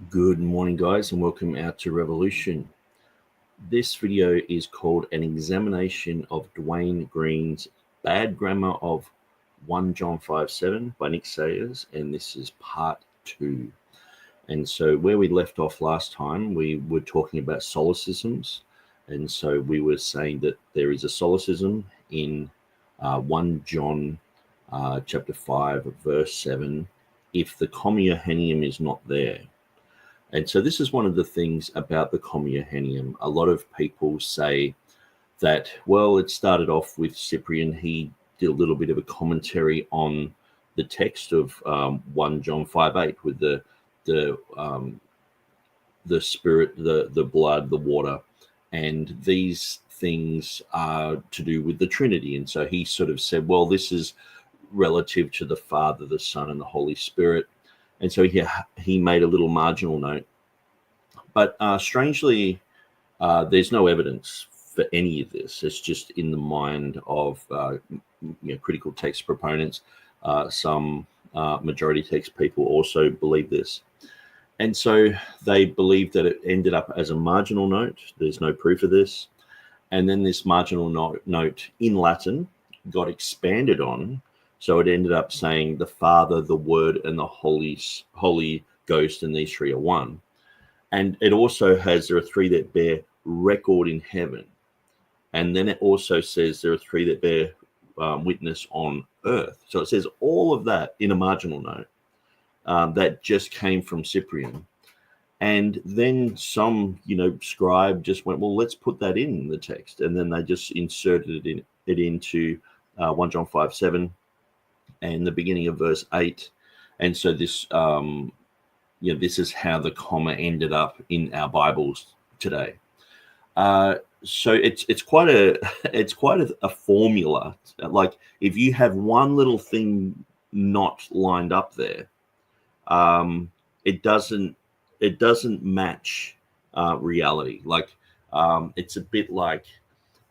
Good morning, guys, and welcome out to Revolution. This video is called An Examination of Dwayne Green's Bad Grammar of 1 John 5:7 by Nick Sayers, and this is part 2. And so where we left off last time, we were talking about solecisms, and so we were saying that there is a solecism in 1 John chapter 5, verse 7, if the Commuhenium is not there. And so this is one of the things about the Commuhenium. A lot of people say that, well, it started off with Cyprian. He did a little bit of a commentary on the text of 1 John 5:8 with the spirit, the blood, the water, and these things are to do with the Trinity. And so he sort of said, well, this is relative to the Father, the Son, and the Holy Spirit. And so he made a little marginal note. But strangely, there's no evidence for any of this. It's just in the mind of critical text proponents. Some majority text people also believe this. And so they believe that it ended up as a marginal note. There's no proof of this. And then this marginal note in Latin got expanded on. So it ended up saying the Father, the Word, and the Holy Ghost, and these three are one. And it also has, there are three that bear record in heaven. And then it also says there are three that bear witness on earth. So it says all of that in a marginal note that just came from Cyprian. And then some, scribe just went, well, let's put that in the text. And then they just inserted it into 1 John 5:7. And the beginning of verse 8. And so this, this is how the comma ended up in our Bibles today. So it's quite a formula. Like if you have one little thing not lined up there, it doesn't match reality. Like it's a bit like,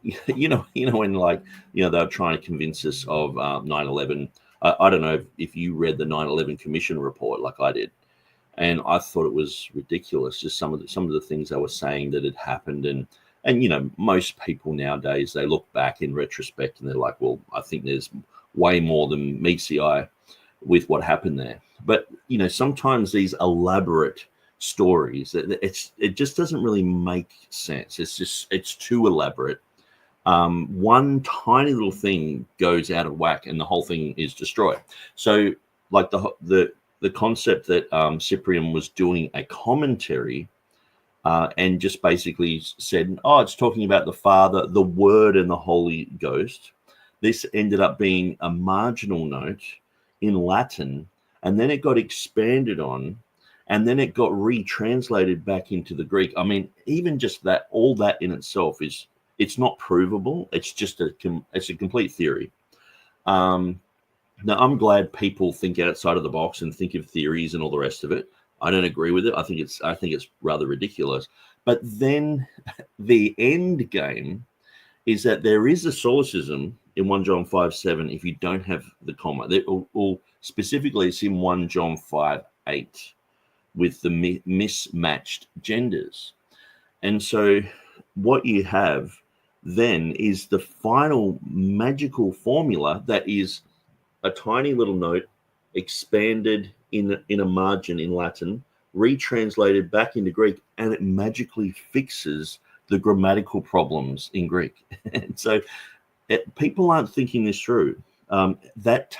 when they're trying to convince us of 9/11. I don't know if you read the 9/11 Commission report like I did, and I thought it was ridiculous. Just some of the things they were saying that had happened, and most people nowadays, they look back in retrospect and they're like, well, I think there's way more than meets the eye with what happened there. But sometimes these elaborate stories, it just doesn't really make sense. It's too elaborate. One tiny little thing goes out of whack and the whole thing is destroyed. So like the concept that Cyprian was doing a commentary and just basically said, oh, it's talking about the Father, the Word, and the Holy Ghost. This ended up being a marginal note in Latin, and then it got expanded on, and then it got retranslated back into the Greek. I mean, even just that, all that in itself it's not provable. It's just it's a complete theory. Now, I'm glad people think outside of the box and think of theories and all the rest of it. I don't agree with it. I think it's rather ridiculous. But then the end game is that there is a solecism in 1 John 5:7 if you don't have the comma. Or specifically, it's in 1 John 5:8 with the mismatched genders. And so what you have then is the final magical formula that is a tiny little note expanded in a margin in Latin, retranslated back into Greek, and it magically fixes the grammatical problems in Greek. And so people aren't thinking this through. That's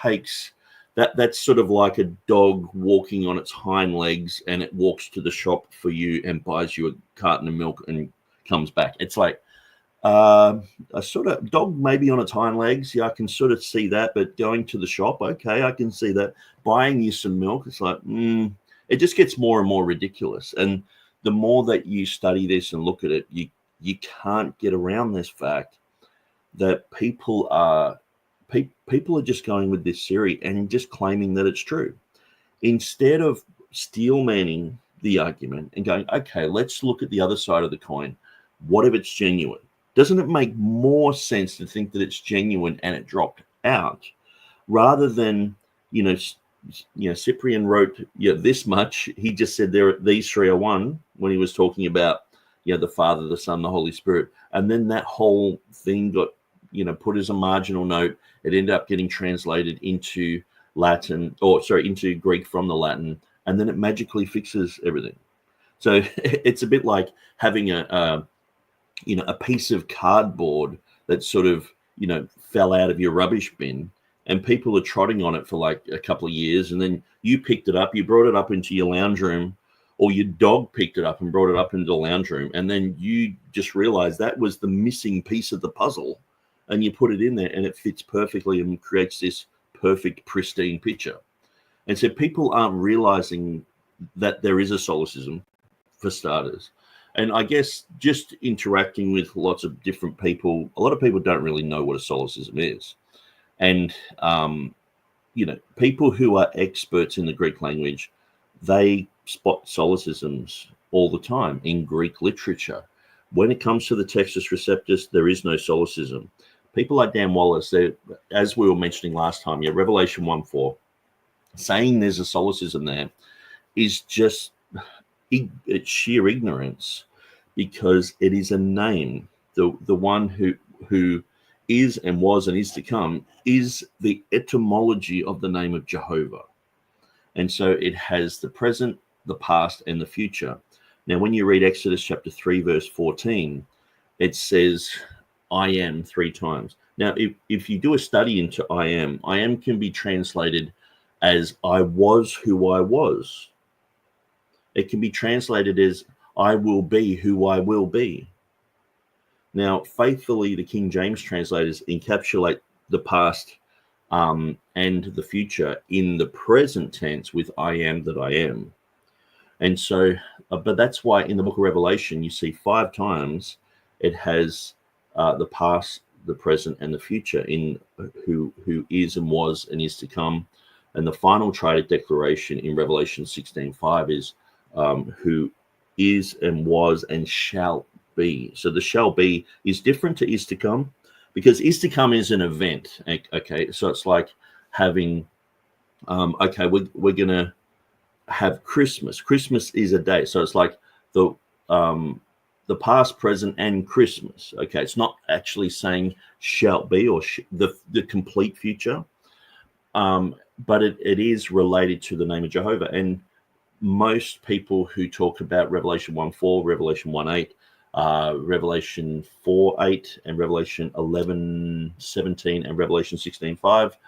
sort of like a dog walking on its hind legs and it walks to the shop for you and buys you a carton of milk and comes back. It's like a sort of dog maybe on its hind legs. Yeah, I can sort of see that, but going to the shop, okay, I can see that. Buying you some milk, it's like, it just gets more and more ridiculous. And the more that you study this and look at it, you can't get around this fact that people are just going with this theory and just claiming that it's true. Instead of steelmanning the argument and going, okay, let's look at the other side of the coin. What if it's genuine? Doesn't it make more sense to think that it's genuine and it dropped out rather than, Cyprian wrote this much. He just said these three are one when he was talking about the Father, the Son, the Holy Spirit, and then that whole thing got put as a marginal note. It ended up getting translated into into Greek from the Latin, and then it magically fixes everything. So it's a bit like having a piece of cardboard that sort of fell out of your rubbish bin, and people are trotting on it for like a couple of years, and then you picked it up, you brought it up into your lounge room, or your dog picked it up and brought it up into the lounge room, and then you just realized that was the missing piece of the puzzle, and you put it in there, and it fits perfectly and creates this perfect, pristine picture. And so people aren't realizing that there is a solecism, for starters. And I guess just interacting with lots of different people, a lot of people don't really know what a solecism is. And, people who are experts in the Greek language, they spot solecisms all the time in Greek literature. When it comes to the Textus Receptus, there is no solecism. People like Dan Wallace, as we were mentioning last time, Revelation 1:4, saying there's a solecism there is just it's sheer ignorance, because it is a name. The one who is and was and is to come is the etymology of the name of Jehovah. And so it has the present, the past, and the future. Now, when you read Exodus chapter 3, verse 14, it says, I am 3 times. Now, if you do a study into I am can be translated as I was who I was. It can be translated as I will be who I will be. Now, faithfully, the King James translators encapsulate the past and the future in the present tense with I am that I am. And so, but that's why in the book of Revelation, you see 5 times it has the past, the present, and the future in who is and was and is to come. And the final triadic declaration in Revelation 16:5 is who is and was and shall be. So the shall be is different to is to come, because is to come is an event. Okay, so it's like having, we're going to have Christmas. Christmas is a day. So it's like the past, present, and Christmas. Okay, it's not actually saying shall be or the complete future, but it is related to the name of Jehovah. And most people who talk about Revelation 1:4, Revelation 1:8, Revelation 4:8, and Revelation 11:17, and Revelation 16:5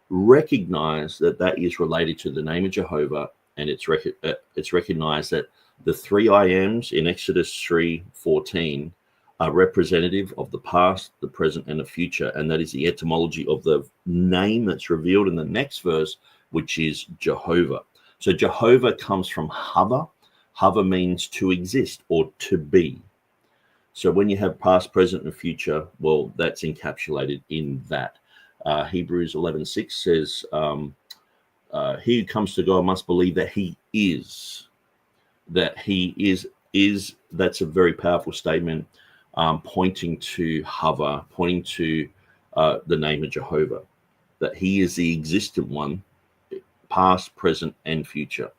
recognize that is related to the name of Jehovah, and it's recognized that the 3 I ams in Exodus 3:14 are representative of the past, the present, and the future, and that is the etymology of the name that's revealed in the next verse, which is Jehovah. So Jehovah comes from hava. Hava means to exist or to be. So when you have past, present, and future, well, that's encapsulated in that. Hebrews 11:6 says, he who comes to God must believe that he is. That he is. That's a very powerful statement, pointing to hava, pointing to the name of Jehovah, that he is the existent one, past, present, and future.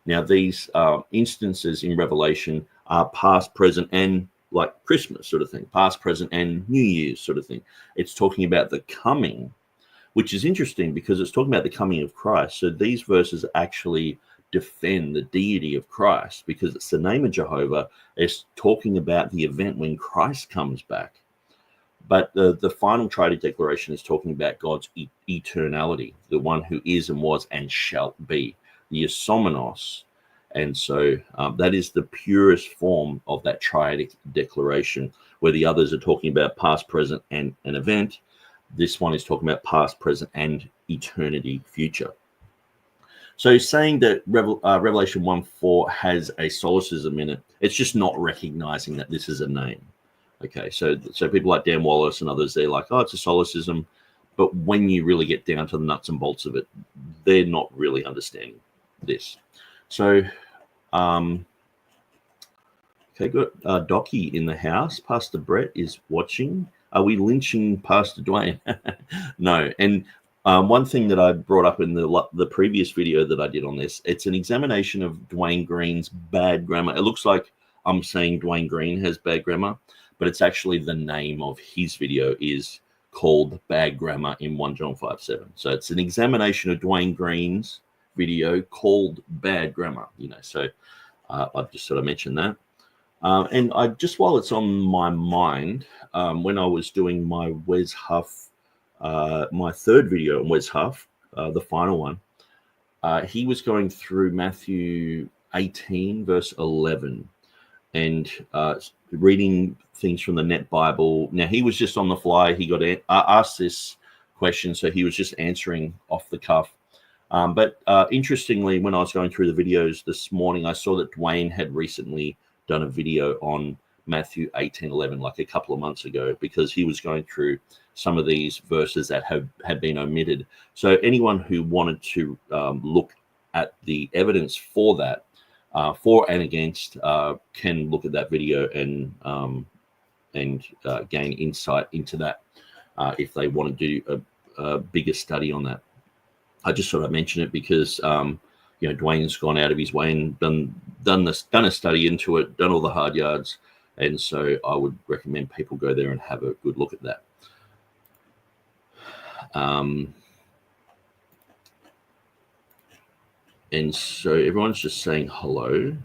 Now, these instances in Revelation are past, present, and like Christmas sort of thing, past, present, and New Year's sort of thing. It's talking about the coming, which is interesting because it's talking about the coming of Christ. So these verses actually defend the deity of Christ because it's the name of Jehovah. It's talking about the event when Christ comes back. But the final triadic declaration is talking about God's eternality, the one who is and was and shall be, the isomenos. And so that is the purest form of that triadic declaration, where the others are talking about past, present, and an event. This one is talking about past, present, and eternity, future. So saying that Revelation 1:4 has a solecism in it, it's just not recognizing that this is a name. Okay, so people like Dan Wallace and others, they're like, oh, it's a solecism. But when you really get down to the nuts and bolts of it, they're not really understanding this. So, okay, got Docky in the house. Pastor Brett is watching. Are we lynching Pastor Dwayne? No. And One thing that I brought up in the previous video that I did on this, it's an examination of Dwayne Green's bad grammar. It looks like I'm saying Dwayne Green has bad grammar, but it's actually the name of his video is called Bad Grammar in 1 John 5:7. So it's an examination of Dwayne Green's video called Bad Grammar. So I've just sort of mentioned that. And I just, while it's on my mind, when I was doing my Wes Huff, my third video on Wes Huff, the final one, he was going through Matthew 18 verse 11 and reading things from the Net Bible. Now, he was just on the fly. He got asked this question, so he was just answering off the cuff. But interestingly, when I was going through the videos this morning, I saw that Dwayne had recently done a video on Matthew 18:11, like a couple of months ago, because he was going through some of these verses that had been omitted. So anyone who wanted to look at the evidence for that, for and against, can look at that video and gain insight into that if they want to do a bigger study on that. I just thought I'd mention it because Dwayne's gone out of his way and done a study into it, done all the hard yards, and so I would recommend people go there and have a good look at that. And so everyone's just saying hello.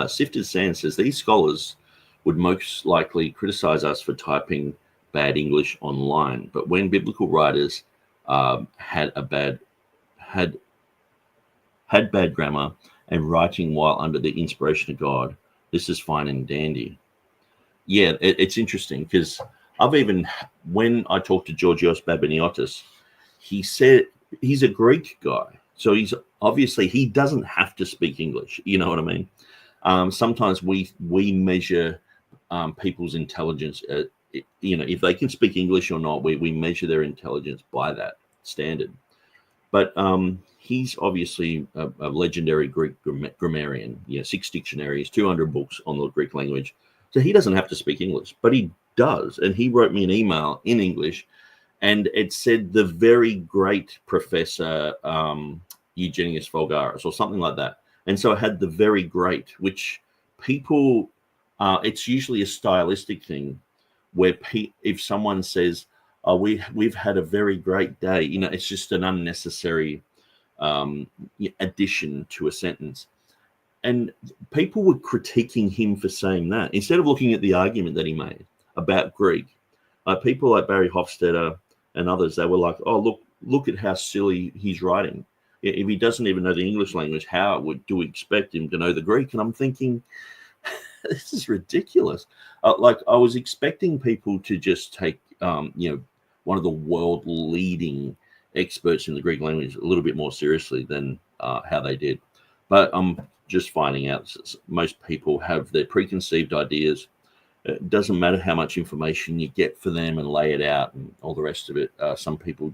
Sifted Sand says these scholars would most likely criticize us for typing bad English online, but when biblical writers had bad grammar and writing while under the inspiration of God, this is fine and dandy. Yeah, it's interesting because when I talked to Georgios Babiniotis, he said he's a Greek guy. So he doesn't have to speak English. You know what I mean? Sometimes we measure people's intelligence. If they can speak English or not, we measure their intelligence by that standard. But he's obviously a legendary Greek grammarian. 6 dictionaries, 200 books on the Greek language. So he doesn't have to speak English, but he does. And he wrote me an email in English, and it said the very great Professor Eugenius Vulgaris or something like that. And so it had the very great, which people, it's usually a stylistic thing where if someone says, oh, we've had a very great day, it's just an unnecessary addition to a sentence. And people were critiquing him for saying that instead of looking at the argument that he made about Greek. People like Barry Hofstadter and others, they were like, oh, look at how silly he's writing. If he doesn't even know the English language, how do we expect him to know the Greek? And I'm thinking, this is ridiculous. I was expecting people to just take, one of the world leading experts in the Greek language a little bit more seriously than how they did. But I'm just finding out most people have their preconceived ideas. It doesn't matter how much information you get for them and lay it out and all the rest of it. Some people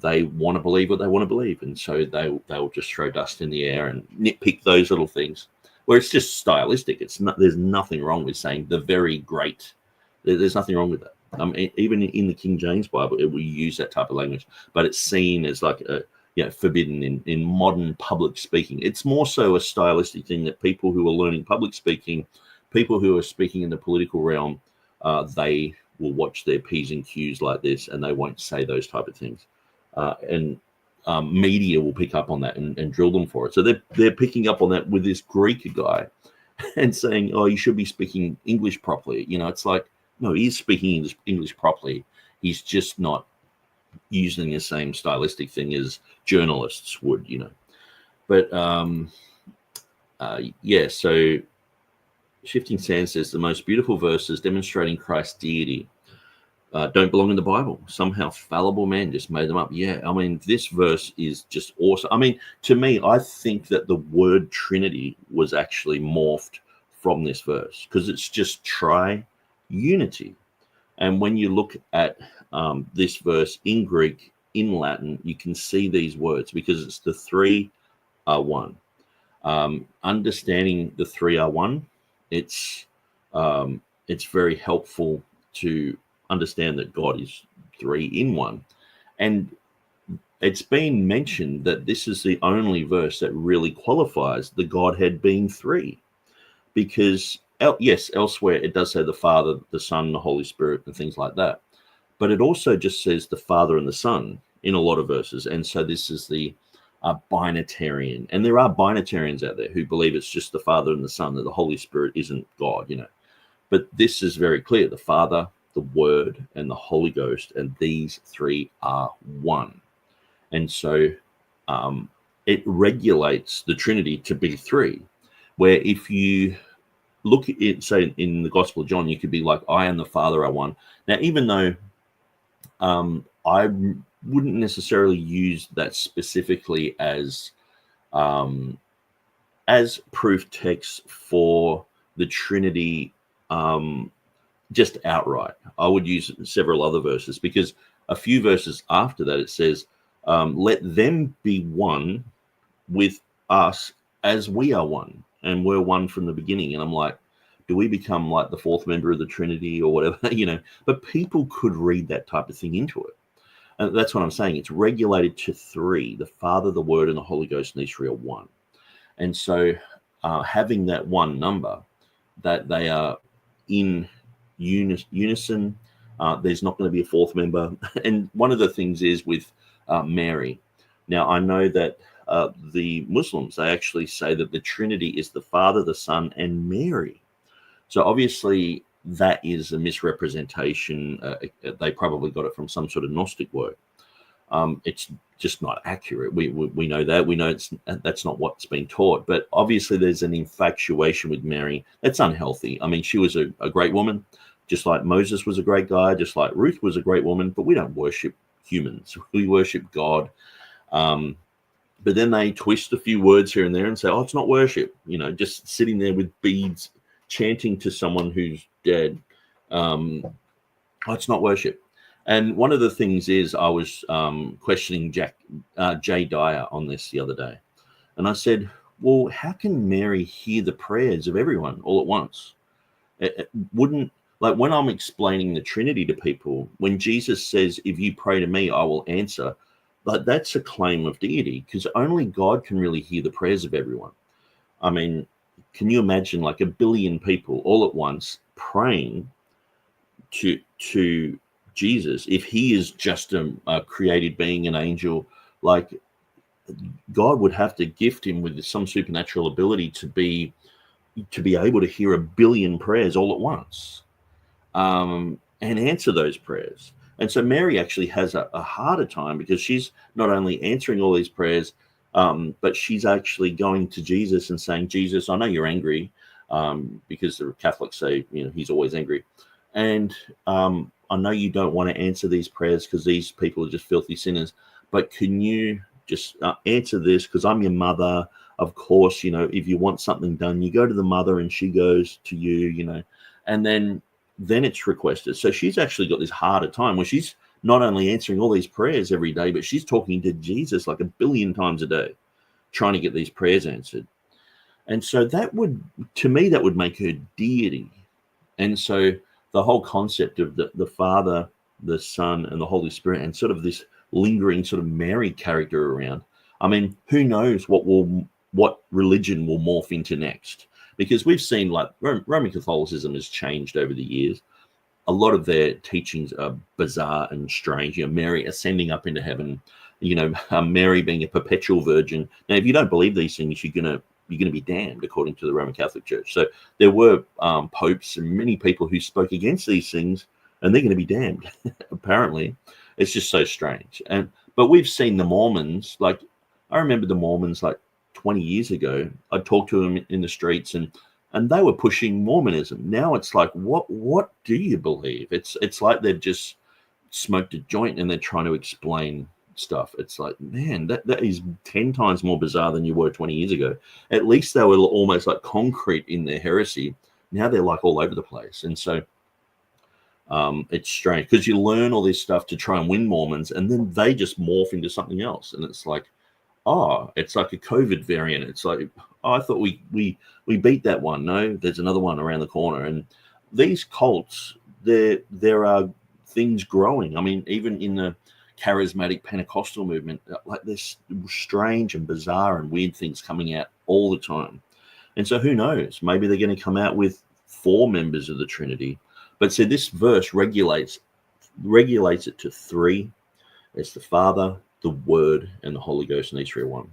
they want to believe what they want to believe. And so they'll just throw dust in the air and nitpick those little things where it's just stylistic. There's nothing wrong with saying the very great. There's nothing wrong with that. Even in the King James Bible, we use that type of language, but it's seen as like forbidden in modern public speaking. It's more so a stylistic thing that people who are learning public speaking, people who are speaking in the political realm, they will watch their P's and Q's like this, and they won't say those type of things. And media will pick up on that and drill them for it. So they're picking up on that with this Greek guy and saying, oh, you should be speaking English properly. It's like, no, he's speaking English properly. He's just not using the same stylistic thing as journalists would, But, so Shifting Sand says the most beautiful verses demonstrating Christ's deity don't belong in the Bible. Somehow fallible man just made them up. Yeah, this verse is just awesome. To me, I think that the word Trinity was actually morphed from this verse because it's just tri-unity. And when you look at this verse in Greek, in Latin, you can see these words because it's the three are one. Understanding the three are one, it's very helpful to understand that God is three in one. And it's been mentioned that this is the only verse that really qualifies the Godhead being three, because yes, elsewhere it does say the Father, the Son, the Holy Spirit, and things like that, but it also just says the Father and the Son in a lot of verses. And so this is the binitarian, and there are binitarians out there who believe it's just the Father and the Son, that the Holy Spirit isn't God, but this is very clear: the Father, the Word, and the Holy Ghost, and these three are one. And so it regulates the Trinity to be three, where if you look at it, say in the Gospel of John, you could be like, I and the Father are one. Now, even though I wouldn't necessarily use that specifically as proof text for the Trinity just outright. I would use several other verses, because a few verses after that it says, let them be one with us as we are one, and we're one from the beginning. And I'm like, do we become like the fourth member of the Trinity or whatever? But people could read that type of thing into it. And that's what I'm saying. It's regulated to three: the Father, the Word, and the Holy Ghost, and these three are one. And so having that one number, that they are in unison, there's not going to be a fourth member. And one of the things is with Mary. Now, I know that the Muslims, they actually say that the Trinity is the Father, the Son, and Mary. So obviously that is a misrepresentation. They probably got it from some sort of Gnostic work. It's just not accurate. We know that. We know that's not what's been taught. But obviously there's an infatuation with Mary that's unhealthy. I mean, she was a great woman, just like Moses was a great guy, just like Ruth was a great woman. But we don't worship humans. We worship God. But then they twist a few words here and there and say, oh, it's not worship. Just sitting there with beads chanting to someone who's dead. Oh, it's not worship. And one of the things is, I was questioning Jay Dyer on this the other day. And I said, well, how can Mary hear the prayers of everyone all at once? It wouldn't, like when I'm explaining the Trinity to people, when Jesus says, if you pray to me, I will answer, but that's a claim of deity, because only God can really hear the prayers of everyone. I mean, can you imagine like 1 billion people all at once praying to Jesus? If he is just a created being, an angel, like God would have to gift him with some supernatural ability to be able to hear 1 billion prayers all at once, and answer those prayers. And so Mary actually has a harder time, because she's not only answering all these prayers, but she's actually going to Jesus and saying, Jesus, I know you're angry, because the Catholics say, he's always angry. And I know you don't want to answer these prayers because these people are just filthy sinners, but can you just answer this? Because I'm your mother. Of course, if you want something done, you go to the mother and she goes to you, and then it's requested. So she's actually got this harder time where she's not only answering all these prayers every day, but she's talking to Jesus like 1 billion times a day, trying to get these prayers answered. And so that would make her deity. And so the whole concept of the Father, the Son, and the Holy Spirit, and sort of this lingering sort of Mary character around. I mean, who knows what religion will morph into next? Because we've seen like Roman Catholicism has changed over the years. A lot of their teachings are bizarre and strange. Mary ascending up into heaven, Mary being a perpetual virgin. Now, if you don't believe these things, you're gonna be damned, according to the Roman Catholic Church. So there were popes and many people who spoke against these things, and they're going to be damned. Apparently, it's just so strange. But we've seen the Mormons. Like, I remember the Mormons like 20 years ago. I talked to them in the streets, and they were pushing Mormonism. Now it's like, what do you believe? It's like they've just smoked a joint and they're trying to explain stuff. It's like, man, that is 10 times more bizarre than you were 20 years ago. At least they were almost like concrete in their heresy. Now they're like all over the place. And so it's strange, because you learn all this stuff to try and win Mormons, and then they just morph into something else. And it's like, oh, it's like a COVID variant. It's like, oh, I thought we beat that one. No, there's another one around the corner. And these cults, there are things growing. I mean, even in the charismatic Pentecostal movement. Like there's strange and bizarre and weird things coming out all the time. And so who knows? Maybe they're going to come out with 4 members of the Trinity. But so this verse regulates it to 3. It's the Father, the Word, and the Holy Ghost, and these 3 are one.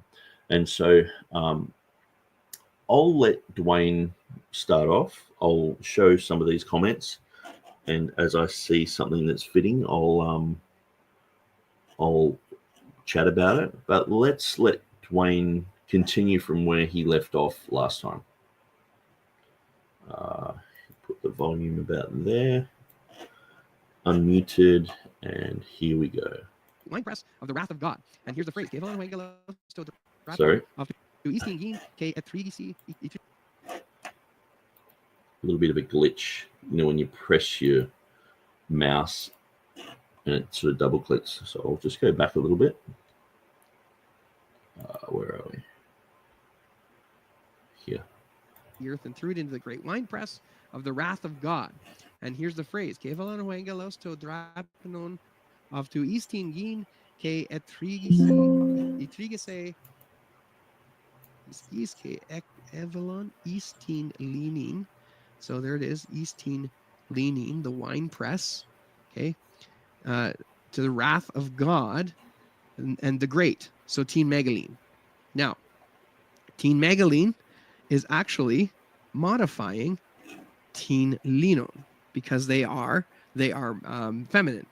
And so I'll let Dwayne start off. I'll show some of these comments, and as I see something that's fitting, I'll chat about it. But let's let Dwayne continue from where he left off last time. Put the volume about there. Unmuted, and here we go. Wine press of the wrath of God. And here's the phrase. Sorry. A little bit of a glitch, when you press your mouse and it sort of double clicks. So I'll just go back a little bit. Where are we? Here. The earth and threw it into the great wine press of the wrath of God. And here's the phrase. Of to Eastin Gin ke etrigise ke evelon Eastin leaning. So there it is, Eastin leaning, the wine press, okay, to the wrath of God and the great. So teen megaline. Now, teen megaline is actually modifying teen linon because they are feminine.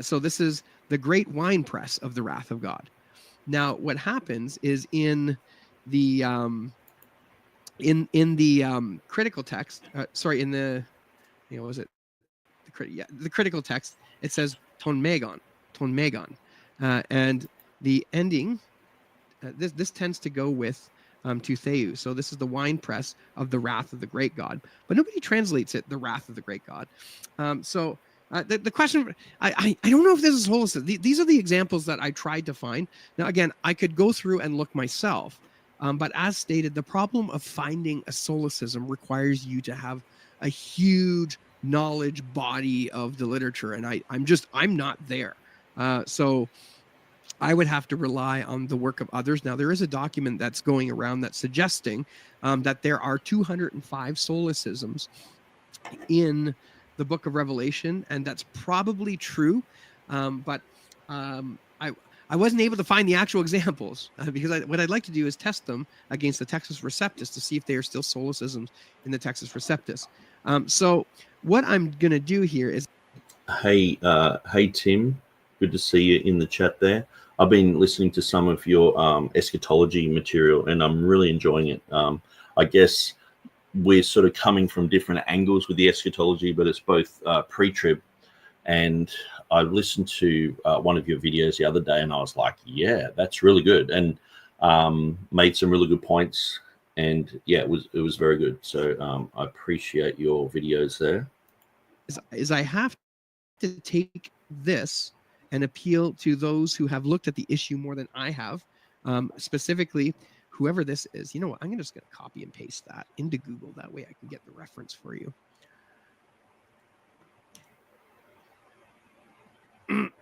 So this is the great wine press of the wrath of God. Now, what happens is in the critical text, the critical text, it says ton megon, and the ending. This tends to go with to theou. So this is the wine press of the wrath of the great God, but nobody translates it the wrath of the great God. The question, I don't know if this is holistic. These are the examples that I tried to find. Now, again, I could go through and look myself, but as stated, the problem of finding a solecism requires you to have a huge knowledge body of the literature, and I'm not there. So I would have to rely on the work of others. Now, there is a document that's going around that's suggesting that there are 205 solecisms in the book of Revelation, and that's probably true, but I wasn't able to find the actual examples because what I'd like to do is test them against the Textus Receptus to see if they are still solecisms in the Textus Receptus. So what I'm going to do here is... Hey, Tim, good to see you in the chat there. I've been listening to some of your eschatology material, and I'm really enjoying it. I guess we're sort of coming from different angles with the eschatology, but it's both pre-trib, and I listened to one of your videos the other day, and I was like, yeah, that's really good, and made some really good points, and yeah, it was very good. So I appreciate your videos there. Is I have to take this and appeal to those who have looked at the issue more than I have, specifically whoever this is. You know what? I'm just going to copy and paste that into Google. That way I can get the reference for you. Here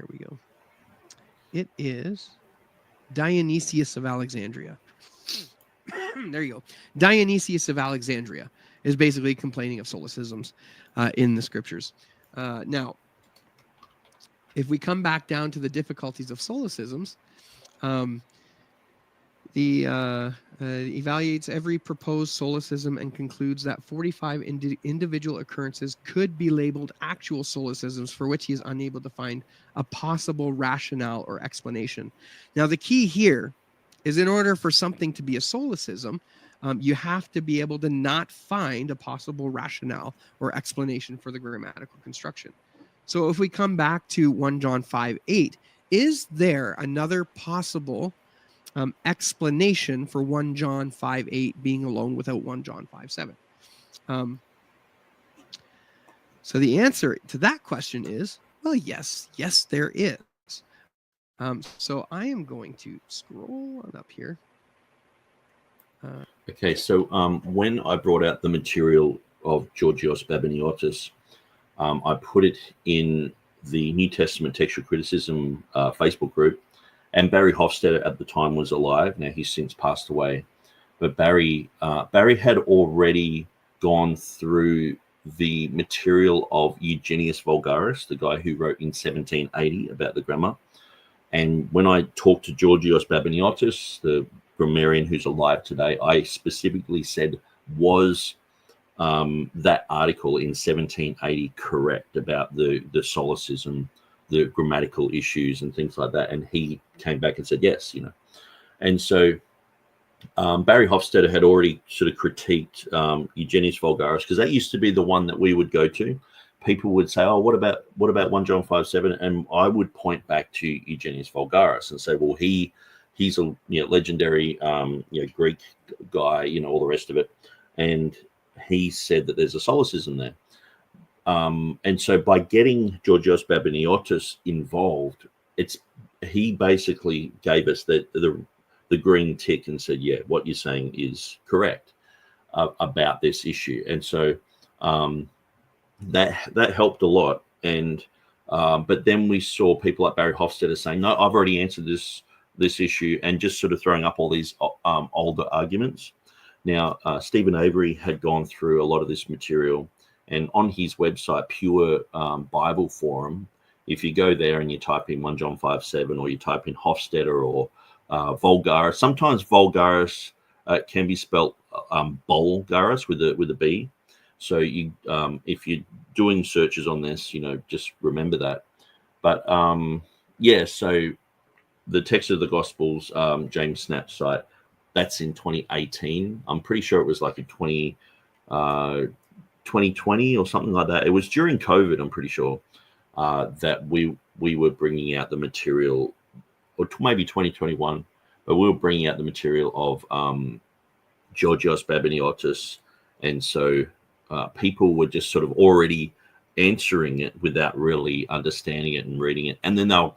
we go. It is Dionysius of Alexandria. There you go. Dionysius of Alexandria is basically complaining of solecisms in the scriptures. Now, if we come back down to the difficulties of solecisms, evaluates every proposed solecism and concludes that 45 individual occurrences could be labeled actual solecisms for which he is unable to find a possible rationale or explanation. Now, the key here is in order for something to be a solecism, you have to be able to not find a possible rationale or explanation for the grammatical construction. So if we come back to 1 John 5:8, is there another possible explanation for 1 John 5:8 being alone without 1 John 5:7? So the answer to that question is, well, yes, there is. So I am going to scroll on up here. Okay, so when I brought out the material of Georgios Babiniotis, I put it in the New Testament Textual Criticism Facebook group, and Barry Hofstadter at the time was alive. Now he's since passed away, but Barry had already gone through the material of Eugenius Vulgaris, the guy who wrote in 1780 about the grammar. And when I talked to Georgios Babiniotis, the grammarian who's alive today, I specifically said, was that article in 1780 correct about the solecism, the grammatical issues and things like that? And he came back and said yes, And so Barry Hofstadter had already sort of critiqued Eugenius Vulgaris, because that used to be the one that we would go to. People would say, "Oh, what about 1 John 5:7?" And I would point back to Eugenius Vulgaris and say, "Well, he's a legendary Greek guy, all the rest of it," and he said that there's a solecism there. And so by getting Georgios Babiniotis involved, he basically gave us the green tick and said, yeah, what you're saying is correct about this issue. And so that helped a lot. And but then we saw people like Barry Hofstadter saying, no, I've already answered this issue, and just sort of throwing up all these older arguments. Now, Stephen Avery had gone through a lot of this material, and on his website, Pure Bible Forum, if you go there and you type in 1 John 5:7, or you type in Hofstadter or Vulgaris, sometimes Vulgaris can be spelt Bulgaris with a B. So you, if you're doing searches on this, just remember that. But yeah, so the Text of the Gospels, James Snap's site, that's in 2018. I'm pretty sure it was like a 2020 or something like that. It was during COVID, I'm pretty sure, that we were bringing out the material, or maybe 2021, but we were bringing out the material of Georgios Babiniotis. And so people were just sort of already answering it without really understanding it and reading it. And then they were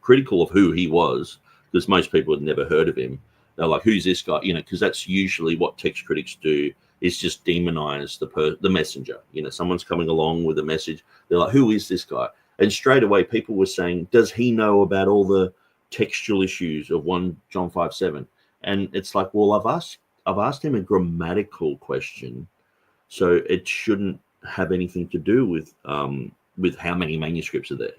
critical of who he was, because most people had never heard of him. They're like, who's this guy? Because that's usually what text critics do, is just demonize the messenger. Someone's coming along with a message. They're like, who is this guy? And straight away, people were saying, does he know about all the textual issues of 1 John 5:7? And it's like, well, I've asked him a grammatical question, so it shouldn't have anything to do with how many manuscripts are there,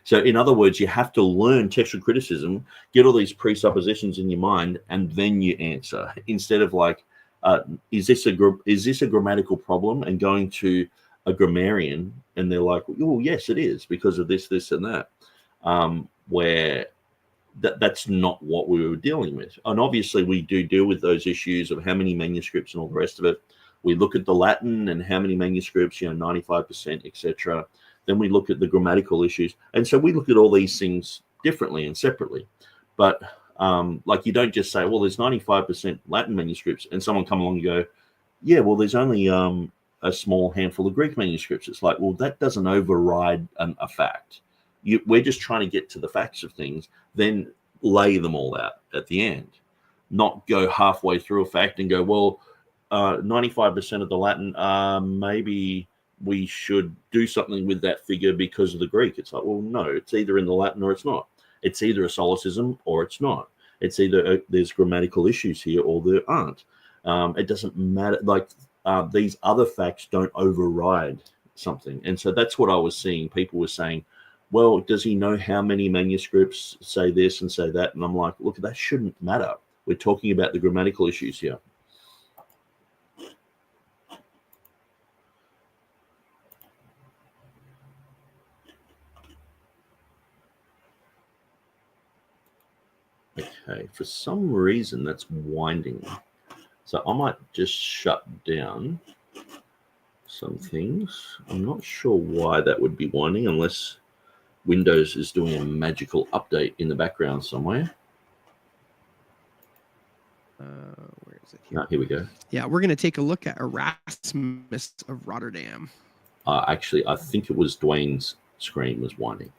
So in other words, you have to learn textual criticism, get all these presuppositions in your mind, and then you answer, instead of like, is this a grammatical problem, and going to a grammarian and they're like, oh yes, it is, because of this, and that, where that's not what we were dealing with. And obviously we do deal with those issues of how many manuscripts and all the rest of it. We look at the Latin and how many manuscripts, 95%, etc. Then we look at the grammatical issues. And so we look at all these things differently and separately. But like, you don't just say, well, there's 95% Latin manuscripts, and someone come along and go, yeah, well, there's only a small handful of Greek manuscripts. It's like, well, that doesn't override a fact. We're just trying to get to the facts of things, then lay them all out at the end, not go halfway through a fact and go, well, 95% of the Latin, maybe we should do something with that figure because of the Greek. It's like, well, no, it's either in the Latin or it's not. It's either a solecism or it's not. It's either there's grammatical issues here or there aren't. It doesn't matter. Like, these other facts don't override something. And so that's what I was seeing. People were saying, well, does he know how many manuscripts say this and say that? And I'm like, look, that shouldn't matter. We're talking about the grammatical issues here. Okay, for some reason that's winding. So I might just shut down some things. I'm not sure why that would be winding, unless Windows is doing a magical update in the background somewhere. Where is it? Here. Here we go. Yeah, we're going to take a look at Erasmus of Rotterdam. Actually, I think it was Dwayne's screen was winding.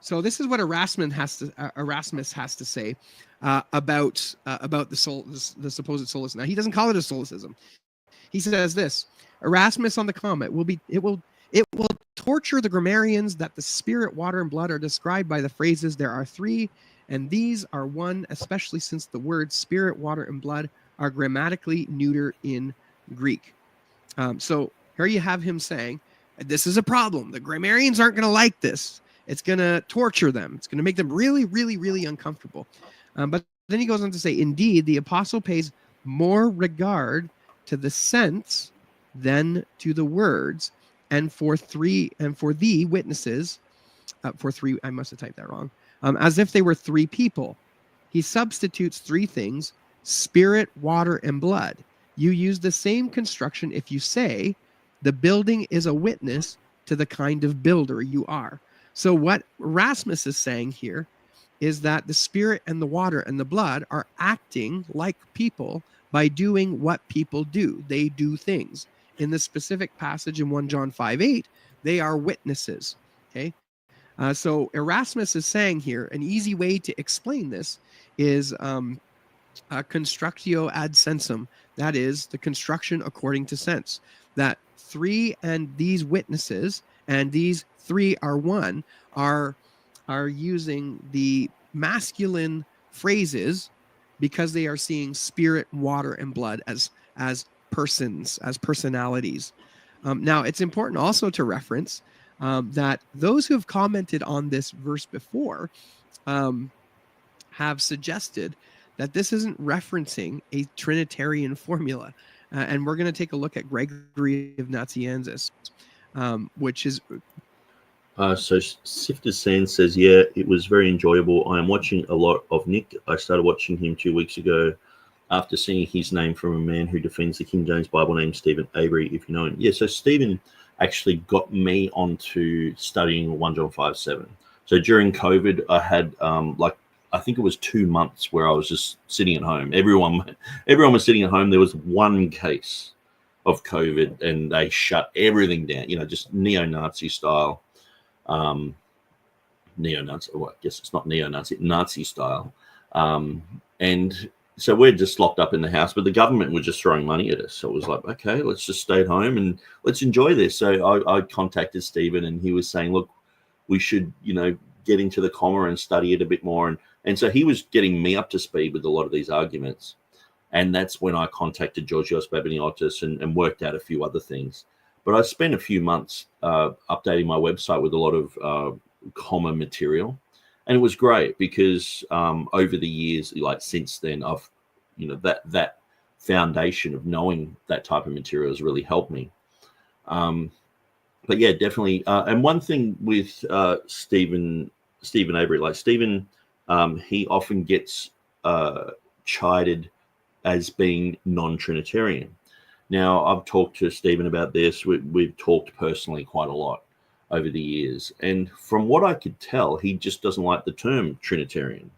So this is what Erasmus has to say about the supposed solecism. Now, he doesn't call it a solecism. He says this: Erasmus on the comment it will It will torture the grammarians that the spirit, water, and blood are described by the phrases there are three, and these are one, especially since the words spirit, water, and blood are grammatically neuter in Greek. So here you have him saying, this is a problem. The grammarians aren't going to like this. It's going to torture them. It's going to make them really, really, really uncomfortable. But then he goes on to say, indeed, the apostle pays more regard to the sense than to the words, and for the witnesses, I must have typed that wrong, as if they were three people. He substitutes three things, spirit, water, and blood. You use the same construction if you say, the building is a witness to the kind of builder you are. So what Erasmus is saying here is that the spirit and the water and the blood are acting like people by doing what people do. They do things. In the specific passage in 1 John 5:8, they are witnesses. Okay. So Erasmus is saying here, an easy way to explain this is constructio ad sensum. That is the construction according to sense. That three and these witnesses and these three are one are using the masculine phrases because they are seeing spirit, water, and blood as persons, as personalities. Now, it's important also to reference that those who have commented on this verse before have suggested that this isn't referencing a Trinitarian formula. And we're going to take a look at Gregory of Nazianzus, which is... So Sifter Sand says, yeah, it was very enjoyable. I am watching a lot of Nick. I started watching him 2 weeks ago after seeing his name from a man who defends the King James Bible named Stephen Avery, if you know him. Yeah, so Stephen actually got me onto studying 1 John 5:7. So during COVID, I had I think it was 2 months where I was just sitting at home. Everyone was sitting at home. There was one case of COVID and they shut everything down, just neo-Nazi style. Neo-Nazi, well, I guess it's not neo-Nazi, Nazi style. And so we're just locked up in the house, but the government was just throwing money at us. So it was like, okay, let's just stay at home and let's enjoy this. So I contacted Stephen and he was saying, look, we should, get into the comma and study it a bit more. And so he was getting me up to speed with a lot of these arguments. And that's when I contacted Georgios Babiniotis and worked out a few other things. But I spent a few months updating my website with a lot of comma material. And it was great because over the years, since then, I've, that foundation of knowing that type of material has really helped me. But yeah, definitely. And one thing with Stephen Avery, Stephen, he often gets chided as being non-Trinitarian. Now, I've talked to Stephen about this. We've talked personally quite a lot over the years. And from what I could tell, he just doesn't like the term Trinitarian.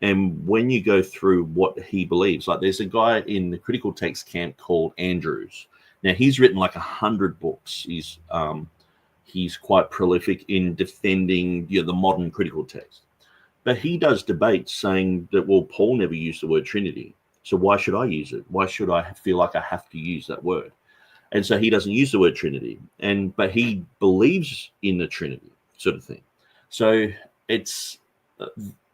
And when you go through what he believes, there's a guy in the critical text camp called Andrews. Now, he's written 100 books. He's quite prolific in defending the modern critical text. But he does debates saying that, well, Paul never used the word Trinity. So why should I use it? Why should I feel like I have to use that word? And so he doesn't use the word Trinity, but he believes in the Trinity, sort of thing. So it's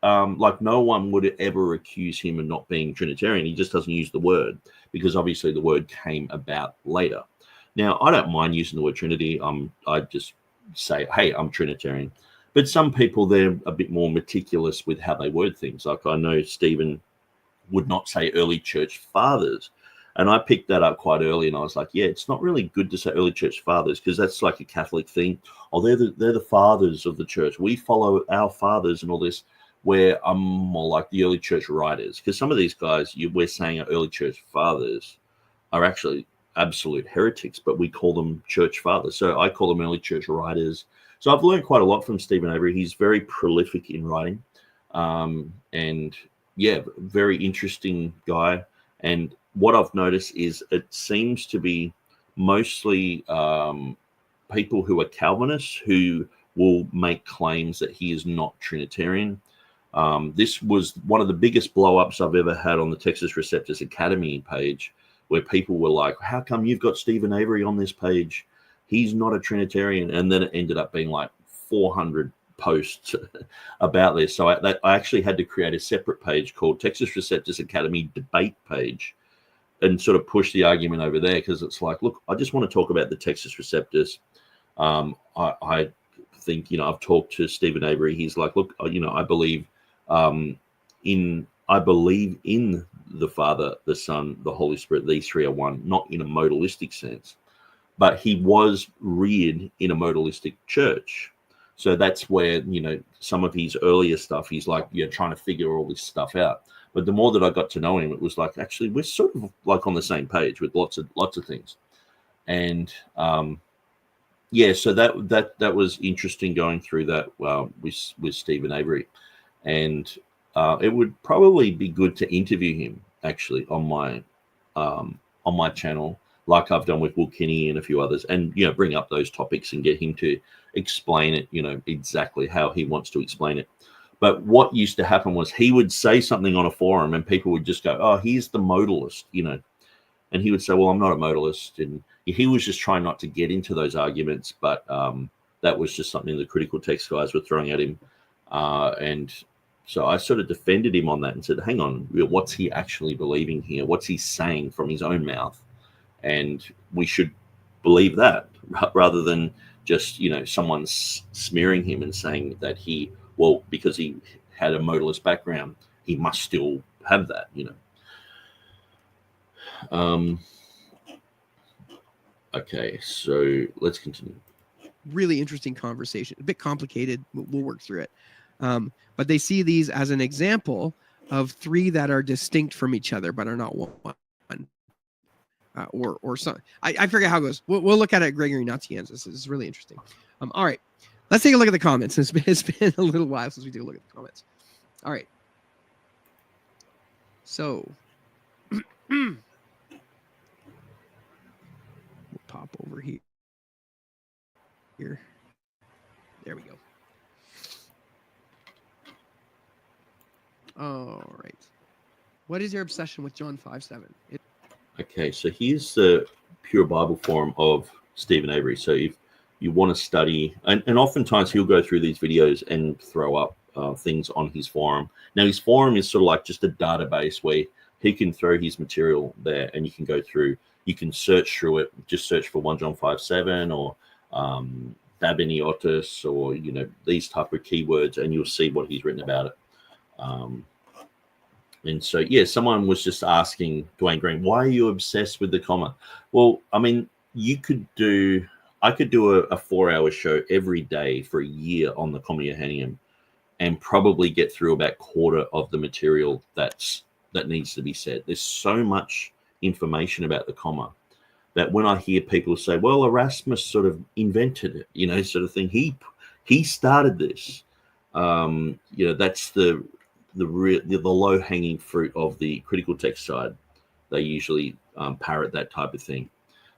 no one would ever accuse him of not being Trinitarian. He just doesn't use the word because obviously the word came about later. Now, I don't mind using the word Trinity. I just say, hey, I'm Trinitarian. But some people, they're a bit more meticulous with how they word things. I know Stephen would not say early church fathers. And I picked that up quite early, and I was like, yeah, it's not really good to say early church fathers because that's like a Catholic thing. Oh, they're the fathers of the church. We follow our fathers and all this, where I'm more like the early church writers. Because some of these guys we're saying are early church fathers are actually absolute heretics, but we call them church fathers. So I call them early church writers. So I've learned quite a lot from Stephen Avery. He's very prolific in writing. And yeah, very interesting guy. And what I've noticed is it seems to be mostly people who are Calvinists who will make claims that he is not Trinitarian. This was one of the biggest blow-ups I've ever had on the Textus Receptus Academy page, where people were like, how come you've got Stephen Avery on this page? he's not a Trinitarian. And then it ended up being like 400 posts about this. So I actually had to create a separate page called Textus Receptus Academy debate page and sort of push the argument over there, because it's like, look, I just want to talk about the Textus Receptus. I think, I've talked to Stephen Avery. He's like, look, I believe in the Father, the Son, the Holy Spirit. These three are one, not in a modalistic sense, but he was reared in a modalistic church. So that's where, some of his earlier stuff, he's like, trying to figure all this stuff out. But the more that I got to know him, it was like, actually, we're sort of like on the same page with lots of things. And so that was interesting going through that with Stephen Avery. And it would probably be good to interview him actually on my channel, like I've done with Will Kinney and a few others, and bring up those topics and get him to explain it, exactly how he wants to explain it. But what used to happen was he would say something on a forum and people would just go, oh, he's the modalist, and he would say, well, I'm not a modalist. And he was just trying not to get into those arguments, but that was just something the critical text guys were throwing at him. And so I sort of defended him on that and said, hang on, what's he actually believing here? What's he saying from his own mouth? And we should believe that rather than just, someone smearing him and saying that because he had a modalist background, he must still have that, Okay, so let's continue. Really interesting conversation. A bit complicated. We'll work through it. But they see these as an example of three that are distinct from each other, but are not one. Or some. I forget how it goes. We'll look at it. Gregory Nazianz. This is really interesting. All right. Let's take a look at the comments. It's been a little while since we took a look at the comments. All right. So we'll pop over here. There we go. All right. What is your obsession with John 5:7? Okay, so here's the Pure Bible Forum of Stephen Avery. So if you want to study, and oftentimes he'll go through these videos and throw up things on his forum. Now, his forum is sort of like just a database where he can throw his material there and you can go through, you can search through it, just search for 1 John 5:7 or Tabernacles or, these type of keywords, and you'll see what he's written about it. And so, someone was just asking Dwayne Green, why are you obsessed with the comma? Well, I mean, I could do a 4-hour show every day for a year on the comma Johannium and probably get through about quarter of the material that needs to be said. There's so much information about the comma that when I hear people say, well, Erasmus sort of invented it, sort of thing. He started this. That's the low-hanging fruit of the critical text side. They usually parrot that type of thing.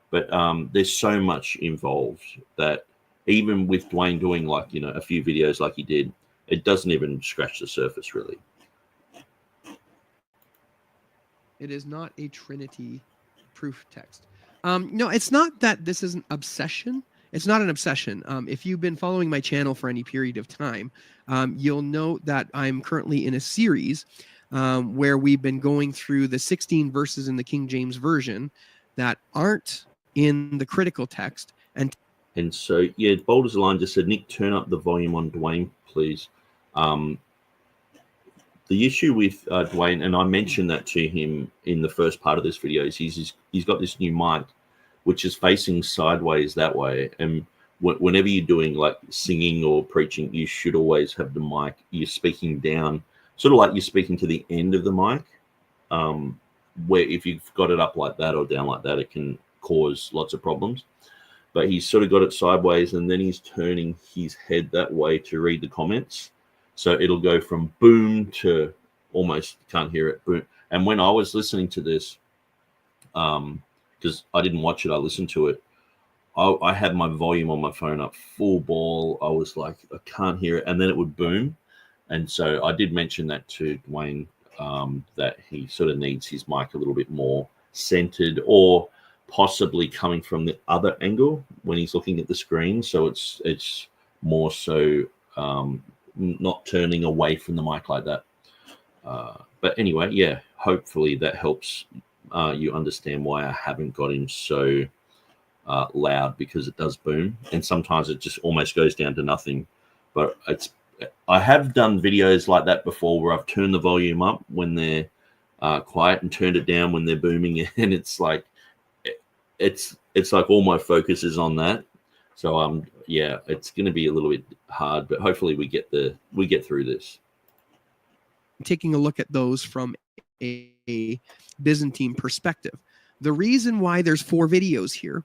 But there's so much involved that even with Dwayne doing a few videos like he did, it doesn't even scratch the surface, really. It is not a Trinity proof text. No, it's not that this is an obsession. It's not an obsession. If you've been following my channel for any period of time, you'll note that I'm currently in a series where we've been going through the 16 verses in the King James Version that aren't in the critical text. And so, Boulder's Line just said, Nick, turn up the volume on Dwayne, please. The issue with Dwayne, and I mentioned that to him in the first part of this video, is he's got this new mic, which is facing sideways that way. And whenever you're doing like singing or preaching, you should always have the mic. You're speaking down, sort of like you're speaking to the end of the mic, where if you've got it up like that or down like that, it can cause lots of problems. But he's sort of got it sideways, and then he's turning his head that way to read the comments. So it'll go from boom to almost can't hear it, boom. And when I was listening to this, because I didn't watch it, I listened to it, I had my volume on my phone up full ball. I was like, I can't hear it. And then it would boom. And so I did mention that to Dwayne, that he sort of needs his mic a little bit more centered, or possibly coming from the other angle when he's looking at the screen. So it's more so not turning away from the mic like that. But anyway, yeah, hopefully that helps you understand why I haven't got him so loud, because it does boom, and sometimes it just almost goes down to nothing. But I have done videos like that before where I've turned the volume up when they're quiet and turned it down when they're booming, and it's like all my focus is on that. So yeah, it's going to be a little bit hard, but hopefully we get through this. Taking a look at those from a Byzantine perspective. The reason why there's 4 videos here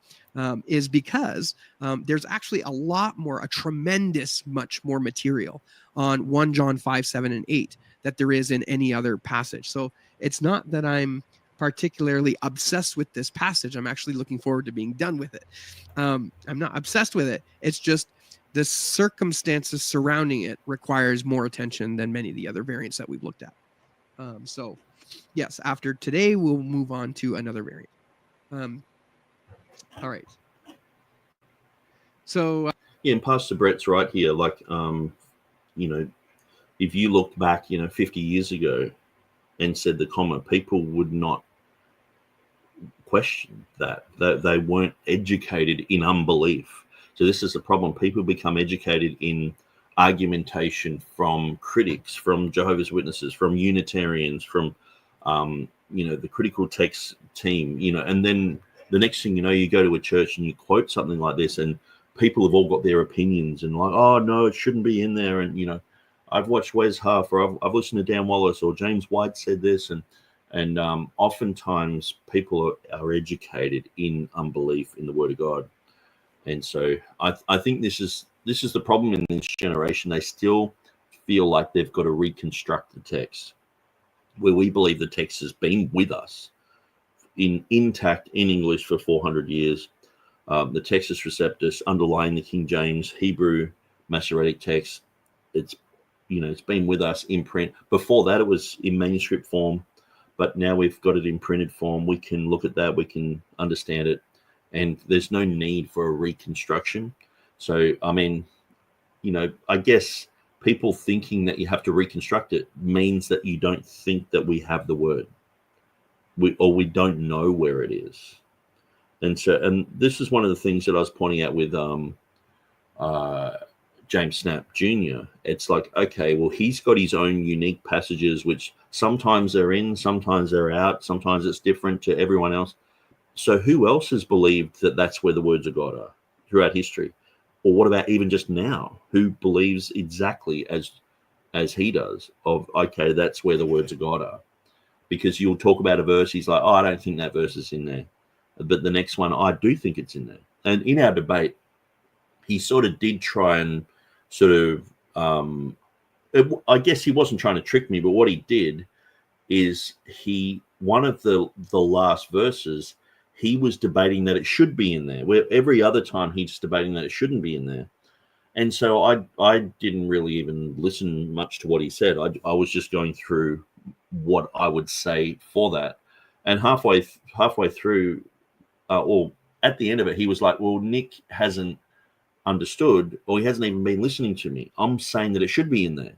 is because there's actually a tremendous much more material on 1 John 5, 7, and 8 that there is in any other passage. So it's not that I'm particularly obsessed with this passage. I'm actually looking forward to being done with it. I'm not obsessed with it. It's just the circumstances surrounding it requires more attention than many of the other variants that we've looked at. So yes, after today, we'll move on to another variant. All right. So yeah, and Pastor Brett's right here. Like, if you looked back, 50 years ago and said the comma, people would not question that. They weren't educated in unbelief. So this is the problem. People become educated in argumentation from critics, from Jehovah's Witnesses, from Unitarians, from the critical text team, and then the next thing you know, you go to a church and you quote something like this, and people have all got their opinions and like, oh no, it shouldn't be in there. And I've watched Wes Huff, or I've listened to Dan Wallace, or James White said this, and oftentimes people are educated in unbelief in the Word of God. And so I think this is the problem in this generation. They still feel like they've got to reconstruct the text, where we believe the text has been with us intact in English for 400 years. The Textus Receptus, underlying the King James Hebrew Masoretic text, it's been with us in print. Before that, it was in manuscript form, but now we've got it in printed form. We can look at that, we can understand it, and there's no need for a reconstruction. So, I mean, I guess people thinking that you have to reconstruct it means that you don't think that we have the word, we don't know where it is. And this is one of the things that I was pointing out with James Snap Jr. It's like, okay, well, he's got his own unique passages, which sometimes they're in, sometimes they're out, sometimes it's different to everyone else. So who else has believed that that's where the words of God are throughout history? Or what about even just now? Who believes exactly as he does of, okay, that's where the words of God are? Because you'll talk about a verse, he's like, oh, I don't think that verse is in there. But the next one, I do think it's in there. And in our debate, he sort of did try and sort of, I guess he wasn't trying to trick me, but what he did is one of the last verses, he was debating that it should be in there, where every other time he's debating that it shouldn't be in there. And so I didn't really even listen much to what he said. I was just going through what I would say for that. And halfway through, or at the end of it, he was like, well, Nick hasn't understood, or he hasn't even been listening to me. I'm saying that it should be in there.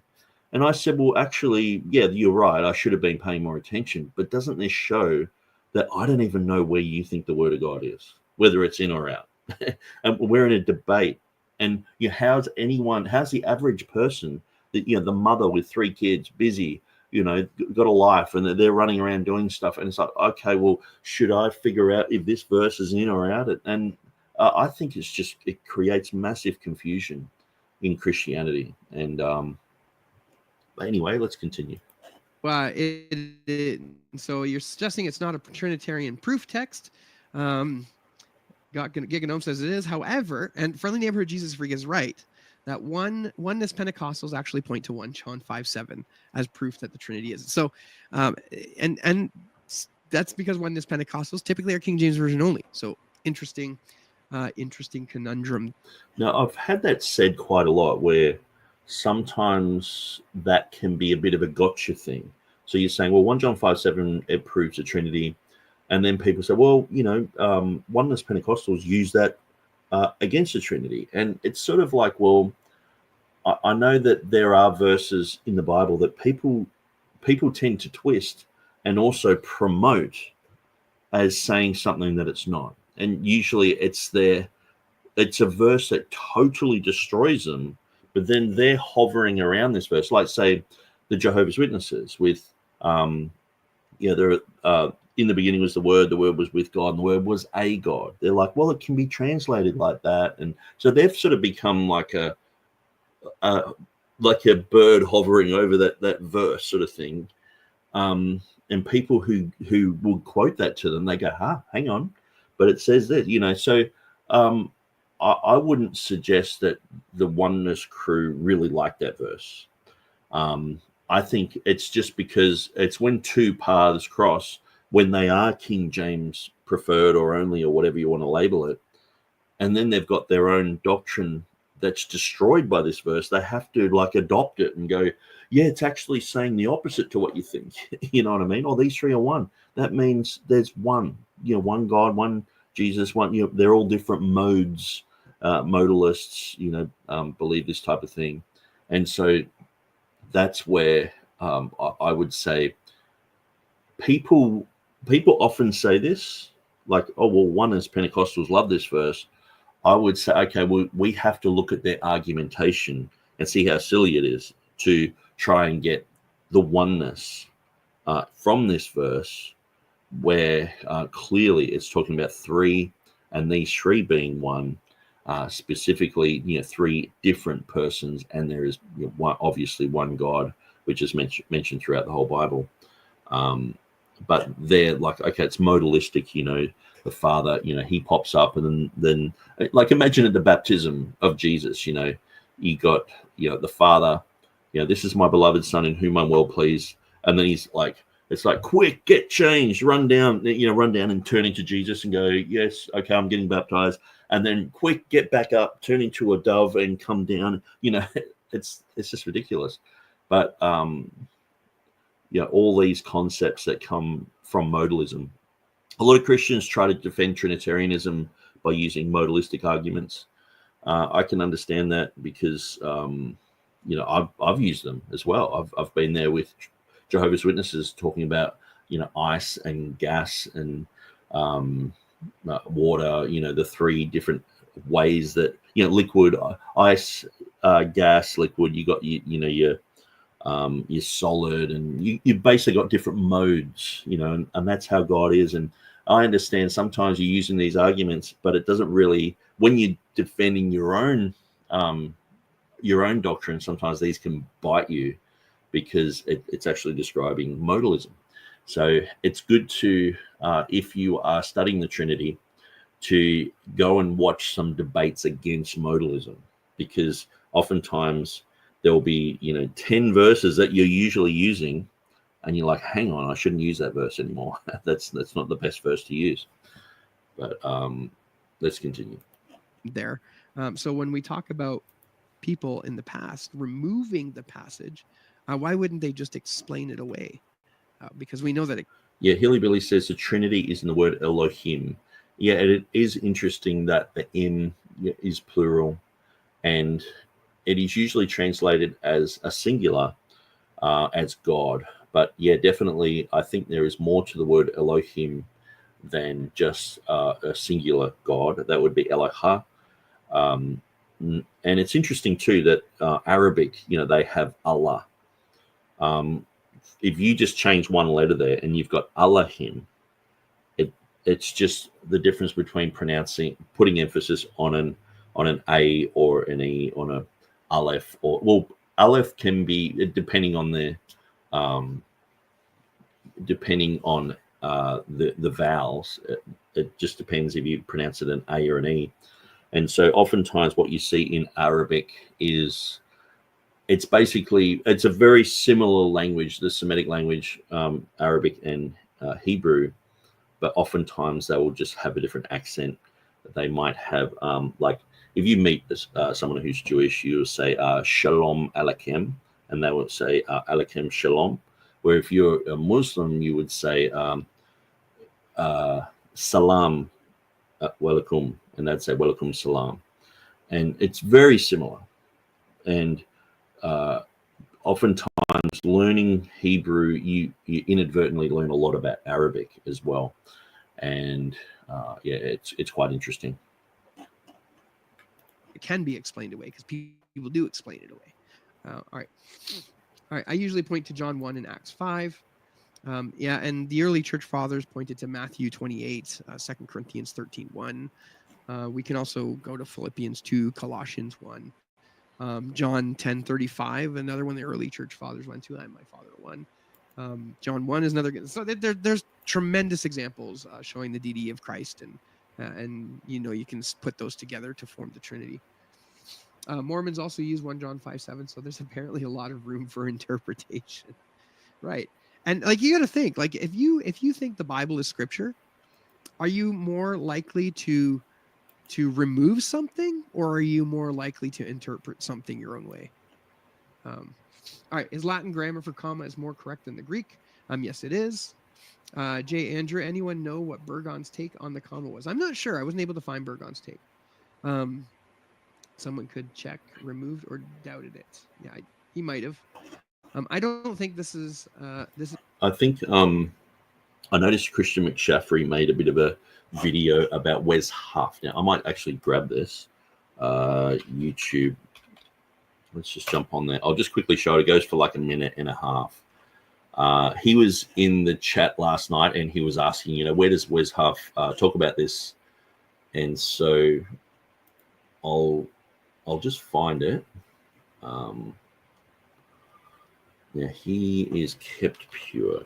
And I said, well, actually, yeah, you're right. I should have been paying more attention. But doesn't this show that I don't even know where you think the Word of God is, whether it's in or out? And we're in a debate. And how's the average person, that the mother with 3 kids, busy, got a life, and they're running around doing stuff, and it's like, okay, well, should I figure out if this verse is in or out? And I think it creates massive confusion in Christianity. And but anyway, let's continue. Well, so you're suggesting it's not a Trinitarian proof text. Giganome says it is. However, and Friendly Neighborhood Jesus Freak is right, that oneness Pentecostals actually point to 1 John 5:7 as proof that the Trinity is. So, and that's because oneness Pentecostals typically are King James Version only. So interesting conundrum. Now, I've had that said quite a lot, where sometimes that can be a bit of a gotcha thing. So you're saying, well, 1 John 5:7, it proves the Trinity. And then people say, well, oneness Pentecostals use that against the Trinity. And it's sort of like, well, I know that there are verses in the Bible that people tend to twist and also promote as saying something that it's not. And usually it's a verse that totally destroys them, but then they're hovering around this verse, like say the Jehovah's Witnesses with, in the beginning was the Word was with God, and the Word was a God. They're like, well, it can be translated like that. And so they've sort of become like a bird hovering over that verse sort of thing. And people who will quote that to them, they go, hang on, but it says that, so I wouldn't suggest that the oneness crew really like that verse. I think it's just because it's when two paths cross, when they are King James preferred or only, or whatever you want to label it, and then they've got their own doctrine that's destroyed by this verse, they have to adopt it and go, yeah, it's actually saying the opposite to what you think. You know what I mean? Or these three are one. That means there's one, one God, one Jesus, one, they're all different modes. Modalists, believe this type of thing. And so that's where I would say people often say this, like, oh, well, oneness Pentecostals love this verse. I would say, okay, well, we have to look at their argumentation and see how silly it is to try and get the oneness from this verse, where clearly it's talking about three, and these three being one, specifically, three different persons, and there is obviously one God, which is mentioned throughout the whole Bible. But they're like, okay, it's modalistic, the Father, he pops up, and then like imagine at the baptism of Jesus, you got, the Father, this is my beloved Son in whom I'm well pleased. And then he's like, it's like, quick, get changed, run down and turn into Jesus and go, yes, okay, I'm getting baptized. And then quick, get back up, turn into a dove and come down. It's just ridiculous. But, all these concepts that come from modalism. A lot of Christians try to defend Trinitarianism by using modalistic arguments. I can understand that because, I've used them as well. I've been there with Jehovah's Witnesses talking about, ice and gas and water, the three different ways that, liquid, ice, gas, liquid, you got, your solid, and you basically got different modes, and that's how God is. And I understand sometimes you're using these arguments, but it doesn't really, when you're defending your own doctrine, sometimes these can bite you because it's actually describing modalism. So it's good to, if you are studying the Trinity, to go and watch some debates against modalism, because oftentimes there will be 10 verses that you're usually using, and you're like, hang on, I shouldn't use that verse anymore. that's not the best verse to use. But let's continue there. So when we talk about people in the past removing the passage, why wouldn't they just explain it away? Because we know that Hilly Billy says the Trinity is in the word Elohim. Yeah, it is interesting that the M is plural, and it is usually translated as a singular, as God. But yeah, definitely, I think there is more to the word Elohim than just a singular God. That would be Eloha. And it's interesting too that Arabic, they have Allah. If you just change one letter there and you've got Allahim, it's just the difference between putting emphasis on an A or an E, on a Aleph, or, well, Aleph can be depending on the vowels. It just depends if you pronounce it an A or an E. And so oftentimes what you see in Arabic is it's a very similar language, the Semitic language, Arabic and Hebrew, but oftentimes they will just have a different accent that they might have. Like if you meet someone who's Jewish, you'll say Shalom Aleichem, and they will say Aleichem Shalom. Where if you're a Muslim, you would say salam walakum, and they'd say walakum salam. And it's very similar. And oftentimes learning Hebrew, you inadvertently learn a lot about Arabic as well. And yeah, it's quite interesting. It can be explained away because people do explain it away. All right. I usually point to John 1 and Acts 5. Yeah, and the early church fathers pointed to Matthew 28, 2 Corinthians 13:1. We can also go to Philippians 2, Colossians 1, John 10:35, another one the early church fathers went to. I'm my father 1. John 1 is another. So there's tremendous examples showing the deity of Christ, and you can put those together to form the Trinity. Mormons also use 1 John 5:7, so there's apparently a lot of room for interpretation, right? And like you got to think, like if you think the Bible is scripture, are you more likely to remove something, or are you more likely to interpret something your own way? All right, is Latin grammar for comma is more correct than the Greek? Yes, it is. J. Andrew, anyone know what Burgon's take on the comma was? I'm not sure. I wasn't able to find Burgon's take. Someone could check, removed or doubted it. Yeah, he might have. I don't think this is. I think I noticed Christian McShaffrey made a bit of a video about Wes Huff. Now I might actually grab this YouTube. Let's just jump on there. I'll just quickly show it. It goes for like a minute and a half. He was in the chat last night and he was asking, where does Wes Huff talk about this? And so I'll just find it. Yeah, he is kept pure.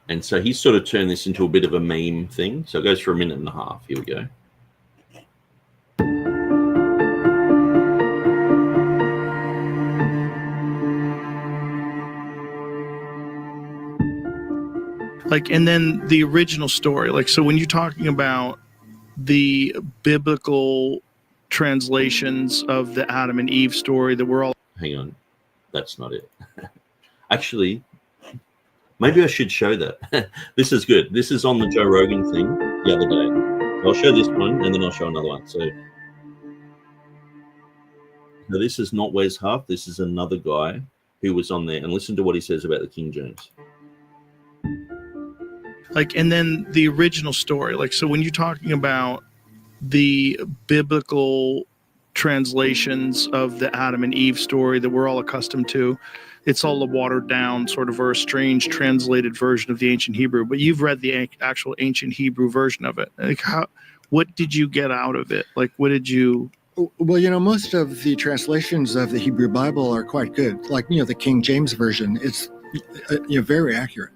And so he sort of turned this into a bit of a meme thing. So it goes for a minute and a half. Here we go. Like, and then the original story, like, so when you're talking about the biblical translations of the Adam and Eve story that we're all... Hang on. That's not it. Actually, maybe I should show that. This is good. This is on the Joe Rogan thing the other day. I'll show this one and then I'll show another one. So now this is not Wes Huff. This is another guy who was on there, and listen to what he says about the King James. Like, and then the original story, like, so when you're talking about the biblical translations of the Adam and Eve story that we're all accustomed to, it's all a watered down sort of, or a strange translated version of the ancient Hebrew, but you've read the actual ancient Hebrew version of it. Like, what did you get out of it? Like, what did you... Well, most of the translations of the Hebrew Bible are quite good. Like, the King James version, it's, very accurate.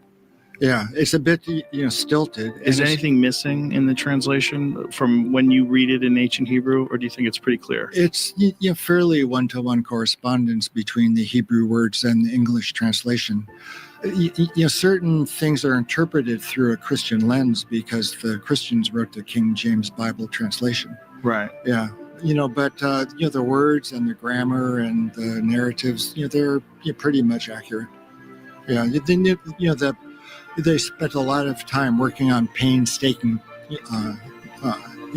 Yeah, it's a bit, stilted. Is anything missing in the translation from when you read it in ancient Hebrew, or do you think it's pretty clear? It's fairly one-to-one correspondence between the Hebrew words and the English translation. Certain things are interpreted through a Christian lens because the Christians wrote the King James Bible translation. Right. Yeah. But the words and the grammar and the narratives, they're pretty much accurate. Yeah. They spent a lot of time working on painstaking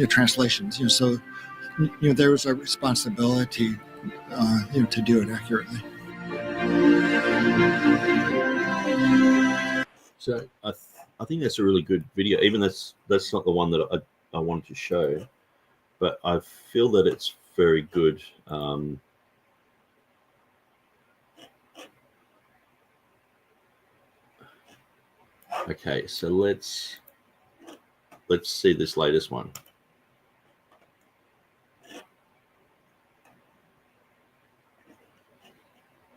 translations. So there was a responsibility to do it accurately. So I think that's a really good video. Even that's not the one that I wanted to show, but I feel that it's very good. Okay, so let's see this latest one.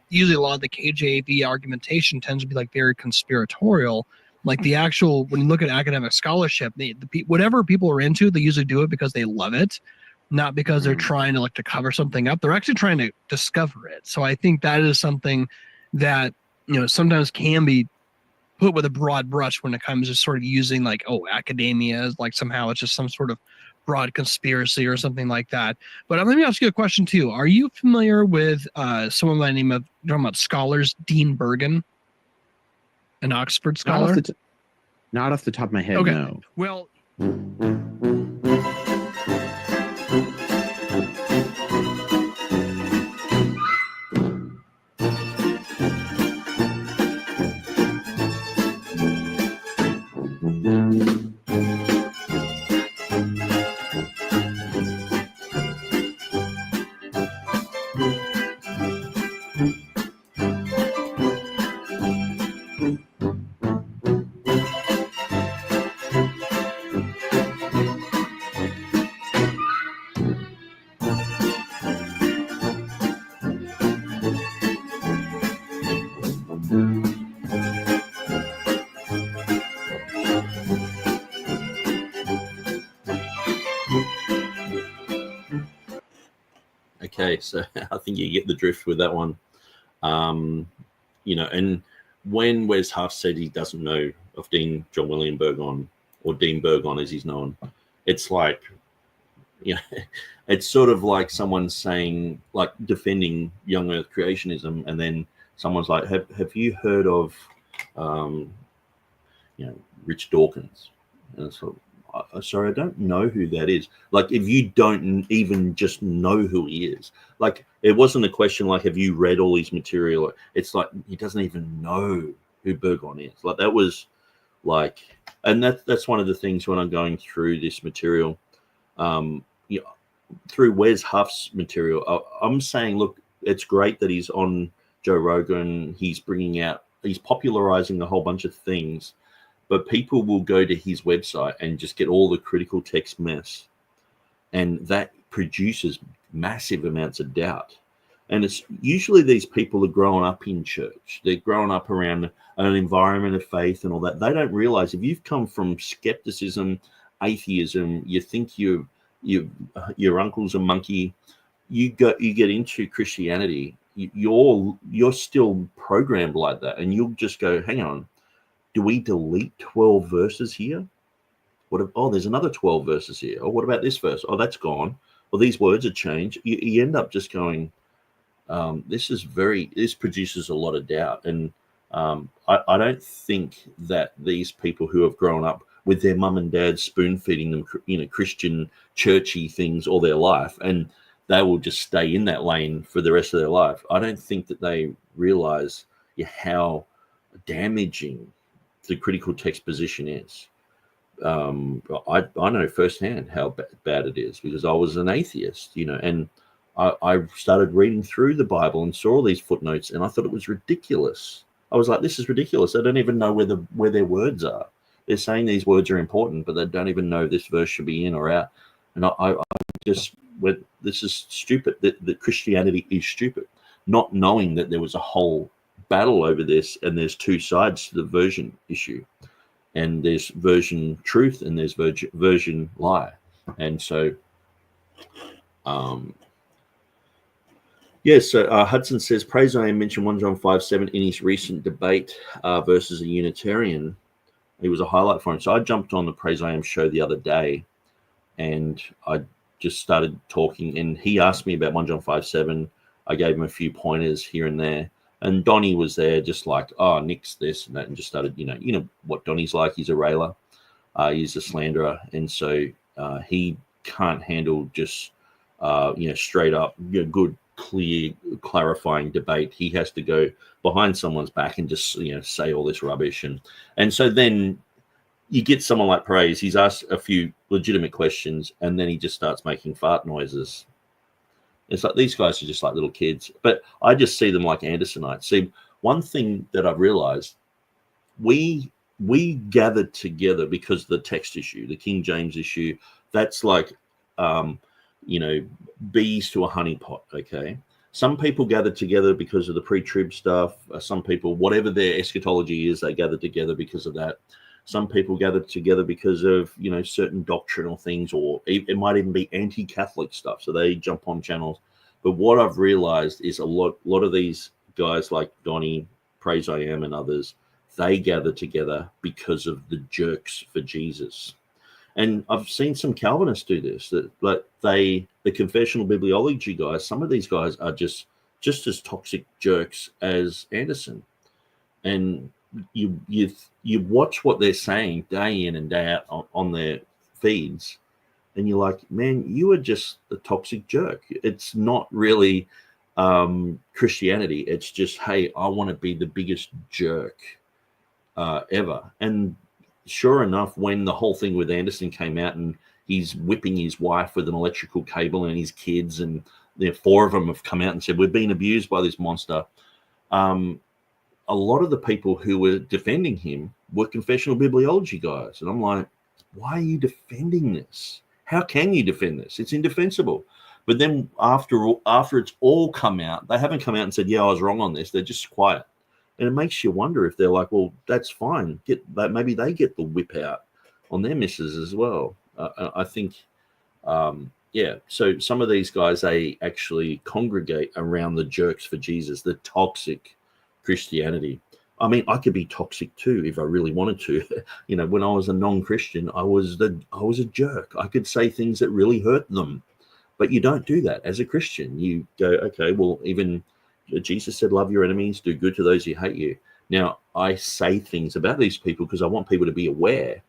Usually a lot of the KJV argumentation tends to be like very conspiratorial. Like the actual, when you look at academic scholarship, whatever people are into, they usually do it because they love it, not because they're trying to cover something up. They're actually trying to discover it. So I think that is something that, sometimes can be put with a broad brush when it comes to sort of using like, oh, academia is like somehow it's just some sort of broad conspiracy or something like that. But let me ask you a question too. Are you familiar with someone by the name of, talking about scholars, Dean Bergen, an Oxford scholar? Not off the top of my head, Okay. no. Well, Okay, so I think you get the drift with that one. You know, and when Wes Huff said he doesn't know of Dean John William Burgon, or Dean Burgon as he's known, it's like, you know, it's sort of like someone saying, like defending young Earth creationism, and then someone's like, have you heard of, you know, Rich Dawkins? And it's like, sorry, I don't know who that is. Like, if you don't even just know who he is, like, it wasn't a question like, have you read all his material? It's like, he doesn't even know who Burgon is. Like, that was like, and that's one of the things when I'm going through this material, you know, through Wes Huff's material, I'm saying, look, it's great that he's on Joe Rogan. He's popularizing a whole bunch of things. But people will go to his website and just get all the critical text mess. And that produces massive amounts of doubt. And it's usually these people are growing up in church. They're growing up around an environment of faith and all that. They don't realize if you've come from skepticism, atheism, you think your uncle's a monkey, you get into Christianity, you're still programmed like that. And you'll just go, hang on. Do we delete 12 verses here? There's another 12 verses here. Oh, what about this verse? Oh, that's gone. Well, these words are changed. You end up just going, this produces a lot of doubt. And I don't think that these people who have grown up with their mum and dad spoon feeding them, you know, Christian churchy things all their life, and they will just stay in that lane for the rest of their life. I don't think that they realize how damaging the critical text position is. I know firsthand how bad it is, because I was an atheist, you know, and I started reading through the Bible and saw all these footnotes, and I thought it was ridiculous. I was like, this is ridiculous. I don't even know where their words are. They're saying these words are important, but they don't even know this verse should be in or out. And I just went, this is stupid, that Christianity is stupid, not knowing that there was a whole battle over this, and there's two sides to the version issue, and there's version truth and there's version lie. And so Hudson says, Praise I Am mentioned 1 John 5:7 in his recent debate versus a Unitarian. It was a highlight for him. So I jumped on the Praise I Am show the other day, and I just started talking, and he asked me about 1 John 5:7. I gave him a few pointers here and there. And Donny was there, just like, oh, Nick's this and that, and just started, you know what Donny's like. He's a railer, he's a slanderer, and so he can't handle just, straight up, good, clear, clarifying debate. He has to go behind someone's back and just, say all this rubbish, and so then you get someone like Praise. He's asked a few legitimate questions, and then he just starts making fart noises. It's like these guys are just like little kids, but I just see them like Andersonites. See, one thing that I've realized, we gathered together because of the text issue, the King James issue. That's like, bees to a honeypot. Okay, some people gathered together because of the pre-trib stuff. Some people, whatever their eschatology is, they gathered together because of that. Some people gathered together because of, certain doctrinal things, or it might even be anti-Catholic stuff. So they jump on channels. But what I've realized is a lot of these guys like Donny, Praise I Am, and others they gather together because of the jerks for Jesus. And I've seen some Calvinists do this, that like the confessional bibliology guys, some of these guys are just as toxic jerks as Anderson. And you watch what they're saying day in and day out on their feeds, and you're like, man, you are just a toxic jerk. It's not really Christianity. It's just, hey, I want to be the biggest jerk ever. And sure enough, when the whole thing with Anderson came out and he's whipping his wife with an electrical cable and his kids, and four of them have come out and said, we've been abused by this monster. A lot of the people who were defending him were confessional bibliology guys. And I'm like, why are you defending this? How can you defend this? It's indefensible. But then after it's all come out, they haven't come out and said, yeah, I was wrong on this. They're just quiet. And it makes you wonder if they're like, well, that's fine. Maybe they get the whip out on their misses as well. I think, so some of these guys, they actually congregate around the jerks for Jesus, the toxic Christianity. I mean, I could be toxic too if I really wanted to. When I was a non-Christian, I was a jerk. I could say things that really hurt them. But you don't do that as a Christian. You go, okay, well, even Jesus said, love your enemies, do good to those who hate you. Now, I say things about these people because I want people to be aware,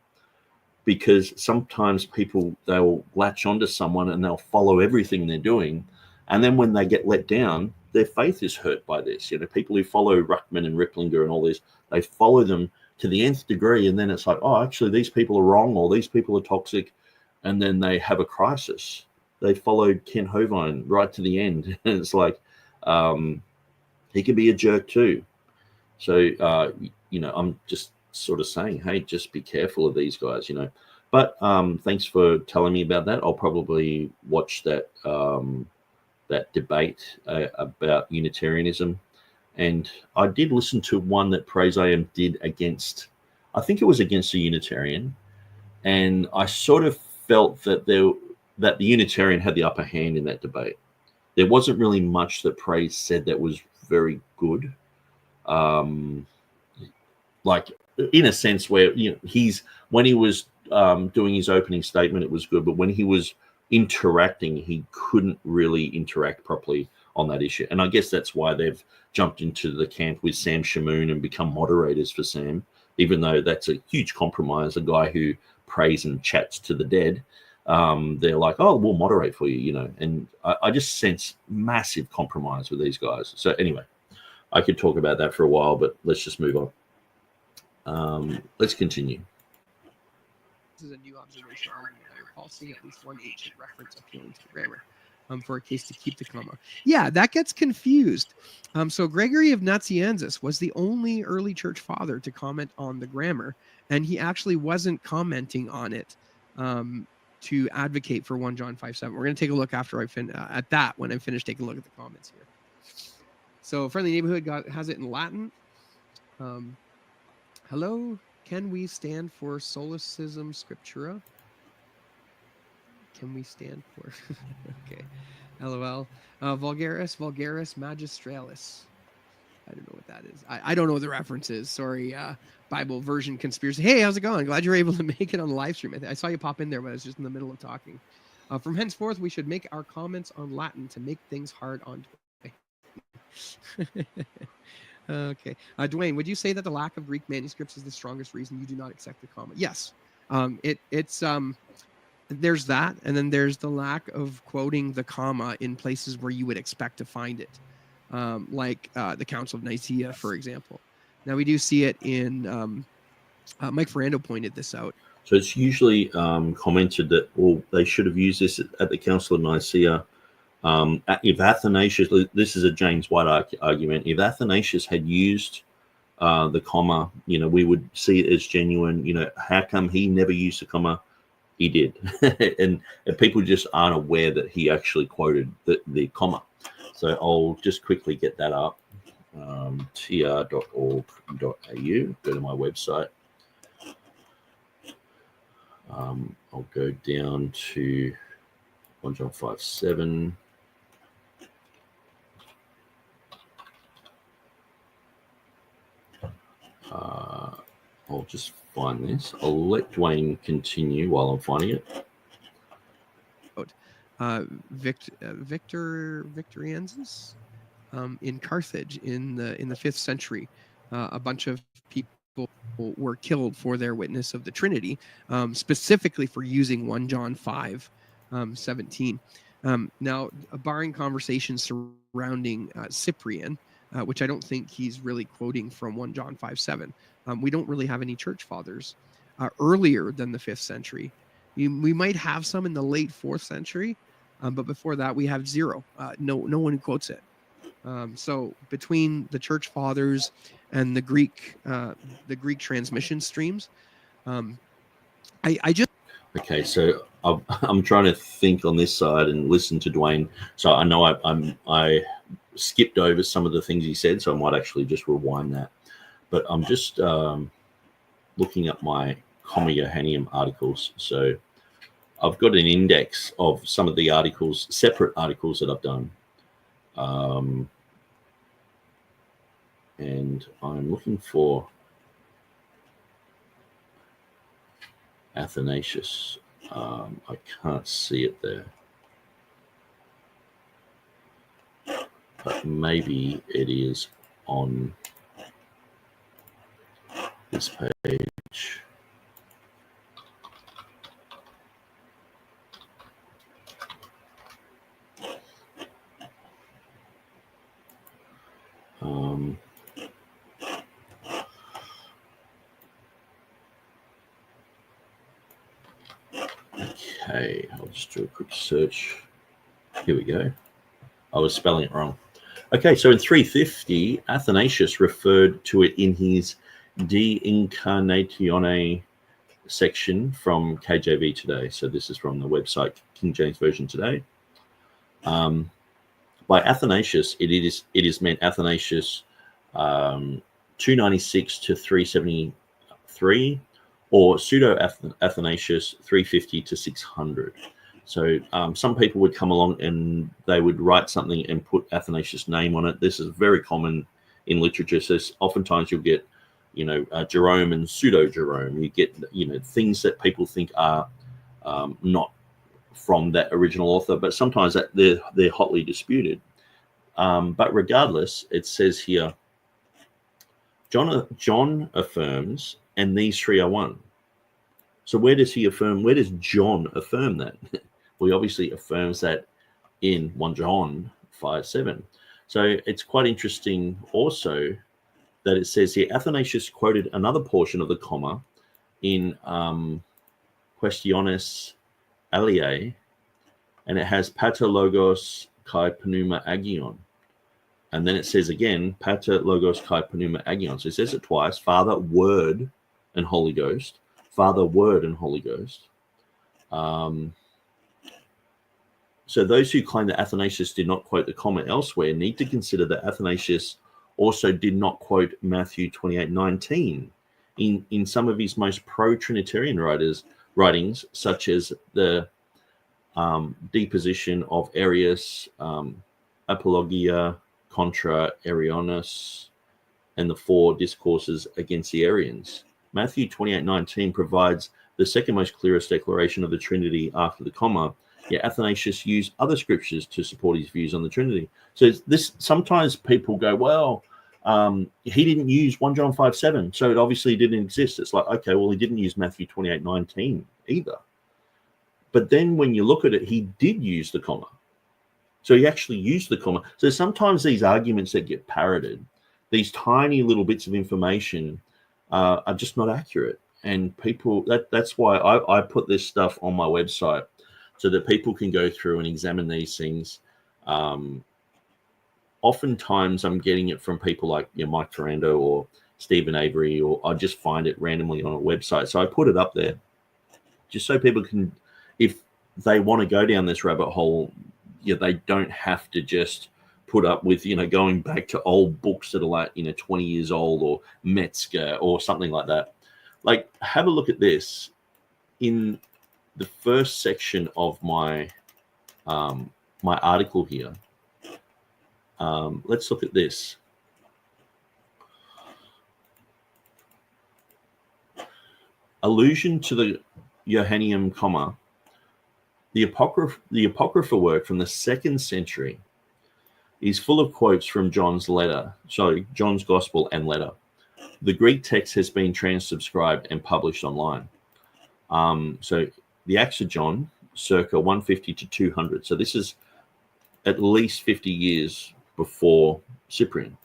because sometimes people, they'll latch onto someone and they'll follow everything they're doing. And then when they get let down, their faith is hurt by this. People who follow Ruckman and Ripplinger and all this, they follow them to the nth degree. And then it's like, oh, actually, these people are wrong, or these people are toxic. And then they have a crisis. They followed Ken Hovind right to the end. And it's like, he can be a jerk too. So, I'm just sort of saying, hey, just be careful of these guys, But thanks for telling me about that. I'll probably watch that that debate about Unitarianism. And I did listen to one that Praise I Am did against, I think it was against a Unitarian. And I sort of felt that the Unitarian had the upper hand in that debate. There wasn't really much that Praise said that was very good. Like in a sense where, when he was doing his opening statement, it was good. But when he was interacting, he couldn't really interact properly on that issue. And I guess that's why they've jumped into the camp with Sam Shamoon and become moderators for Sam, even though that's a huge compromise, a guy who prays and chats to the dead. They're like, oh, we'll moderate for you, and I just sense massive compromise with these guys. So anyway, I could talk about that for a while, but let's just move on. Let's continue. This is a new observation argument. I recall seeing at least one ancient reference appealing to the grammar for a case to keep the comma. Yeah, that gets confused. So Gregory of Nazianzus was the only early church father to comment on the grammar, and he actually wasn't commenting on it to advocate for 1 John 5:7. We're going to take a look after I at that when I finish taking a look at the comments here. So Friendly Neighborhood has it in Latin. Hello, can we stand for Solecism Scriptura? Can we stand for? Okay. LOL. Vulgaris Magistralis. I don't know what that is. I don't know what the reference is. Sorry, Bible version conspiracy. Hey, how's it going? Glad you're able to make it on the live stream. I saw you pop in there, but I was just in the middle of talking. From henceforth, we should make our comments on Latin to make things hard on. Okay. Dwayne, would you say that the lack of Greek manuscripts is the strongest reason you do not accept the comma? Yes. It's there's that, and then there's the lack of quoting the comma in places where you would expect to find it, like the Council of Nicaea, for example. Now we do see it in Mike Ferrando pointed this out. So it's usually commented that, well, they should have used this at the Council of Nicaea. If Athanasius, this is a James White argument, if Athanasius had used the comma, we would see it as genuine. How come he never used the comma? He did. and people just aren't aware that he actually quoted the comma. So I'll just quickly get that up. tr.org.au, go to my website. I'll go down to 1 John 5:7. I'll just find this. I'll let Dwayne continue while I'm finding it. Victoriensis in Carthage in the 5th century. A bunch of people were killed for their witness of the Trinity, specifically for using 1 John 5:17. Now, barring conversations surrounding Cyprian, which I don't think he's really quoting from 1 John 5:7, we don't really have any church fathers earlier than the 5th century. We might have some in the late 4th century, but before that we have zero. No one who quotes it. So between the church fathers and the Greek transmission streams, I just okay. So I'm trying to think on this side and listen to Dwayne. So I know I skipped over some of the things he said, so I might actually just rewind that. But I'm just looking at my Comma Johanneum articles. So I've got an index of some of the articles, separate articles that I've done. And I'm looking for Athanasius. I can't see it there. But maybe it is on this page. Okay, I'll just do a quick search. Here we go. I was spelling it wrong. Okay, so in 350, Athanasius referred to it in his De Incarnatione section from KJV Today. So this is from the website King James Version Today. By Athanasius, it is meant Athanasius 296 to 373, or pseudo Athanasius 350 to 600. So some people would come along and they would write something and put Athanasius' name on it. This is very common in literature. So oftentimes you'll get, Jerome and pseudo Jerome. You get, things that people think are not from that original author, but sometimes that they're hotly disputed. But regardless, it says here, John affirms, and these three are one. So where does he affirm? Where does John affirm that? Well, he obviously affirms that in 1 John 5:7. So it's quite interesting also that it says here, Athanasius quoted another portion of the comma in Questiones Aliae, and it has pater logos kai pneuma agion. And then it says again, pater logos kai pneuma agion. So it says it twice, Father, Word, and Holy Ghost. Father, Word, and Holy Ghost. So those who claim that Athanasius did not quote the comma elsewhere need to consider that Athanasius also did not quote Matthew 28:19 in some of his most pro-Trinitarian writings, such as the deposition of Arius, Apologia contra Arianos, and the 4 discourses against the Arians. Matthew 28:19 provides the second most clearest declaration of the Trinity after the comma, yet Athanasius used other scriptures to support his views on the Trinity. So this, sometimes people go, well, he didn't use 1 John 5:7, so it obviously didn't exist. It's like, okay, well, he didn't use Matthew 28:19 either. But then when you look at it, he did use the comma. So he actually used the comma. So sometimes these arguments that get parroted, these tiny little bits of information are just not accurate. And people, that's why I put this stuff on my website so that people can go through and examine these things. Oftentimes I'm getting it from people like Mike Ferrando or Stephen Avery, or I just find it randomly on a website. So I put it up there just so people can, if they want to go down this rabbit hole, they don't have to just put up with, going back to old books that are like, 20 years old, or Metzger or something like that. Like, have a look at this. In the first section of my my article here, let's look at this. allusion to the Johanneum comma. The Apocrypha work from the 2nd century is full of quotes from John's Gospel and letter. The Greek text has been transcribed and published online. So the Acts of John, circa 150 to 200. So this is at least 50 years before Cyprian.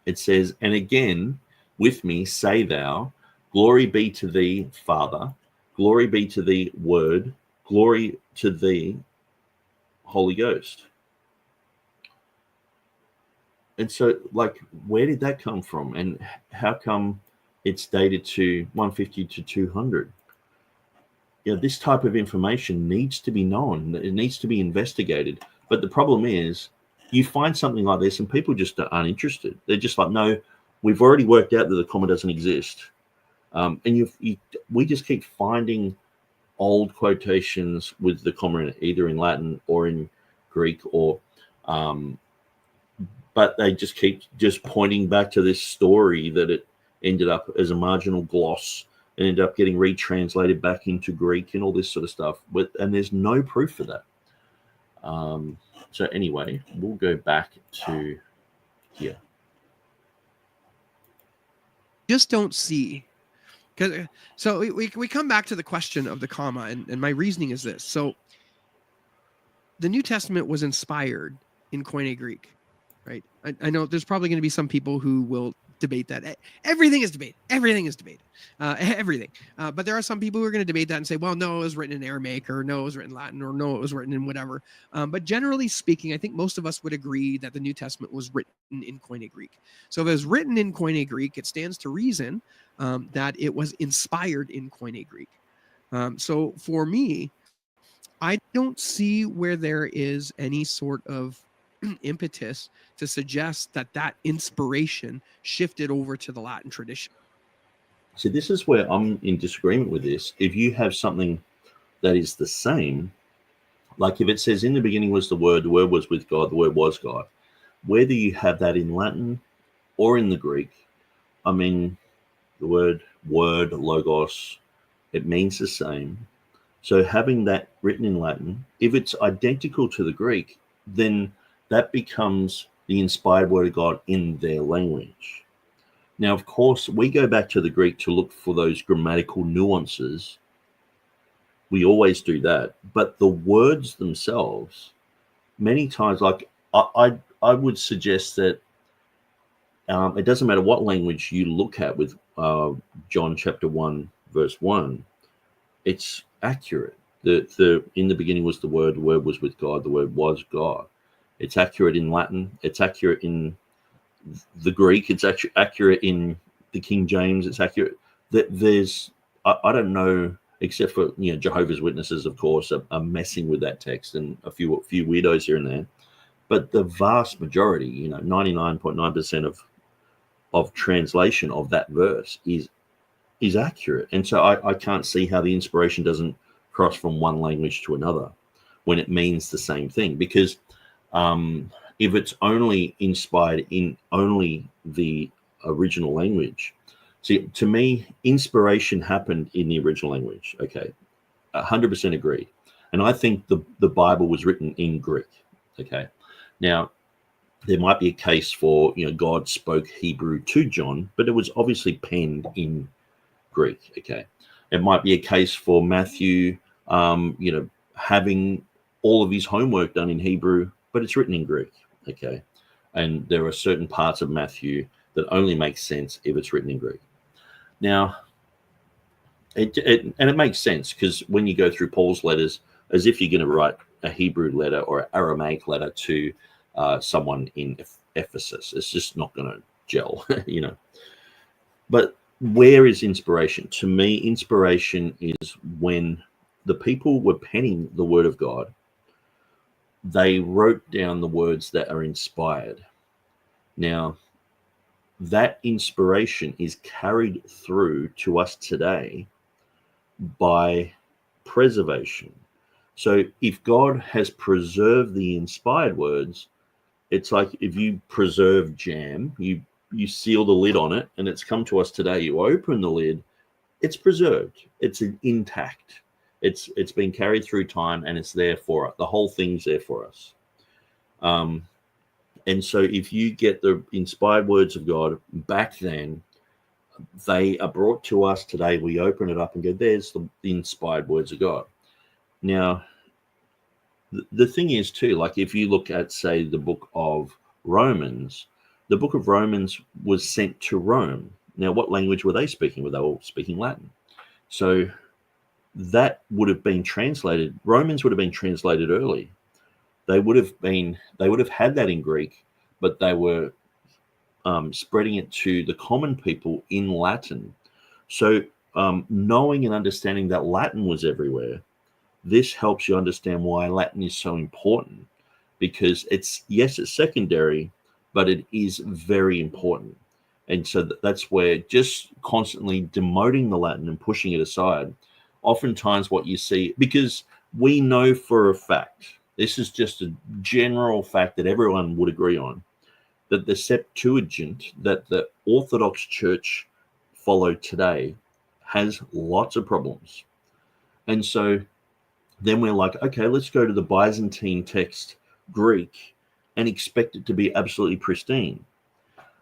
It says, and again, with me, say thou, glory be to thee, Father, glory be to thee, Word, glory to thee, Holy Ghost. And so, like, where did that come from? And how come it's dated to 150 to 200? This type of information needs to be known. It needs to be investigated. But the problem is, you find something like this and people just aren't interested. They're just like, no, we've already worked out that the comma doesn't exist. And we just keep finding old quotations with the comma either in Latin or in Greek, or but they just keep pointing back to this story that it ended up as a marginal gloss and ended up getting retranslated back into Greek and all this sort of stuff. And there's no proof for that. So anyway, we'll go back to here. Just don't see. So we come back to the question of the comma, and my reasoning is this. So the New Testament was inspired in Koine Greek, right? I know there's probably going to be some people who will debate that. Everything is debated. Everything is debated. Everything. But there are some people who are going to debate that and say, well, no, it was written in Aramaic, or no, it was written in Latin, or no, it was written in whatever. But generally speaking, I think most of us would agree that the New Testament was written in Koine Greek. So if it was written in Koine Greek, it stands to reason that it was inspired in Koine Greek. So for me, I don't see where there is any sort of impetus to suggest that inspiration shifted over to the Latin tradition. So this is where I'm in disagreement with this. If you have something that is the same, like if it says in the beginning was the Word was with God, the Word was God, whether you have that in Latin or in the Greek, I mean, the word, logos, it means the same. So having that written in Latin, if it's identical to the Greek, then that becomes the inspired word of God in their language. Now, of course, we go back to the Greek to look for those grammatical nuances. We always do that. But the words themselves, many times, like I would suggest that it doesn't matter what language you look at with John chapter 1, verse 1, it's accurate. In the beginning was the Word was with God, the Word was God. It's accurate in Latin. It's accurate in the Greek. It's actually accurate in the King James. It's accurate. There's, I don't know, except for Jehovah's Witnesses, of course, are messing with that text, and a few weirdos here and there. But the vast majority, 99.9% of translation of that verse is accurate. And so I can't see how the inspiration doesn't cross from one language to another when it means the same thing. Because if it's only inspired in only the original language, see, to me, inspiration happened in the original language. Okay, 100% agree. And I think the Bible was written in Greek. Okay, now there might be a case for God spoke Hebrew to John, but it was obviously penned in Greek. Okay, it might be a case for Matthew, having all of his homework done in Hebrew, but it's written in Greek. Okay, and there are certain parts of Matthew that only make sense if it's written in Greek. Now, it makes sense, because when you go through Paul's letters, as if you're going to write a Hebrew letter or an Aramaic letter to someone in Ephesus, it's just not going to gel, But where is inspiration? To me, inspiration is when the people were penning the Word of God, they wrote down the words that are inspired. Now, that inspiration is carried through to us today by preservation. So if God has preserved the inspired words, it's like if you preserve jam, you seal the lid on it, and it's come to us today. You open the lid, it's preserved. It's intact. It's been carried through time, and it's there for us. The whole thing's there for us. And so if you get the inspired words of God back then, they are brought to us today. We open it up and go, there's the inspired words of God. Now, the thing is too, like if you look at, say, the book of Romans, the book of Romans was sent to Rome. Now, what language were they speaking? Well, they were speaking Latin. So that would have been translated. Romans would have been translated early. They would have had that in Greek, but they were spreading it to the common people in Latin. So knowing and understanding that Latin was everywhere, this helps you understand why Latin is so important, because it's secondary, but it is very important. And so that's where just constantly demoting the Latin and pushing it aside, oftentimes what you see, because we know for a fact, this is just a general fact that everyone would agree on, that the Septuagint that the Orthodox Church followed today has lots of problems. And so then we're like, okay, let's go to the Byzantine text, Greek, and expect it to be absolutely pristine.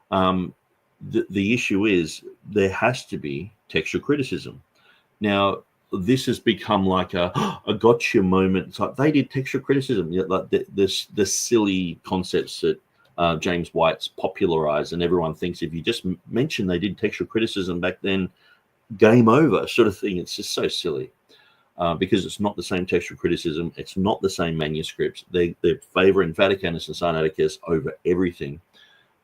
The issue is there has to be textual criticism. Now, this has become like a gotcha moment. It's like they did textual criticism, like the silly concepts that James White's popularized, and everyone thinks if you just mention they did textual criticism back then, game over sort of thing. It's just so silly because it's not the same textual criticism. It's not the same manuscripts. They're favoring Vaticanus and Sinaiticus over everything.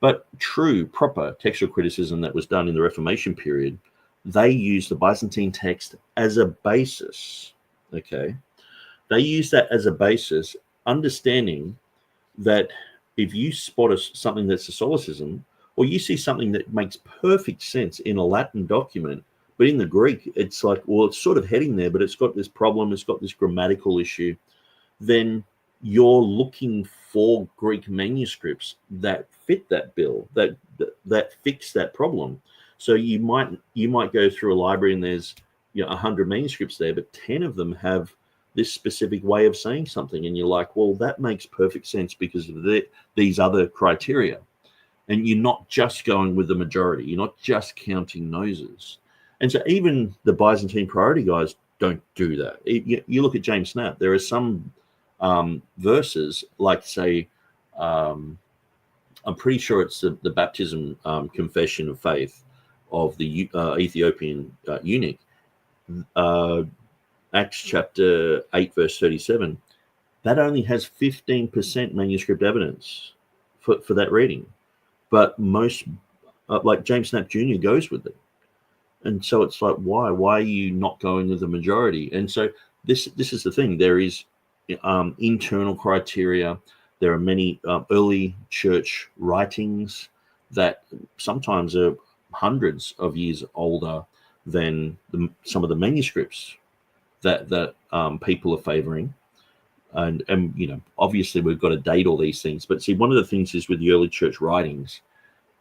But true, proper textual criticism that was done in the Reformation period, they used the Byzantine text as a basis, okay? They use that as a basis, understanding that if you spot something that's a solecism, or you see something that makes perfect sense in a Latin document, but in the Greek, it's like, well, it's sort of heading there, but it's got this problem, it's got this grammatical issue, then you're looking for Greek manuscripts that fit that bill, that fix that problem. So you might go through a library and there's 100 manuscripts there, but 10 of them have this specific way of saying something, and you're like, well, that makes perfect sense because of these other criteria. And you're not just going with the majority. You're not just counting noses. And so even the Byzantine priority guys don't do that. You look at James Snap. There are some verses, like, say, I'm pretty sure it's the baptism confession of faith of the Ethiopian eunuch, Acts chapter 8, verse 37, that only has 15% manuscript evidence for that reading. But most, like James Snap Jr. goes with it. And so it's like, why? Why are you not going with the majority? And so this is the thing. There is internal criteria. There are many early church writings that sometimes are hundreds of years older than some of the manuscripts that people are favoring. And obviously we've got to date all these things. But see, one of the things is with the early church writings,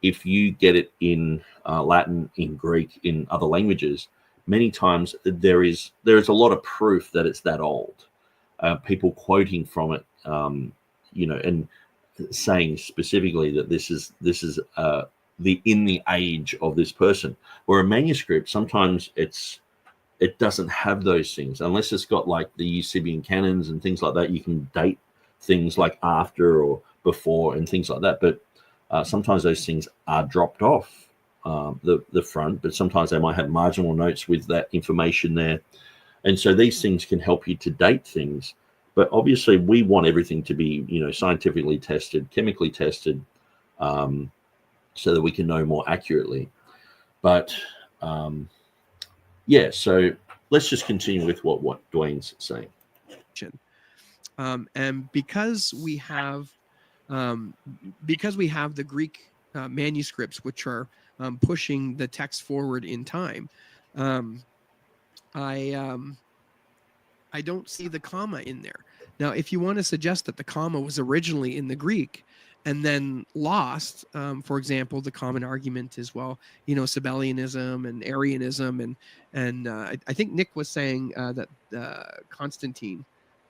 if you get it in Latin, in Greek, in other languages, many times there is a lot of proof that it's that old. People quoting from it, and saying specifically that this is in the age of this person. Where a manuscript, sometimes it doesn't have those things unless it's got like the Eusebian canons and things like that. You can date things like after or before and things like that. But sometimes those things are dropped off the front, but sometimes they might have marginal notes with that information there. And so these things can help you to date things. But obviously we want everything to be, scientifically tested, chemically tested, so that we can know more accurately. But so let's just continue with what Dwayne's saying. And because we have the Greek manuscripts, which are pushing the text forward in time, I don't see the comma in there. Now, if you want to suggest that the comma was originally in the Greek and then lost. For example, the common argument is, well, Sabellianism and Arianism, and I think Nick was saying that Constantine,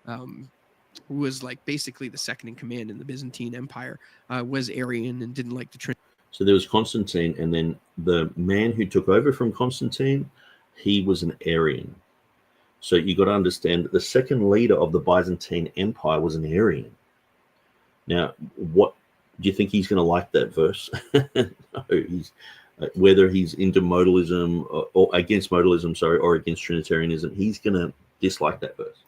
who was like basically the second in command in the Byzantine Empire, was Arian and didn't like the Trinity. So there was Constantine, and then the man who took over from Constantine, he was an Arian. So you got to understand that the second leader of the Byzantine Empire was an Arian. Now, what do you think he's going to like that verse? No, whether he's into modalism or against modalism, or against Trinitarianism, he's going to dislike that verse.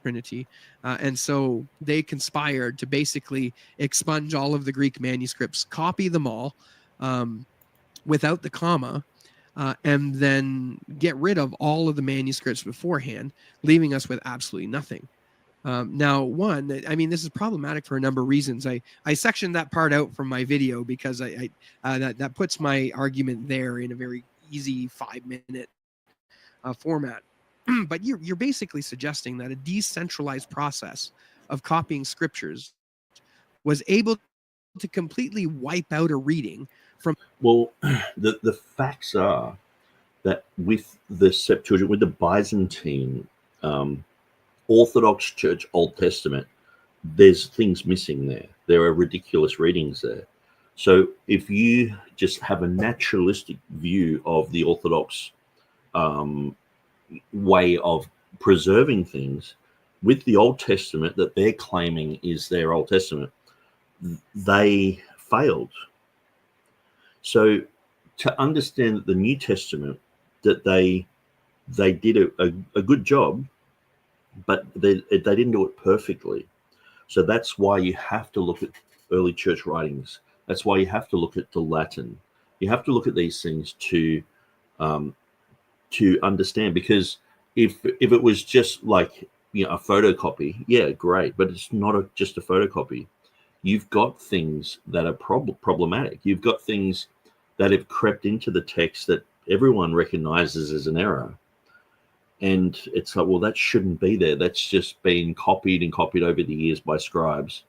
Trinity, and so they conspired to basically expunge all of the Greek manuscripts, copy them all without the comma, and then get rid of all of the manuscripts beforehand, leaving us with absolutely nothing. Now, this is problematic for a number of reasons. I sectioned that part out from my video because that puts my argument there in a very easy 5-minute format. But you're basically suggesting that a decentralized process of copying scriptures was able to completely wipe out a reading from. Well, the facts are that with the Septuagint, with the Byzantine Orthodox Church Old Testament, there's things missing there. There are ridiculous readings there. So if you just have a naturalistic view of the Orthodox way of preserving things with the Old Testament that they're claiming is their Old Testament, they failed. So to understand that the New Testament, that they did a good job, but they didn't do it perfectly. So that's why you have to look at early church writings. That's why you have to look at the Latin. You have to look at these things to understand, because if it was just like a photocopy, yeah, great, but it's not just a photocopy. You've got things that are problematic. You've got things that have crept into the text that everyone recognizes as an error, and it's like, well, that shouldn't be there. That's just been copied and copied over the years by scribes,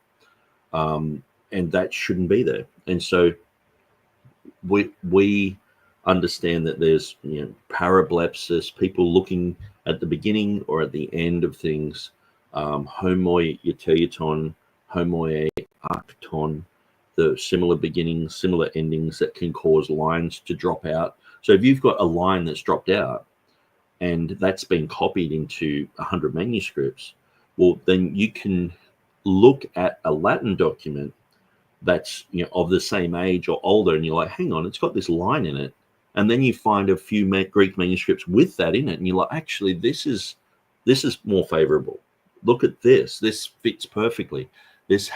and that shouldn't be there. And so we understand that there's parablepsis, people looking at the beginning or at the end of things, homoi euteuton, homoi arcton, the similar beginnings, similar endings that can cause lines to drop out. So if you've got a line that's dropped out and that's been copied into 100 manuscripts, well, then you can look at a Latin document that's of the same age or older, and you're like, hang on, it's got this line in it. And then you find a few Greek manuscripts with that in it, and you're like, actually, this is more favorable. Look at this. This fits perfectly. This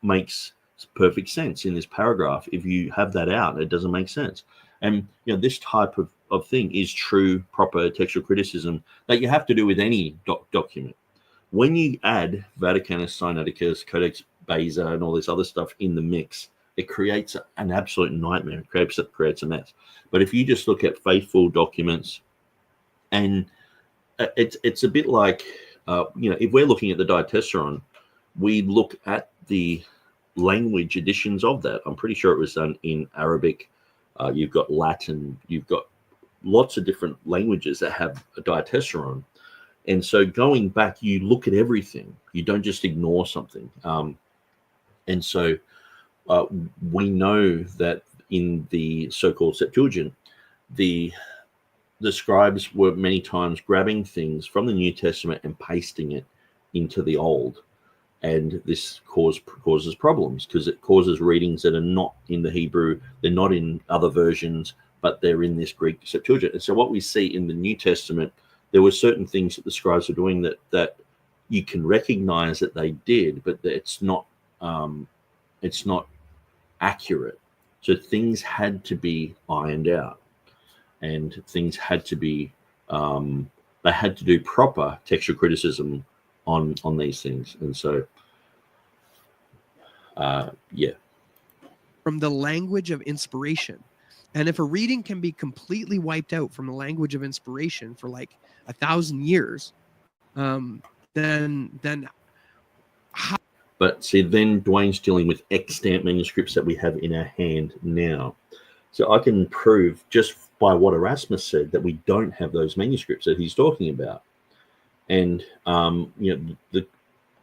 makes perfect sense in this paragraph. If you have that out, it doesn't make sense. And this type of thing is true, proper textual criticism that you have to do with any document. When you add Vaticanus, Sinaiticus, Codex Beza, and all this other stuff in the mix, it creates an absolute nightmare. It creates a mess. But if you just look at faithful documents, and it's a bit like, if we're looking at the Diatessaron, we look at the language editions of that. I'm pretty sure it was done in Arabic. You've got Latin. You've got lots of different languages that have a Diatessaron. And so going back, you look at everything. You don't just ignore something. And so we know that in the so-called Septuagint, the scribes were many times grabbing things from the New Testament and pasting it into the Old. And this causes problems, because it causes readings that are not in the Hebrew, they're not in other versions, but they're in this Greek Septuagint. And so what we see in the New Testament, there were certain things that the scribes were doing that you can recognize that they did, but it's not accurate. So things had to be ironed out, and things had to be they had to do proper textual criticism on these things. And so from the language of inspiration. And if a reading can be completely wiped out from the language of inspiration for like 1,000 years, then how But see, then Dwayne's dealing with extant manuscripts that we have in our hand now. So I can prove just by what Erasmus said that we don't have those manuscripts that he's talking about. And, the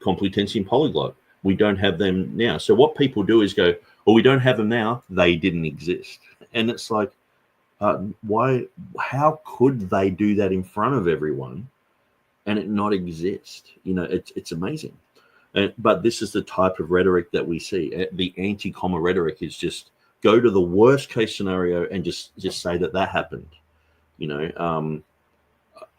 Complutensian polyglot, we don't have them now. So what people do is go, well, we don't have them now. They didn't exist. And it's like, why? How could they do that in front of everyone and it not exist? It's amazing. But this is the type of rhetoric that we see. The anti-comma rhetoric is just go to the worst case scenario and just say that happened.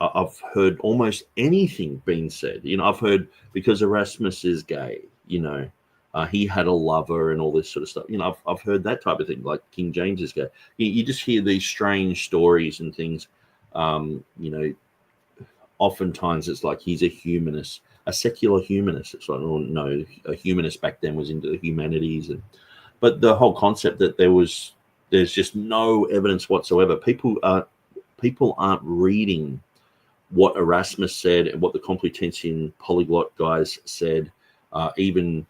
I've heard almost anything being said. I've heard because Erasmus is gay, he had a lover and all this sort of stuff. I've heard that type of thing, like King James is gay. You just hear these strange stories and things. Oftentimes it's like he's a humanist, a secular humanist. It's like, oh no, a humanist back then was into the humanities, but the whole concept that there's just no evidence whatsoever. People aren't reading what Erasmus said and what the Complutensian polyglot guys said. Even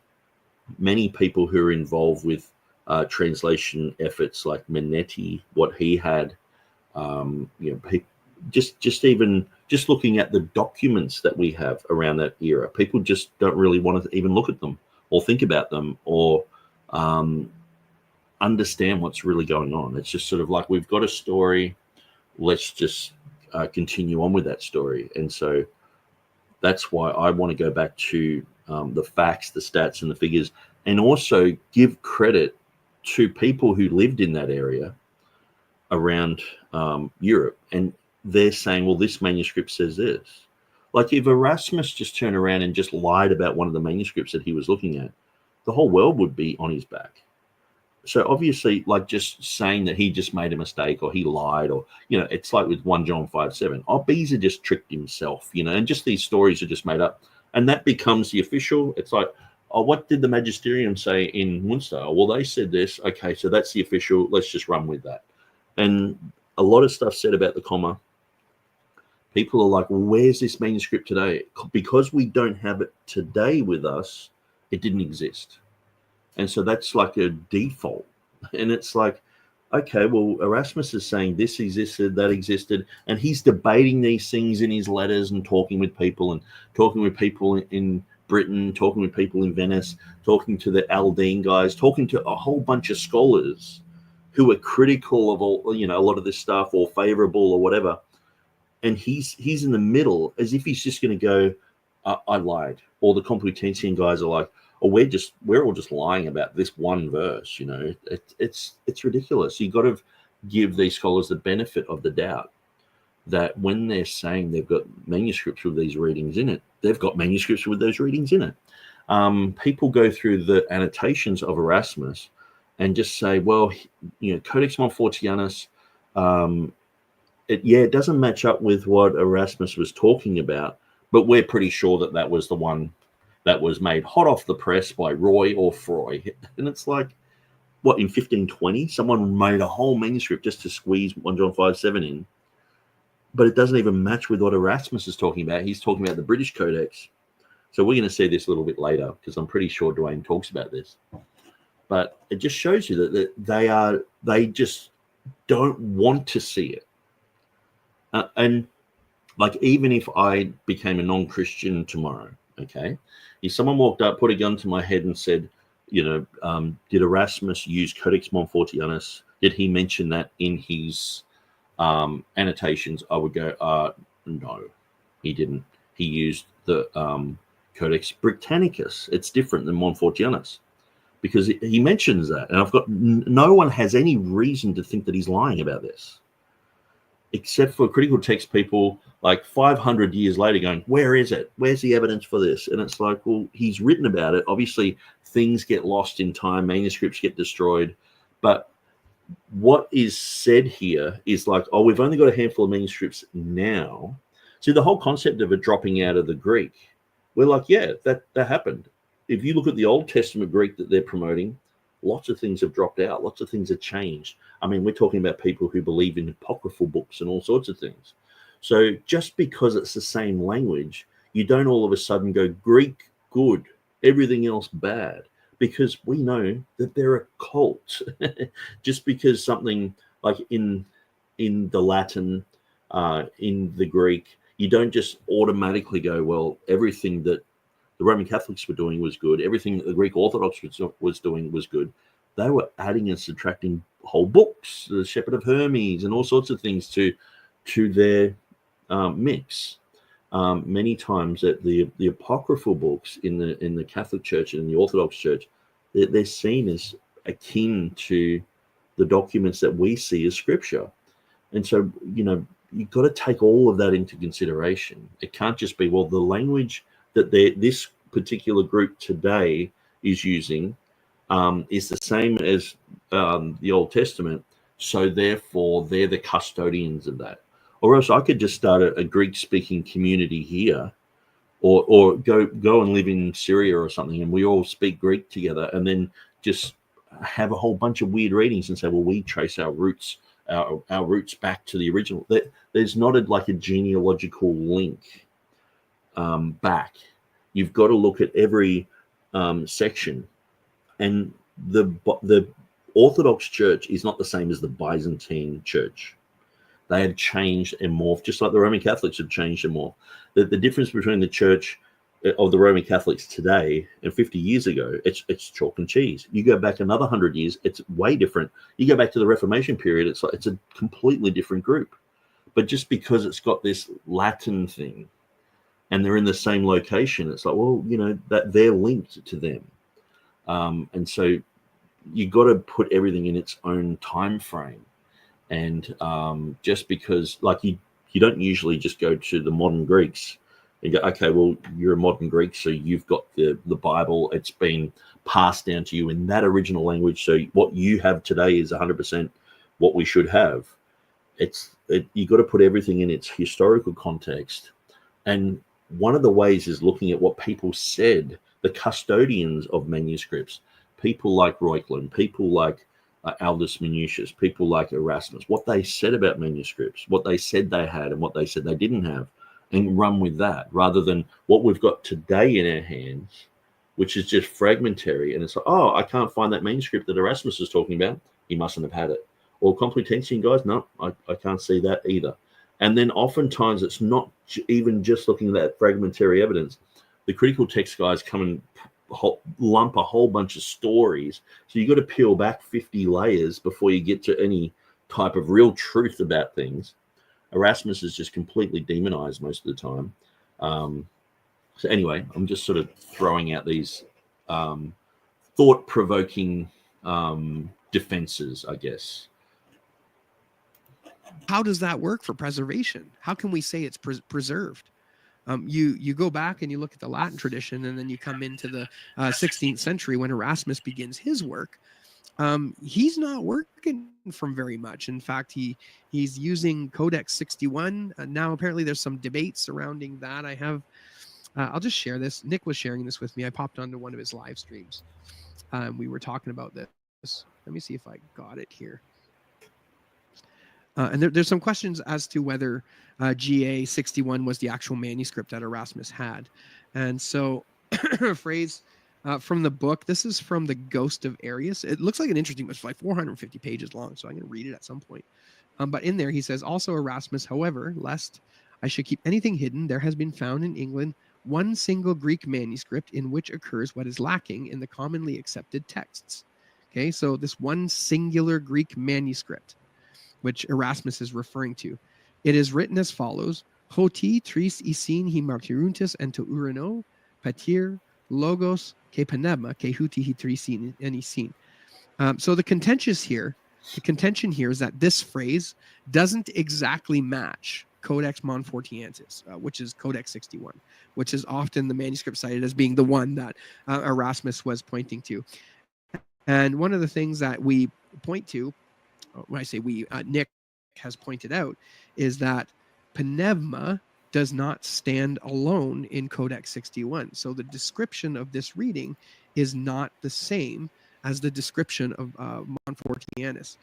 many people who are involved with translation efforts like Manetti, what he had, just looking at the documents that we have around that era, people just don't really want to even look at them or think about them or understand what's really going on. It's just sort of like, we've got a story, let's just continue on with that story. And so that's why I want to go back to the facts, the stats, and the figures, and also give credit to people who lived in that area around Europe. And they're saying, well, this manuscript says this. Like if Erasmus just turned around and just lied about one of the manuscripts that he was looking at, the whole world would be on his back. So obviously, like just saying that he just made a mistake or he lied, or, it's like with 1 John 5:7. Oh, Beza just tricked himself, and just these stories are just made up. And that becomes the official. It's like, oh, what did the magisterium say in Munster? Oh, well, they said this. Okay, so that's the official. Let's just run with that. And a lot of stuff said about the comma. People are like, well, where's this manuscript today? Because we don't have it today with us, it didn't exist. And so that's like a default. And it's like, okay, well, Erasmus is saying this existed, that existed, and he's debating these things in his letters and talking with people in Britain, talking with people in Venice, talking to the Aldine guys, talking to a whole bunch of scholars who are critical of all, a lot of this stuff or favorable or whatever. And he's in the middle as if he's just going to go, I lied. Or the Complutensian guys are like, oh, we're all just lying about this one verse. It's ridiculous. You got to give these scholars the benefit of the doubt that when they're saying they've got manuscripts with these readings in it, they've got manuscripts with those readings in it. People go through the annotations of Erasmus and just say, well, Codex Montfortianus, it doesn't match up with what Erasmus was talking about, but we're pretty sure that was the one that was made hot off the press by Roy or Froy. And it's like, what, in 1520, someone made a whole manuscript just to squeeze 1 John 5:7 in, but it doesn't even match with what Erasmus is talking about. He's talking about the British Codex. So we're going to see this a little bit later, because I'm pretty sure Dwayne talks about this. But it just shows you that they just don't want to see it. And like, even if I became a non-Christian tomorrow, okay, if someone walked up, put a gun to my head and said, did Erasmus use Codex Montfortianus? Did he mention that in his annotations? I would go, no, he didn't. He used the Codex Britannicus. It's different than Montfortianus, because he mentions that. And I've got no one has any reason to think that he's lying about this, except for critical text people like 500 years later going, where is it? Where's the evidence for this? And it's like, well, he's written about it. Obviously, things get lost in time. Manuscripts get destroyed. But what is said here is like, oh, we've only got a handful of manuscripts now. See, the whole concept of it dropping out of the Greek, we're like, yeah, that happened. If you look at the Old Testament Greek that they're promoting, lots of things have dropped out. Lots of things have changed. I mean, we're talking about people who believe in apocryphal books and all sorts of things. So just because it's the same language, you don't all of a sudden go, Greek, good. everything else bad, because we know that they're a cult. Just because something like in the Latin, in the Greek, you don't just automatically go, well, everything that the Roman Catholics were doing was good, everything that the Greek Orthodox was doing was good. They were adding and subtracting whole books, the Shepherd of Hermes and all sorts of things to their mix. Many times that the apocryphal books in the Catholic Church and the Orthodox Church, they're seen as akin to the documents that we see as Scripture. And so, you've got to take all of that into consideration. It can't just be, well, the language that this particular group today is using is the same as the Old Testament, so therefore they're the custodians of that. Or else I could just start a Greek-speaking community here, or go and live in Syria or something, and we all speak Greek together, and then just have a whole bunch of weird readings and say, well, we trace our roots back to the original. There's not a genealogical link back. You've got to look at every section, and the Orthodox Church is not the same as the Byzantine Church. They had changed and morphed, just like the Roman Catholics had changed and morphed. The difference between the Church of the Roman Catholics today and 50 years ago, it's chalk and cheese. You go back another 100 years, it's way different. You go back to the Reformation period, it's a completely different group. But just because it's got this Latin thing and they're in the same location, it's like, well, that they're linked to them. And so you got to put everything in its own time frame. And just because, you don't usually just go to the modern Greeks and go, okay, well, you're a modern Greek, so you've got the Bible. It's been passed down to you in that original language. So what you have today is 100% what we should have. You got to put everything in its historical context. And one of the ways is looking at what people said, the custodians of manuscripts, people like Reuchlin, people like Aldus Manutius, people like Erasmus, what they said about manuscripts, what they said they had and what they said they didn't have, and run with that rather than what we've got today in our hands, which is just fragmentary. And it's like, oh, I can't find that manuscript that Erasmus is talking about. He mustn't have had it. Or Complutensian guys, no, I can't see that either. And then oftentimes it's not even just looking at that fragmentary evidence. The critical text guys come and lump a whole bunch of stories. So you've got to peel back 50 layers before you get to any type of real truth about things. Erasmus is just completely demonized most of the time. So anyway, I'm just sort of throwing out these thought-provoking defenses, I guess. How does that work for preservation? How can we say it's preserved? You go back and you look at the Latin tradition, and then you come into the 16th century when Erasmus begins his work. He's not working from very much. In fact, he's using Codex 61. Now, apparently, there's some debate surrounding that. I'll just share this. Nick was sharing this with me. I popped onto one of his live streams. We were talking about this. Let me see if I got it here. And there's some questions as to whether GA 61 was the actual manuscript that Erasmus had. And so a phrase from the book, this is from the Ghost of Arius. It looks like an interesting, it's like 450 pages long, so I'm going to read it at some point. But in there he says, also Erasmus, however, lest I should keep anything hidden, there has been found in England one single Greek manuscript in which occurs what is lacking in the commonly accepted texts. Okay, so this one singular Greek manuscript, which Erasmus is referring to. It is written as follows: Hoti tris isin hi martiruntis ento urano, patir, logos, ke panema, ke huti hi trisin and isin. So the contention here is that this phrase doesn't exactly match Codex Montfortiensis, which is Codex 61, which is often the manuscript cited as being the one that Erasmus was pointing to. And one of the things that we point to, when I say we, Nick has pointed out, is that pneuma does not stand alone in Codex 61. So the description of this reading is not the same as the description of Montfortianus.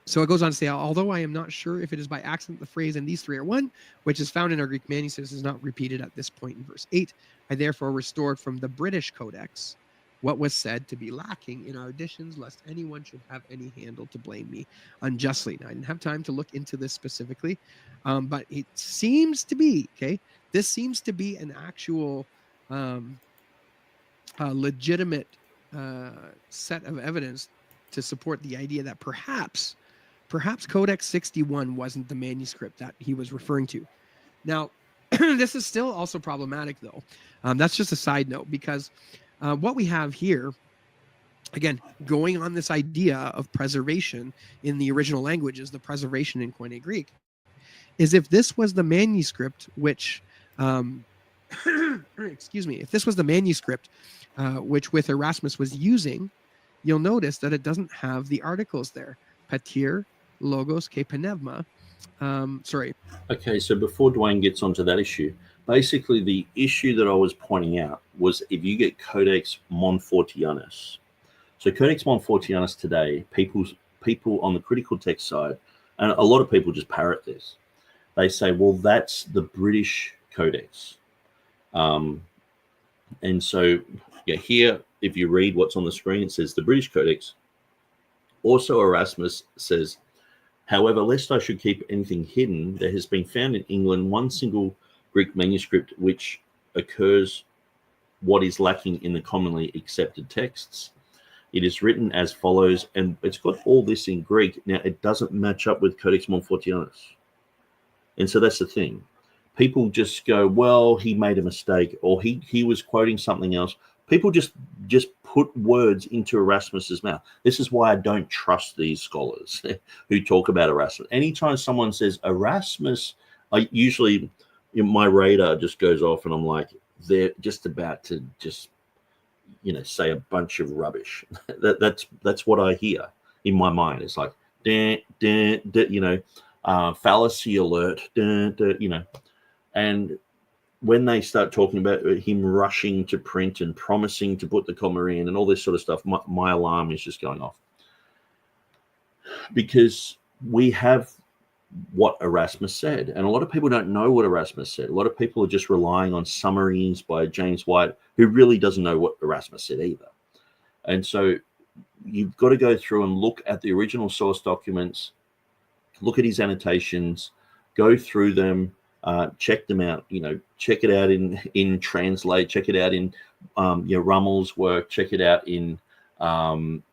So it goes on to say, although I am not sure if it is by accident the phrase "and these three are one," which is found in our Greek manuscripts, is not repeated at this point in verse 8, I therefore restored from the British Codex what was said to be lacking in our editions, lest anyone should have any handle to blame me unjustly. Now, I didn't have time to look into this specifically, but it seems to be, okay, this seems to be an actual legitimate set of evidence to support the idea that perhaps Codex 61 wasn't the manuscript that he was referring to. Now, this is still also problematic, though. That's just a side note, because what we have here, again, going on this idea of preservation in the original languages, the preservation in Koine Greek, is if this was the manuscript which, excuse me, if this was the manuscript which with Erasmus was using, you'll notice that it doesn't have the articles there. Patir, logos, ke pneuma. Sorry. Okay, so before Dwayne gets onto that issue, basically the issue that I was pointing out was if you get Codex Montfortianus. So Codex Montfortianus today, people on the critical text side, and a lot of people just parrot this. They say, well, that's the British Codex. And so yeah, here, if you read what's on the screen, it says the British Codex. Also, Erasmus says, however, lest I should keep anything hidden, there has been found in England one single Greek manuscript which occurs what is lacking in the commonly accepted texts. It is written as follows, and it's got all this in Greek. Now, it doesn't match up with Codex Montfortianus. And so that's the thing. People just go, well, he made a mistake, or he was quoting something else. People just put words into Erasmus's mouth. This is why I don't trust these scholars who talk about Erasmus. Anytime someone says Erasmus, I usually, my radar just goes off, and I'm like, they're just about to just, say a bunch of rubbish. That's what I hear in my mind. It's like, fallacy alert, and when they start talking about him rushing to print and promising to put the comma in and all this sort of stuff, my alarm is just going off. Because we have what Erasmus said, and a lot of people don't know what Erasmus said. A lot of people are just relying on summaries by James White, who really doesn't know what Erasmus said either. And so you've got to go through and look at the original source documents, look at his annotations, go through them, check them out, check it out in Translate, check it out in Rummel's work, check it out in Grantley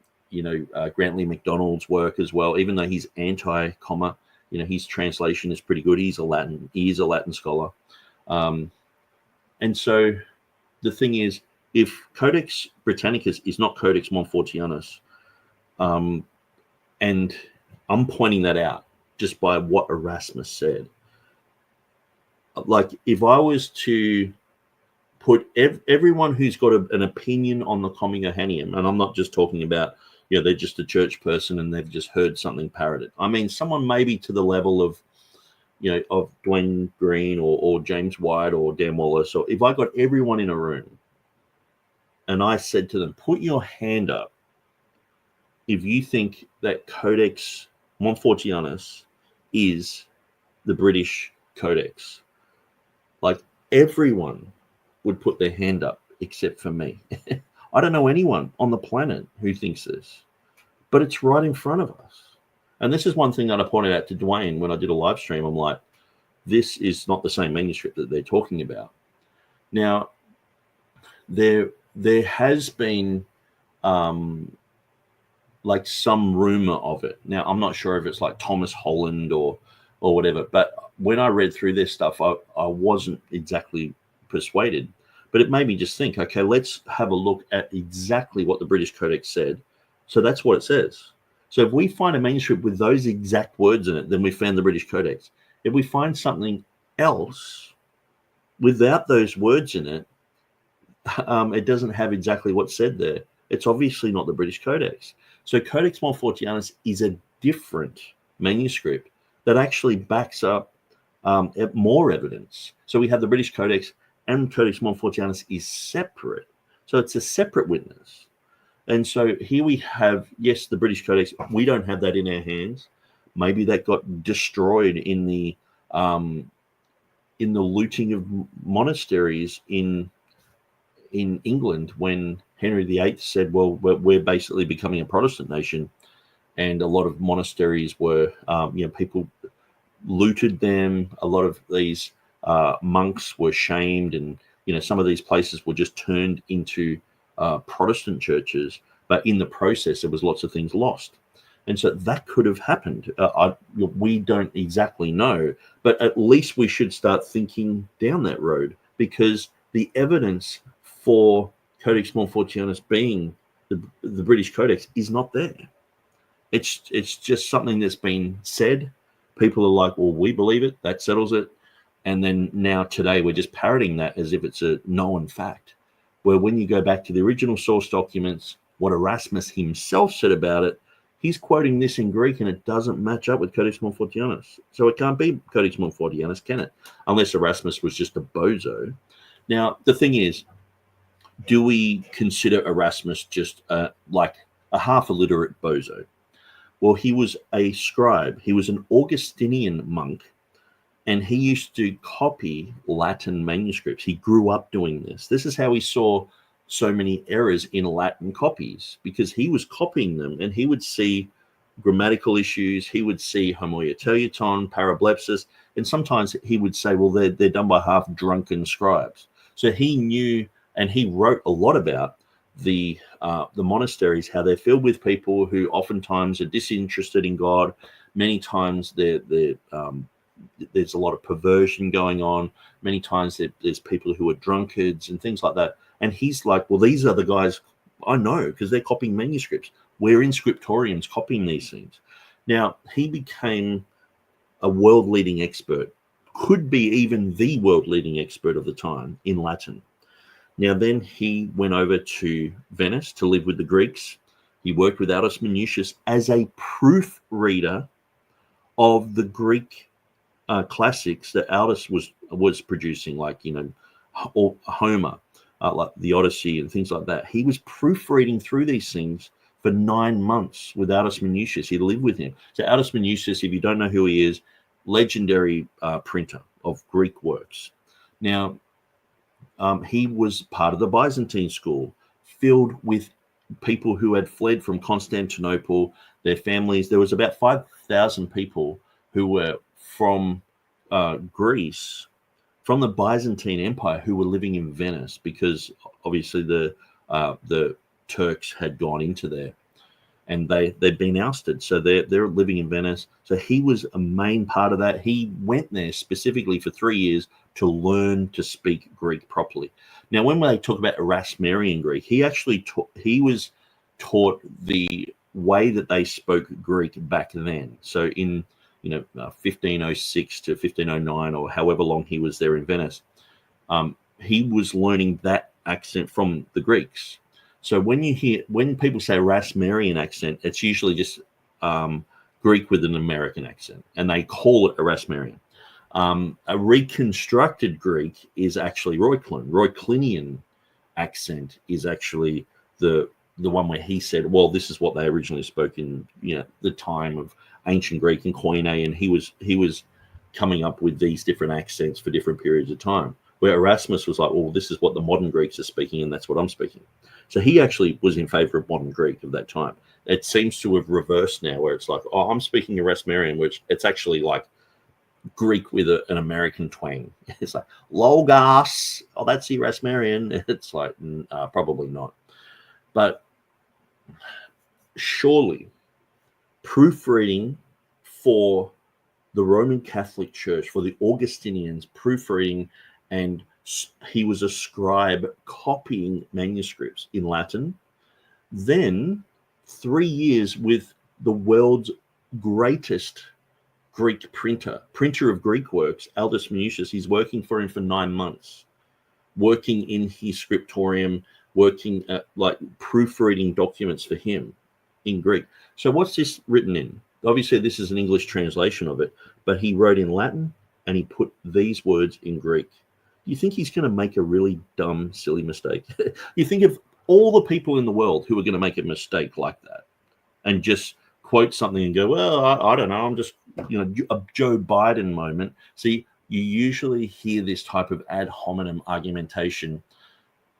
MacDonald's work as well. Even though he's anti-comma, his translation is pretty good. He is a Latin scholar. And so the thing is, if Codex Britannicus is not Codex Montfortianus, and I'm pointing that out just by what Erasmus said, like if I was to put everyone who's got an opinion on the Coming Johanneum, and I'm not just talking about, they're just a church person and they've just heard something parroted. I mean, someone maybe to the level of, of Dwayne Green or James White or Dan Wallace, or if I got everyone in a room and I said to them, put your hand up if you think that Codex Montfortianus is the British Codex. Like everyone would put their hand up except for me. I don't know anyone on the planet who thinks this, but it's right in front of us. And this is one thing that I pointed out to Dwayne when I did a live stream. I'm like, this is not the same manuscript that they're talking about. Now, there has been like some rumor of it. Now, I'm not sure if it's like Thomas Holland or whatever, but when I read through this stuff, I wasn't exactly persuaded. But it made me just think, okay, let's have a look at exactly what the British Codex said. So that's what it says. So if we find a manuscript with those exact words in it, then we found the British Codex. If we find something else without those words in it, it doesn't have exactly what's said there. It's obviously not the British Codex. So Codex Montfortianus is a different manuscript that actually backs up more evidence. So we have the British Codex, and Codex Montfortianus is separate. So it's a separate witness. And so here we have, yes, the British Codex. We don't have that in our hands. Maybe that got destroyed in the looting of monasteries in England when Henry VIII said, well, we're basically becoming a Protestant nation. And a lot of monasteries were, people looted them. A lot of these monks were shamed, and some of these places were just turned into Protestant churches. But in the process, there was lots of things lost, and so that could have happened. We don't exactly know, but at least we should start thinking down that road, because the evidence for Codex Montfortianus being the British Codex is not there. It's just something that's been said. People are like, well, we believe it, that settles it. And then now today we're just parroting that as if it's a known fact. Where when you go back to the original source documents, what Erasmus himself said about it, he's quoting this in Greek and it doesn't match up with Codex Montfortianus. So it can't be Codex Montfortianus, can it? Unless Erasmus was just a bozo. Now, the thing is, do we consider Erasmus just like a half illiterate bozo? Well, he was a scribe. He was an Augustinian monk, and he used to copy Latin manuscripts. He grew up doing this. This is how he saw so many errors in Latin copies, because he was copying them, and he would see grammatical issues. He would see homoioteliton, parablepsis, and sometimes he would say, well, they're done by half drunken scribes. So he knew, and he wrote a lot about the monasteries, how they're filled with people who oftentimes are disinterested in God. Many times there's a lot of perversion going on. Many times there's people who are drunkards and things like that. And he's like, well, these are the guys I know because they're copying manuscripts. We're in scriptoriums copying these things. Now, he became a world-leading expert, could be even the world-leading expert of the time in Latin. Now, then he went over to Venice to live with the Greeks. He worked with Aldus Manutius as a proofreader of the Greek classics that Aldus was producing, like, Homer, like the Odyssey and things like that. He was proofreading through these things for 9 months with Aldus Manutius. He lived with him. So Aldus Manutius, if you don't know who he is, legendary printer of Greek works. Now, he was part of the Byzantine school, filled with people who had fled from Constantinople, their families. There was about 5,000 people who were from Greece, from the Byzantine Empire, who were living in Venice, because obviously the Turks had gone into there, and they'd been ousted. So they're living in Venice. So he was a main part of that. He went there specifically for 3 years to learn to speak Greek properly. Now, when they talk about Erasmerian Greek, he was taught the way that they spoke Greek back then. So in 1506 to 1509, or however long he was there in Venice, he was learning that accent from the Greeks. So when people say Erasmerian accent, it's usually just Greek with an American accent, and they call it Erasmerian. A reconstructed Greek is actually Reuchlin. Reuchlinian accent is actually the one where he said, well, this is what they originally spoke in the time of ancient Greek and Koine, and he was coming up with these different accents for different periods of time, where Erasmus was like, well, this is what the modern Greeks are speaking, and that's what I'm speaking. So he actually was in favor of modern Greek of that time. It seems to have reversed now, where it's like, oh, I'm speaking Erasmerian, which it's actually like Greek with an American twang. It's like Logos, oh, that's Erasmerian. It's like probably not. But surely proofreading for the Roman Catholic Church, for the Augustinians, proofreading, and he was a scribe copying manuscripts in Latin. Then 3 years with the world's greatest Greek printer of Greek works, Aldus Manutius. He's working for him for 9 months, working in his scriptorium, working at, like, proofreading documents for him in Greek. So what's this written in? Obviously, this is an English translation of it, but he wrote in Latin and he put these words in Greek. You think he's going to make a really dumb, silly mistake? You think of all the people in the world who are going to make a mistake like that and just quote something and go, well, I don't know, I'm just, a Joe Biden moment. See, you usually hear this type of ad hominem argumentation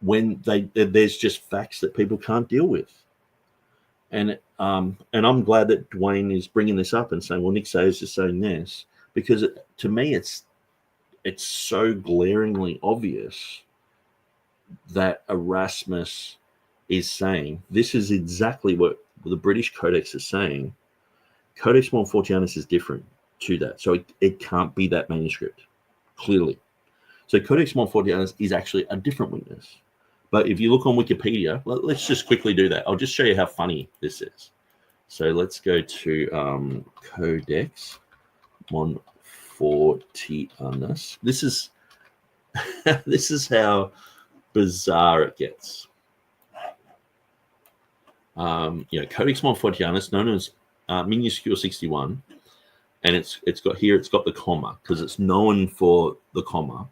when there's just facts that people can't deal with. And I'm glad that Dwayne is bringing this up and saying, well, Nick Sayers is saying this, because to me it's so glaringly obvious that Erasmus is saying this is exactly what the British Codex is saying. Codex Montfortianus is different to that, so it can't be that manuscript, clearly. So Codex Montfortianus is actually a different witness. But if you look on Wikipedia, let's just quickly do that. I'll just show you how funny this is. So let's go to Codex Montfortianus. This is this is how bizarre it gets. Codex Montfortianus, known as Minuscule 61, and it's got the comma because it's known for the comma.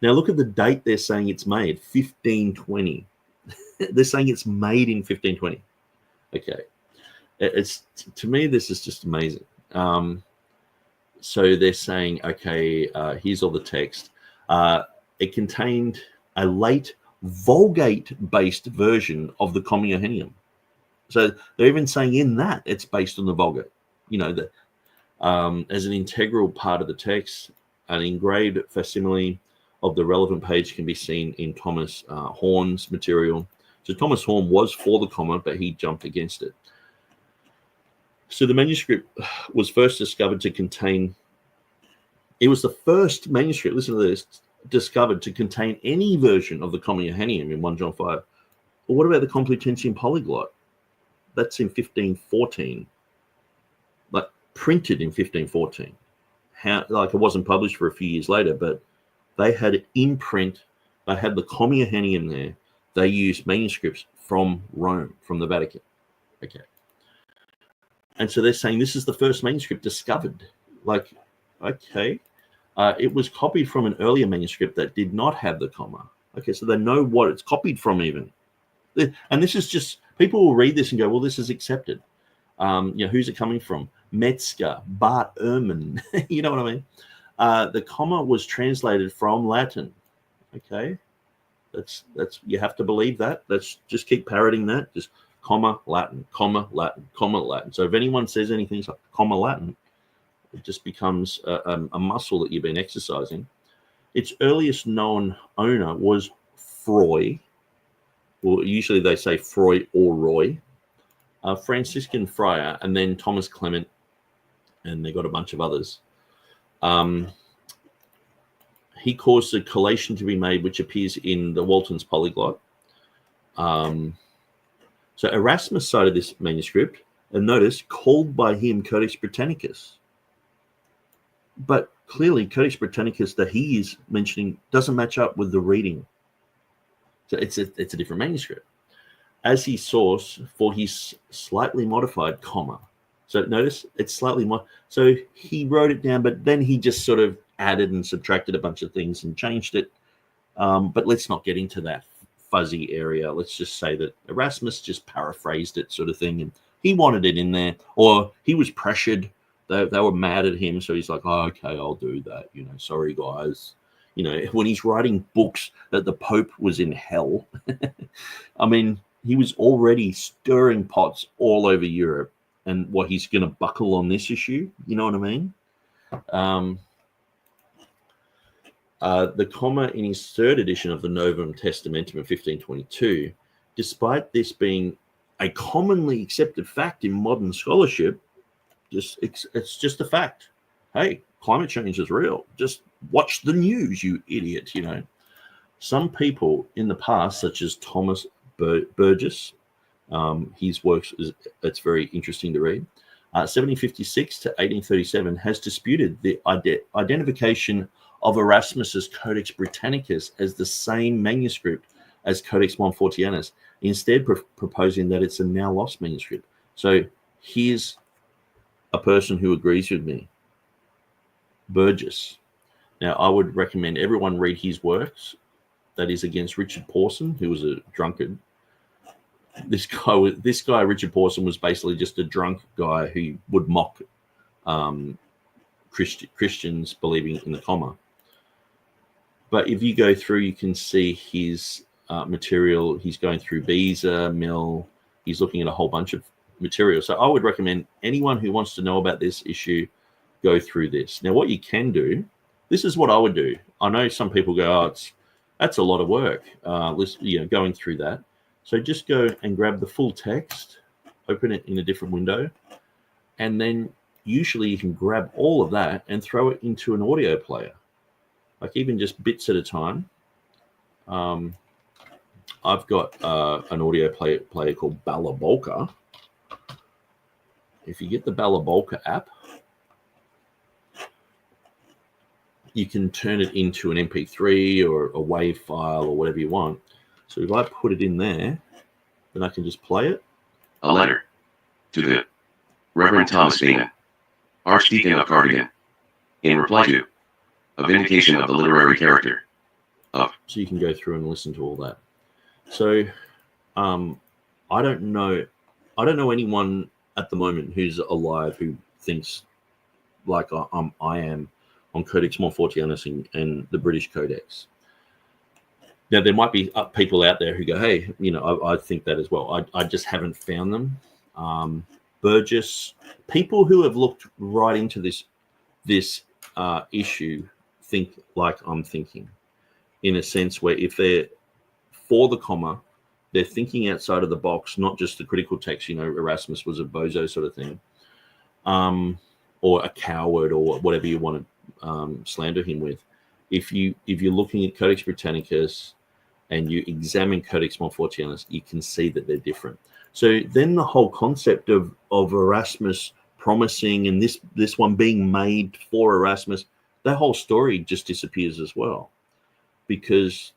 Now look at the date they're saying it's made, 1520. They're saying it's made in 1520. Okay, it's to me this is just amazing. So they're saying, okay, here's all the text. It contained a late Vulgate-based version of the Comma Johanneum. So they're even saying in that it's based on the Vulgate. As an integral part of the text, an engraved facsimile of the relevant page can be seen in Thomas Horne's material. So Thomas Horne was for the comma, but he jumped against it. So the manuscript was first discovered to contain, it was the first manuscript, listen to this, discovered to contain any version of the Comma Johanneum in 1 John 5. Well, what about the Complutensian Polyglot? That's in 1514, like printed in 1514. It wasn't published for a few years later, but they had it in print. They had the Comma Johanneum there. They used manuscripts from Rome, from the Vatican. Okay. And so they're saying this is the first manuscript discovered. Like, okay. It was copied from an earlier manuscript that did not have the comma. Okay, so they know what it's copied from even. And this is just, people will read this and go, well, this is accepted. Who's it coming from? Metzger, Bart Ehrman. You know what I mean? The comma was translated from Latin. Okay, that's you have to believe that. Let's just keep parroting that. Just comma Latin, comma Latin, comma Latin. So if anyone says anything like comma Latin, it just becomes a muscle that you've been exercising. Its earliest known owner was Froy. Well, usually they say Froy or Roy, a Franciscan friar, and then Thomas Clement, and they got a bunch of others. He caused a collation to be made, which appears in the Walton's Polyglot. So Erasmus cited this manuscript, and notice, called by him Codex Britannicus. But clearly, Codex Britannicus that he is mentioning doesn't match up with the reading. So it's a different manuscript. As his source for his slightly modified comma. So notice it's slightly so he wrote it down, but then he just sort of added and subtracted a bunch of things and changed it. But let's not get into that fuzzy area. Let's just say that Erasmus just paraphrased it, sort of thing, and he wanted it in there, or he was pressured. They were mad at him, so he's like, "Oh, okay, I'll do that." Sorry guys. When he's writing books that the Pope was in hell. I mean, he was already stirring pots all over Europe. And what, he's going to buckle on this issue? You know what I mean? The comma in his third edition of the Novum Testamentum of 1522, despite this being a commonly accepted fact in modern scholarship, it's just a fact. Hey, climate change is real. Just watch the news, you idiot. Some people in the past, such as Thomas Burgess, his works, it's very interesting to read. 1756 to 1837 has disputed the identification of Erasmus's Codex Britannicus as the same manuscript as Codex Montfortianus, instead proposing that it's a now lost manuscript. So here's a person who agrees with me, Burgess. Now, I would recommend everyone read his works. That is against Richard Pawson, who was a drunkard. this guy Richard Pawson was basically just a drunk guy who would mock Christians believing in the comma. But if you go through, you can see his material. He's going through Beza, Mill. He's looking at a whole bunch of material. So I would recommend anyone who wants to know about this issue, go through this. Now, what you can do, this is what I would do. I know some people go, oh, that's a lot of work, going through that. So just go and grab the full text, open it in a different window, and then usually you can grab all of that and throw it into an audio player, like even just bits at a time. I've got an audio player called Balabolka. If you get the Balabolka app, you can turn it into an MP3 or a WAV file or whatever you want. So if I put it in there, then I can just play it. A letter to the Reverend Thomas Bateman, Archdeacon of Cardigan, in reply to a vindication of the literary character of. So you can go through and listen to all that. So I don't know anyone at the moment who's alive who thinks like I am on Codex Montfortianus and the British Codex. Now, there might be people out there who go, hey, I think that as well. I just haven't found them. Burgess, people who have looked right into this issue think like I'm thinking, in a sense where if they're for the comma, they're thinking outside of the box, not just the critical text. Erasmus was a bozo sort of thing, or a coward, or whatever you want to slander him with. If you're looking at Codex Britannicus and you examine Codex Montfortianus, you can see that they're different. So then the whole concept of Erasmus promising and this one being made for Erasmus, that whole story just disappears as well, because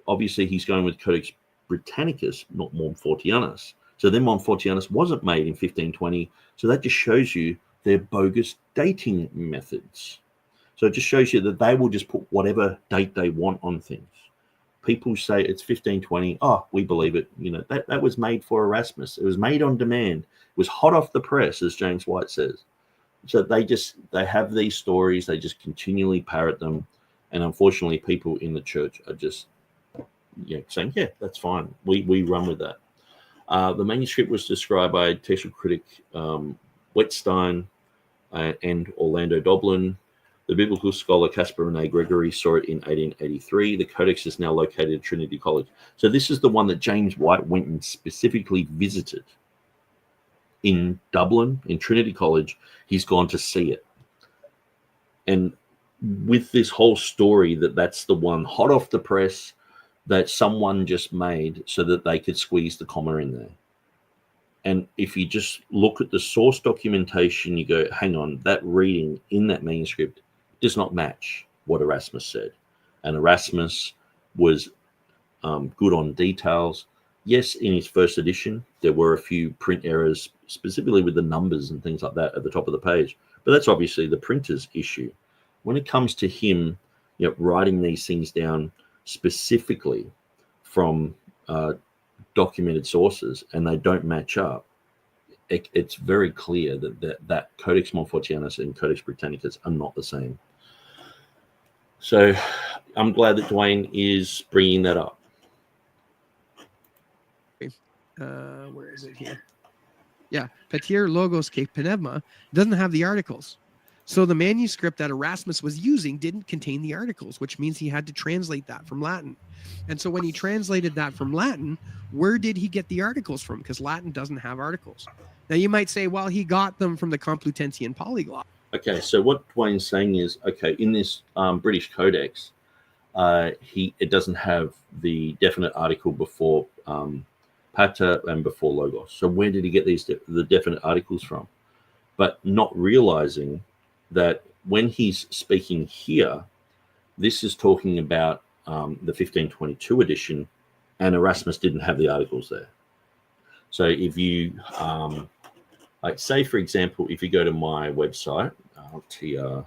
obviously he's going with Codex Britannicus, not Montfortianus. So then Montfortianus wasn't made in 1520. So that just shows you their bogus dating methods. So it just shows you that they will just put whatever date they want on things. People say it's 1520. Oh, we believe it. That was made for Erasmus. It was made on demand. It was hot off the press, as James White says. So they have these stories. They just continually parrot them. And unfortunately, people in the church are just saying, yeah, that's fine. We run with that. The manuscript was described by textual critic Wetstein and Orlando Doblin. The biblical scholar Caspar René Gregory saw it in 1883. The codex is now located at Trinity College. So this is the one that James White went and specifically visited in Dublin, in Trinity College. He's gone to see it. And with this whole story that's the one hot off the press that someone just made so that they could squeeze the comma in there. And if you just look at the source documentation, you go, hang on, that reading in that manuscript does not match what Erasmus said. And Erasmus was good on details. Yes, in his first edition, there were a few print errors, specifically with the numbers and things like that at the top of the page. But that's obviously the printer's issue. When it comes to him, writing these things down specifically from documented sources and they don't match up, it's very clear that Codex Montfortianus and Codex Britannicus are not the same. So I'm glad that Dwayne is bringing that up. Where is it here? Yeah, Pater Logos Ke Pneuma doesn't have the articles. So the manuscript that Erasmus was using didn't contain the articles, which means he had to translate that from Latin. And so when he translated that from Latin, where did he get the articles from? Because Latin doesn't have articles. Now you might say, well, he got them from the Complutensian polyglot. Okay, so what Dwayne's saying is, okay, in this British Codex, it doesn't have the definite article before Pater and before Logos. So where did he get the definite articles from? But not realizing that when he's speaking here, this is talking about the 1522 edition, and Erasmus didn't have the articles there. So if you, like say, for example, if you go to my website, tr.org.au,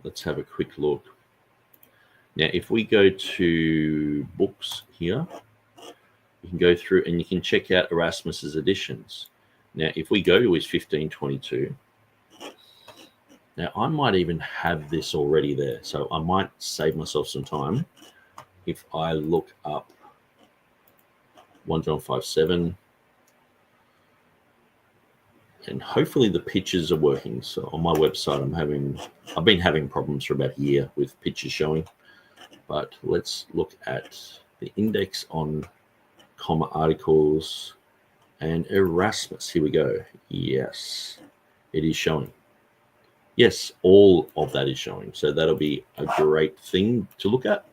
let's have a quick look. Now, if we go to books here, you can go through and you can check out Erasmus's editions. Now, if we go to his 1522, now I might even have this already there, so I might save myself some time if I look up 1 John 5:7, and hopefully the pictures are working. So on my website, I've been having problems for about a year with pictures showing, but let's look at the index on comma articles and Erasmus. Here we go. Yes, it is showing. Yes, all of that is showing. So that'll be a great thing to look at.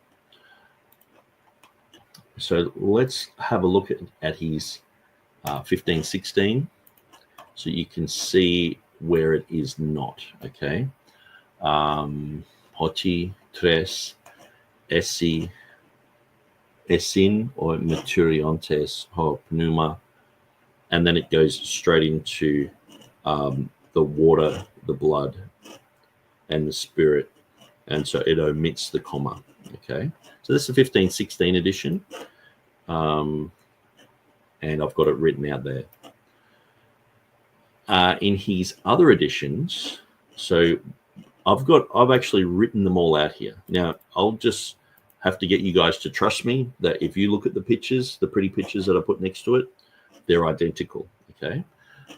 So let's have a look at his 1516, so you can see where it is not. Okay. Hoti, tres, esi, esin, or maturiontes, ho pneuma, and then it goes straight into the water, the blood, and the spirit, and so it omits the comma. Okay, so this is the 1516 edition, and I've got it written out there. In his other editions, so I've actually written them all out here. Now I'll just have to get you guys to trust me that if you look at the pictures, the pretty pictures that I put next to it, they're identical. Okay,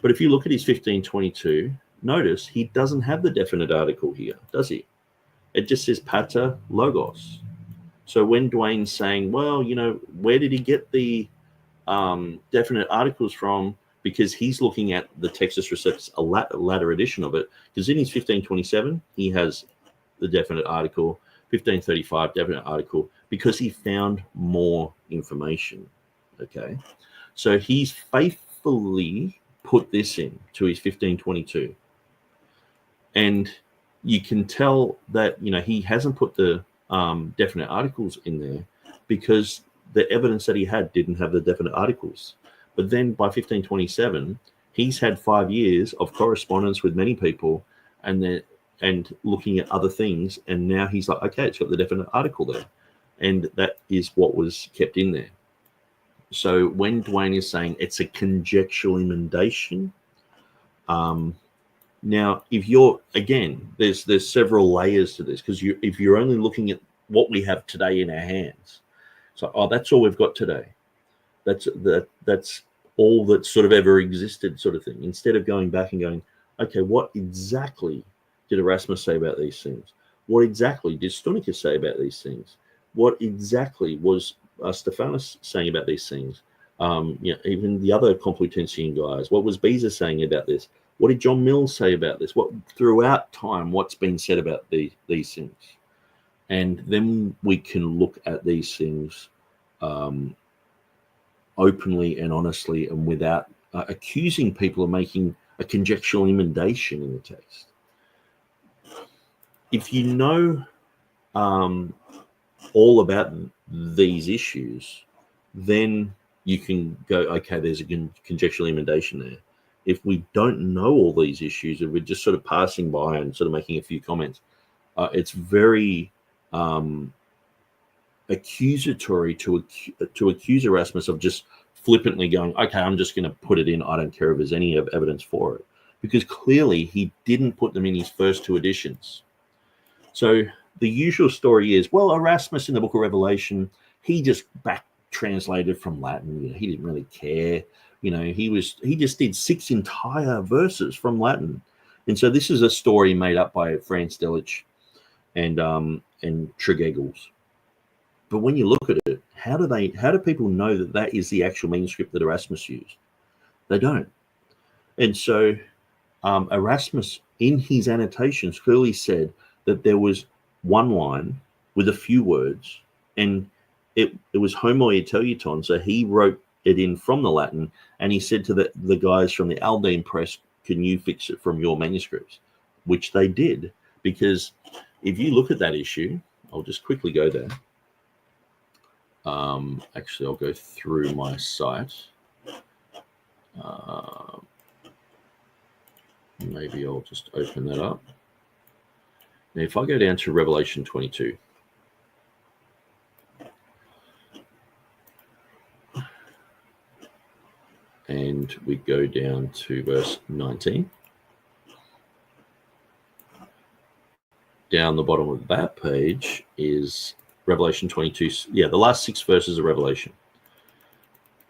but if you look at his 1522, notice he doesn't have the definite article here, does he? It just says pater logos. So when Dwayne's saying, well, you know, where did he get the definite articles from? Because he's looking at the Textus Receptus, a latter edition of it, because in his 1527, he has the definite article, 1535, definite article, because he found more information. Okay. So he's faithfully put this in to his 1522. And you can tell that, you know, he hasn't put the definite articles in there because the evidence that he had didn't have the definite articles. But then by 1527, he's had 5 years of correspondence with many people and looking at other things. And now he's like, okay, it's got the definite article there. And that is what was kept in there. So when Dwayne is saying it's a conjectural emendation, now, if you're, again, there's several layers to this, because if you're only looking at what we have today in our hands, so, oh, that's all we've got today. That's all that sort of ever existed, sort of thing. Instead of going back and going, okay, what exactly did Erasmus say about these things? What exactly did Stonicus say about these things? What exactly was Stephanus saying about these things? You know, even the other Complutensian guys, what was Beza saying about this? What did John Mills say about this? What throughout time, what's been said about these things? And then we can look at these things openly and honestly, and without accusing people of making a conjectural emendation in the text. If you know all about these issues, then you can go, okay, there's a conjectural emendation there. If we don't know all these issues, and we're just sort of passing by and sort of making a few comments, it's very accusatory to accuse Erasmus of just flippantly going, okay, I'm just going to put it in. I don't care if there's any evidence for it, because clearly he didn't put them in his first two editions. So the usual story is, well, Erasmus in the Book of Revelation, he just back translated from Latin. You know, he didn't really care. You know, he just did 6 entire verses from Latin. And so this is a story made up by Franz Delitzsch and Tregegels. But when you look at it, how do people know that that is the actual manuscript that Erasmus used? They don't. And so Erasmus, in his annotations, clearly said that there was one line with a few words, and it was homo iteleuton. So he wrote it in from the Latin, and he said to the guys from the Aldine Press, can you fix it from your manuscripts? Which they did, because if you look at that issue, I'll just quickly go there. Actually, I'll go through my site. Maybe I'll just open that up. Now, if I go down to Revelation 22, and we go down to verse 19, down the bottom of that page is Revelation 22. Yeah, the last 6 verses of Revelation.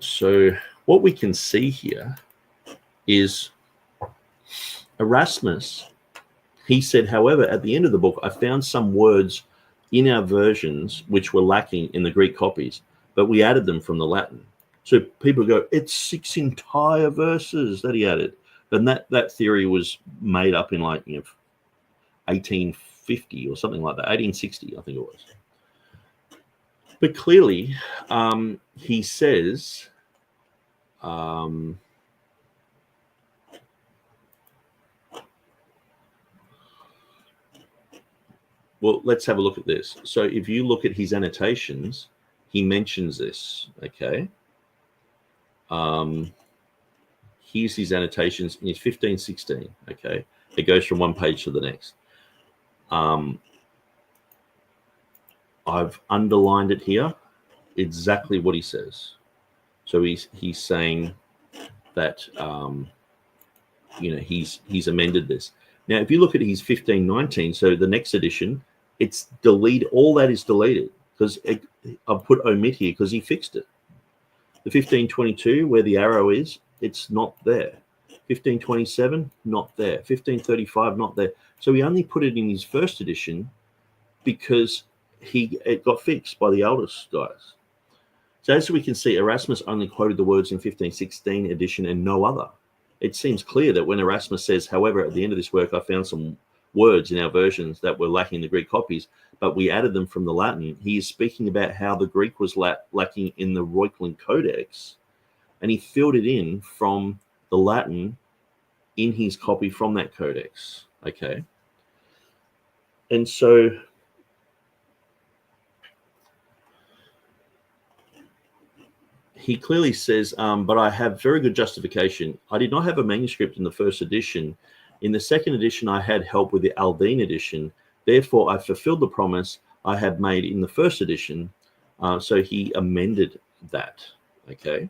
So what we can see here is Erasmus. He said, however, at the end of the book, I found some words in our versions which were lacking in the Greek copies, but we added them from the Latin. So people go, it's 6 entire verses that he added. And that theory was made up in 1850 or something like that, 1860, I think it was. But clearly, he says, well, let's have a look at this. So if you look at his annotations, he mentions this, okay? Here's his annotations in his 1516, okay? It goes from one page to the next. I've underlined it here, exactly what he says. So he's saying that, he's amended this. Now, if you look at his 1519, so the next edition, it's deleted. All that is deleted because I've put omit here because he fixed it. The 1522, where the arrow is, it's not there. 1527, not there. 1535, not there. So he only put it in his first edition because it got fixed by the eldest guys. So as we can see, Erasmus only quoted the words in 1516 edition and no other. It seems clear that when Erasmus says, however, at the end of this work, I found some words in our versions that were lacking in the Greek copies, but we added them from the Latin. He is speaking about how the Greek was lacking in the Reuchlin Codex, and he filled it in from the Latin in his copy from that codex. Okay. And so he clearly says, but I have very good justification. I did not have a manuscript in the first edition. In the second edition, I had help with the Aldine edition. Therefore, I fulfilled the promise I had made in the first edition. So he amended that. Okay.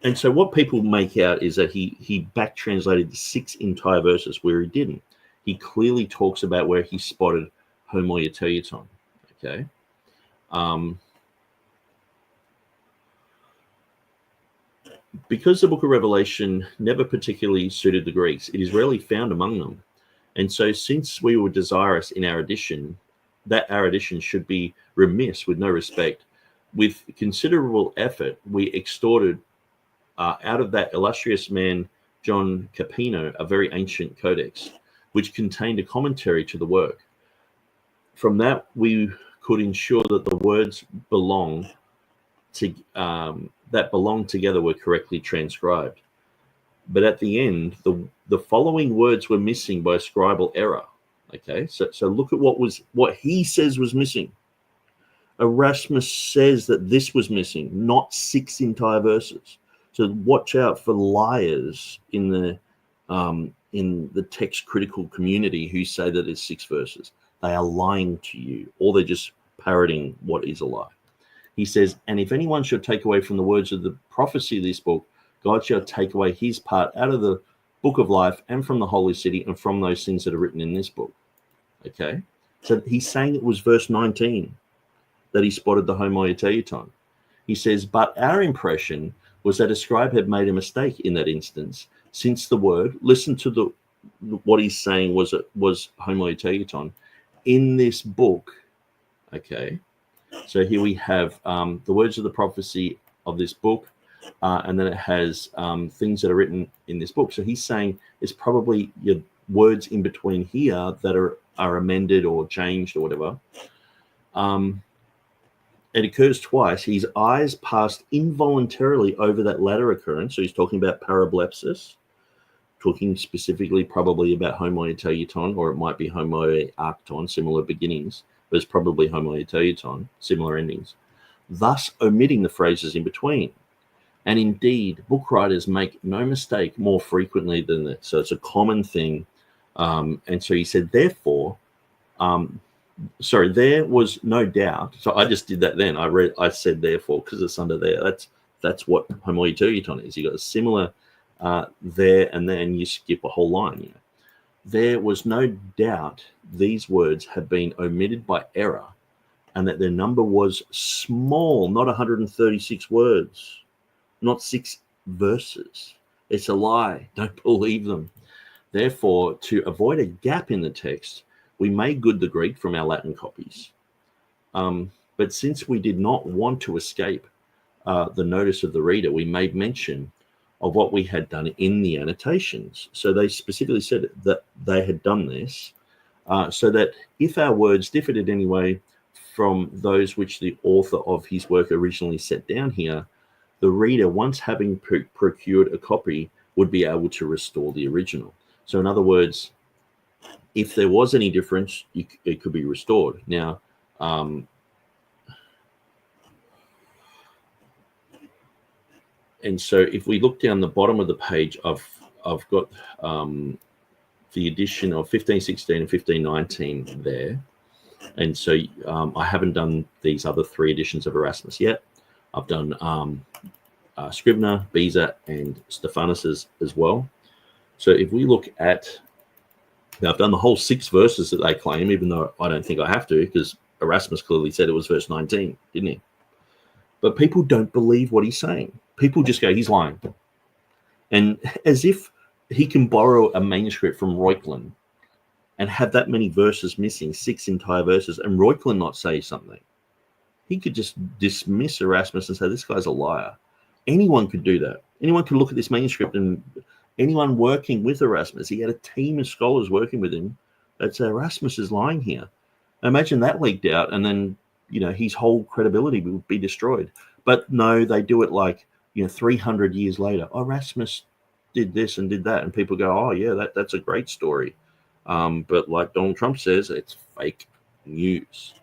And so what people make out is that he back translated the 6 entire verses where he didn't. He clearly talks about where he spotted homoioteuton. Okay. Because the book of Revelation never particularly suited the Greeks, it is rarely found among them. And so since we were desirous in our edition, that our edition should be remiss with no respect, with considerable effort, we extorted out of that illustrious man, John Capino, a very ancient codex, which contained a commentary to the work. From that, we could ensure that the words that belonged together were correctly transcribed. But at the end, the following words were missing by scribal error. Okay, so look at what he says was missing. Erasmus says that this was missing, not 6 entire verses. So watch out for liars in the text critical community who say that it's 6 verses. They are lying to you, or they're just parroting what is a lie. He says, and if anyone should take away from the words of the prophecy of this book, God shall take away his part out of the book of life and from the holy city and from those things that are written in this book. Okay, so he's saying it was verse 19 that he spotted the homoioteuton. He says, but our impression was that a scribe had made a mistake in that instance, since the word, listen to what he's saying was homoioteuton in this book. Okay, so here we have the words of the prophecy of this book, and then it has things that are written in this book. So he's saying it's probably your words in between here that are amended or changed or whatever. It occurs twice. His eyes passed involuntarily over that latter occurrence. So he's talking about parablepsis, talking specifically probably about homoioteuton, or it might be homoarcton, similar beginnings, but it's probably homoioteuton, similar endings, thus omitting the phrases in between. And indeed, book writers make no mistake more frequently than that. So it's a common thing And so he said, therefore, there was no doubt. So I just did that then. I said therefore because it's under there. That's what homoiouton is. You got a similar there and then you skip a whole line. You know. There was no doubt these words had been omitted by error and that their number was small, not 136 words, not 6 verses. It's a lie. Don't believe them. Therefore, to avoid a gap in the text, we made good the Greek from our Latin copies. But since we did not want to escape the notice of the reader, we made mention of what we had done in the annotations. So they specifically said that they had done this so that if our words differed in any way from those which the author of his work originally set down here, the reader, once having procured a copy, would be able to restore the original. So in other words, if there was any difference, it could be restored. Now, and so if we look down the bottom of the page, I've got the edition of 1516 and 1519 there. And so I haven't done these other 3 editions of Erasmus yet. I've done Scrivener, Beza, and Stephanus's as well. So if we look at, now I've done the whole 6 verses that they claim, even though I don't think I have to, because Erasmus clearly said it was verse 19, didn't he? But people don't believe what he's saying. People just go, he's lying. And as if he can borrow a manuscript from Reuchlin and have that many verses missing, 6 entire verses, and Reuchlin not say something. He could just dismiss Erasmus and say, this guy's a liar. Anyone could do that. Anyone could look at this manuscript, and anyone working with Erasmus, he had a team of scholars working with him that say Erasmus is lying here. Imagine that leaked out, and then, you know, his whole credibility would be destroyed. But no, they do it like, 300 years later. Oh, Erasmus did this and did that, and people go, oh yeah, that's a great story. But like Donald Trump says, it's fake news.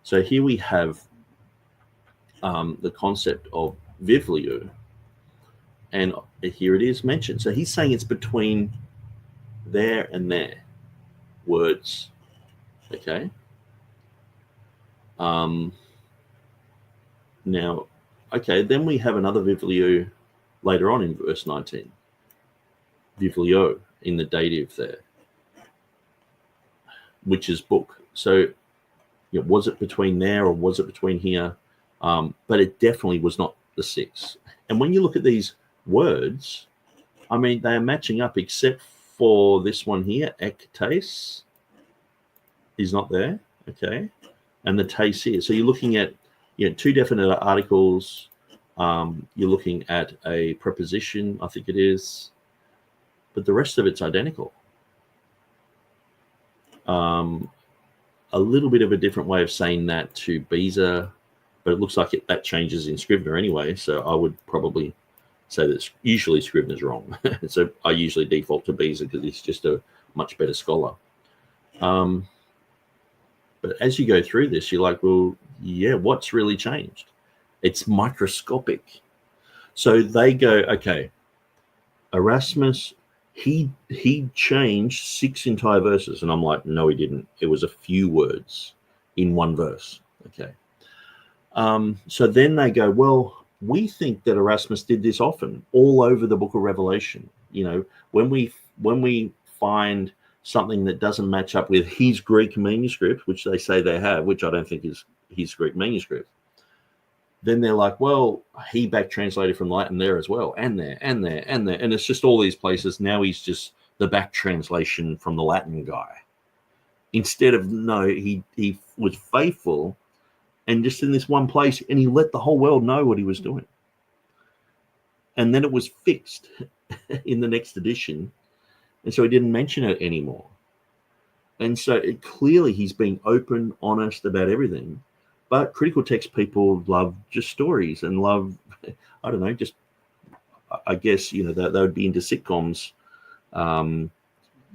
So here we have the concept of Vivliu, and here it is mentioned. So he's saying it's between there and there words. Okay. Now, okay, then we have another Vivliu later on in verse 19. Vivlio in the dative there, which is book. So was it between there or was it between here? But it definitely was not the 6. And when you look at these words, I mean, they are matching up except for this one here, ektes is not there, okay? And the taste here. So you're looking at 2 definite articles. You're looking at a preposition, I think it is, but the rest of it's identical. A little bit of a different way of saying that to Beza, but it looks like that changes in Scrivener anyway. So I would probably say that usually Scrivener's wrong. So I usually default to Beza because he's just a much better scholar. But as you go through this, you're like, well, yeah, what's really changed? It's microscopic. So they go, okay, Erasmus, he changed 6 entire verses. And I'm like, no, he didn't. It was a few words in one verse. Okay. So then they go, well, we think that Erasmus did this often all over the book of Revelation. When we find something that doesn't match up with his Greek manuscript, which they say they have, which I don't think is his Greek manuscript, then they're like, well, he back translated from Latin there as well, and there, and there, and there. And it's just all these places. Now he's just the back translation from the Latin guy. Instead of, no, he was faithful and just in this one place, and he let the whole world know what he was doing. And then it was fixed in the next edition. And so he didn't mention it anymore. And so clearly he's being open, honest about everything. But critical text people love just stories and love, I don't know, just, I guess, they would be into sitcoms,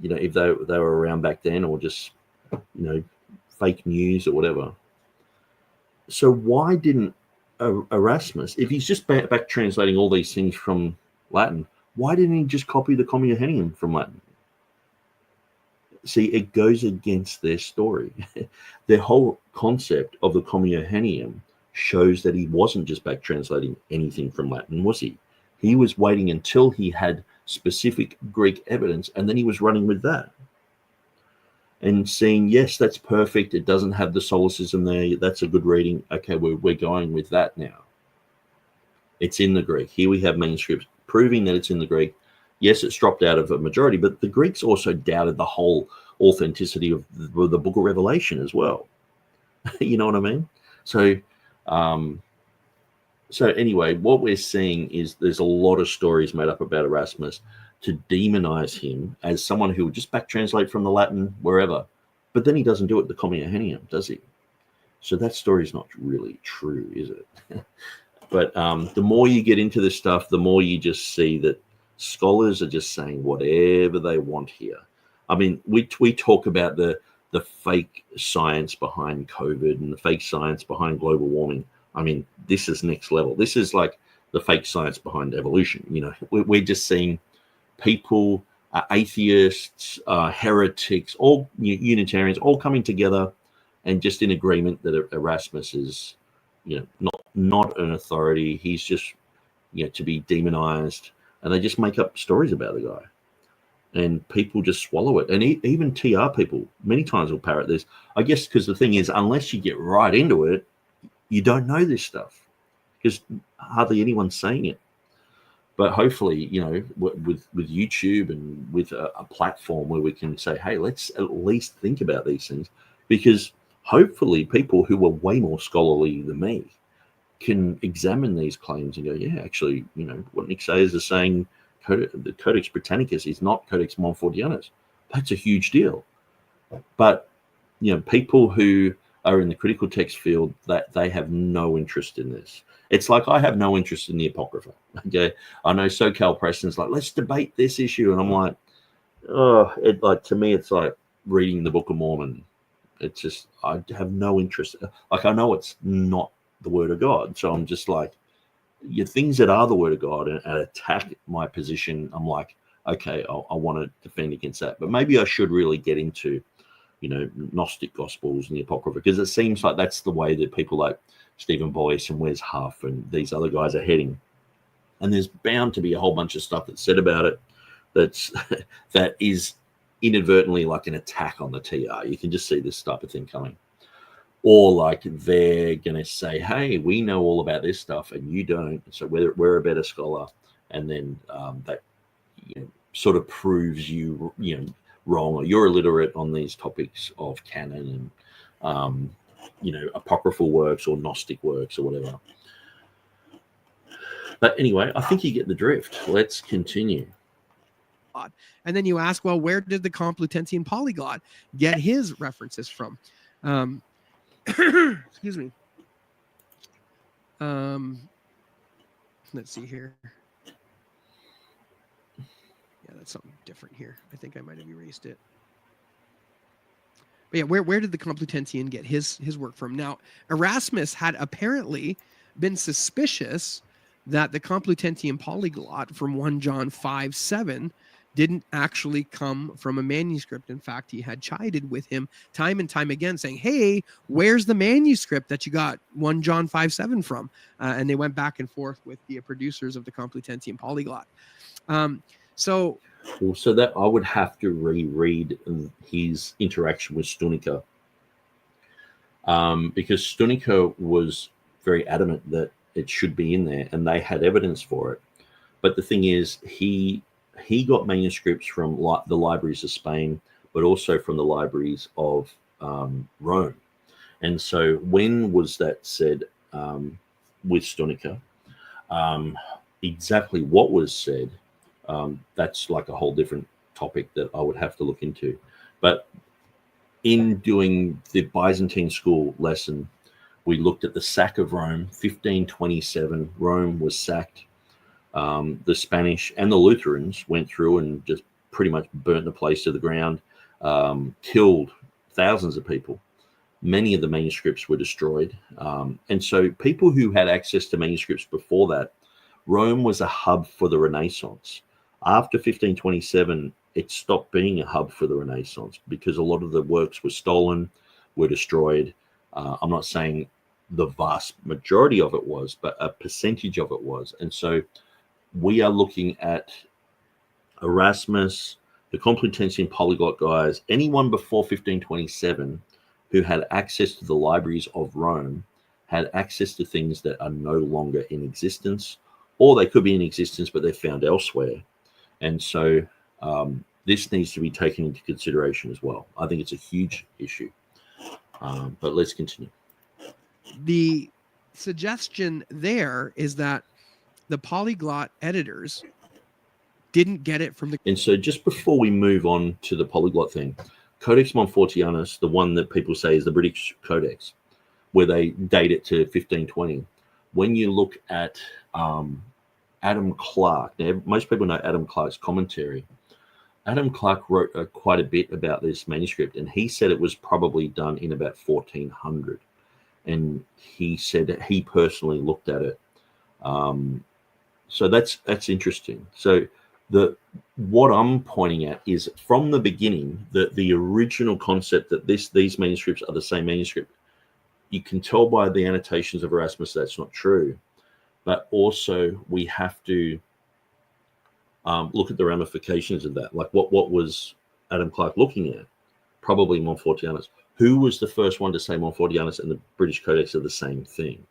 if they were around back then, or just, fake news or whatever. So why didn't Erasmus, if he's just back translating all these things from Latin, why didn't he just copy the Communihenium from Latin? see, it goes against their story. Their whole concept of the Commuhanium shows that he wasn't just back translating anything from Latin, was he? He was waiting until he had specific Greek evidence, and then he was running with that and saying, yes, that's perfect. It doesn't have the solecism there. That's a good reading. Okay, we're going with that now. It's in the Greek. Here we have manuscripts proving that it's in the Greek. Yes, it's dropped out of a majority, but the Greeks also doubted the whole authenticity of the book of Revelation as well. You know what I mean? So, so anyway, what we're seeing is there's a lot of stories made up about Erasmus to demonize him as someone who would just back translate from the Latin wherever, but then he doesn't do it the Commuhanium, does he? So that story is not really true, is it? But the more you get into this stuff, the more you just see that scholars are just saying whatever they want here. I mean, we talk about the fake science behind COVID and the fake science behind global warming. I mean, this is next level. This is like the fake science behind evolution. You know, we're just seeing people, atheists, heretics, all Unitarians, all coming together and just in agreement that Erasmus is, you know, not an authority. He's just, you know, to be demonized, and they just make up stories about the guy, and people just swallow it. And even TR people many times will parrot this, I guess, because the thing is, unless you get right into it, you don't know this stuff because hardly anyone's saying it. But hopefully, you know, with YouTube and with a platform where we can say, hey, let's at least think about these things, because hopefully people who are way more scholarly than me can examine these claims and go, yeah, actually, you know, what Nick Sayers is saying, the Codex Britannicus is not Codex Montfortianus. That's a huge deal. But, you know, people who are in the critical text field, that they have no interest in this. It's like I have no interest in the Apocrypha. Okay, I know SoCal Preston's like, let's debate this issue, and I'm like, oh, it like to me, it's like reading the Book of Mormon. It's just I have no interest. Like I know it's not the Word of God, so I'm just like, things that are the Word of God and attack my position. I'm like, okay, I want to defend against that, but maybe I should really get into, you know, Gnostic Gospels and the Apocrypha, because it seems like that's the way that people like Stephen Boyce and Wes Huff and these other guys are heading. And there's bound to be a whole bunch of stuff that's said about it that is inadvertently like an attack on the TR. You can just see this type of thing coming. Or like they're going to say, hey, we know all about this stuff and you don't, so we're a better scholar. And then that, you know, sort of proves you know, wrong, or you're illiterate on these topics of canon and, you know, apocryphal works or Gnostic works or whatever. But anyway, I think you get the drift. Let's continue. And then you ask, well, where did the Complutensian polyglot get his references from? Excuse me. Let's see here. Yeah, that's something different here. I think I might have erased it. But yeah, where did the Complutensian get his work from? Now, Erasmus had apparently been suspicious that the Complutensian polyglot from 1 John 5:7 didn't actually come from a manuscript. In fact, he had chided with him time and time again, saying, hey, where's the manuscript that you got 1 John 5:7 from? And they went back and forth with the producers of the Complutensian polyglot. So that I would have to reread his interaction with Stunica, because Stunica was very adamant that it should be in there, and they had evidence for it. But the thing is, he got manuscripts from the libraries of Spain, but also from the libraries of Rome. And so when was that said with Stunica? Exactly what was said, that's like a whole different topic that I would have to look into. But in doing the Byzantine school lesson, we looked at the sack of Rome, 1527. Rome was sacked. The Spanish and the Lutherans went through and just pretty much burnt the place to the ground, killed thousands of people. Many of the manuscripts were destroyed. And so people who had access to manuscripts before that, Rome was a hub for the Renaissance. After 1527, it stopped being a hub for the Renaissance because a lot of the works were stolen, were destroyed. I'm not saying the vast majority of it was, but a percentage of it was. And so we are looking at Erasmus, the Complutensian polyglot guys, anyone before 1527 who had access to the libraries of Rome had access to things that are no longer in existence, or they could be in existence, but they're found elsewhere. And so this needs to be taken into consideration as well. I think it's a huge issue. But let's continue. The suggestion there is that the polyglot editors didn't get it from the... And so just before we move on to the polyglot thing, Codex Montfortianus, the one that people say is the British Codex, where they date it to 1520, when you look at Adam Clarke, now most people know Adam Clarke's commentary. Adam Clarke wrote quite a bit about this manuscript, and he said it was probably done in about 1400. And he said that he personally looked at it. So that's interesting. So what I'm pointing at is from the beginning, the original concept that these manuscripts are the same manuscript. You can tell by the annotations of Erasmus that's not true, but also we have to look at the ramifications of that. Like what was Adam Clarke looking at? Probably Montfortianus. Who was the first one to say Montfortianus and the British Codex are the same thing?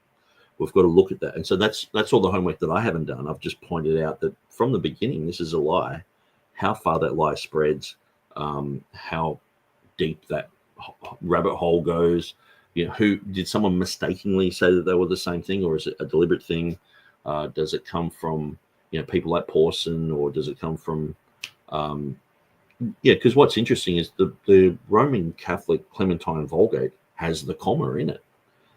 We've got to look at that. And so that's all the homework that I haven't done. I've just pointed out that from the beginning, this is a lie. How far that lie spreads, how deep that rabbit hole goes. You know, who did someone mistakenly say that they were the same thing, or is it a deliberate thing? Does it come from people like Pawson, or does it come from because what's interesting is the Roman Catholic Clementine Vulgate has the comma in it.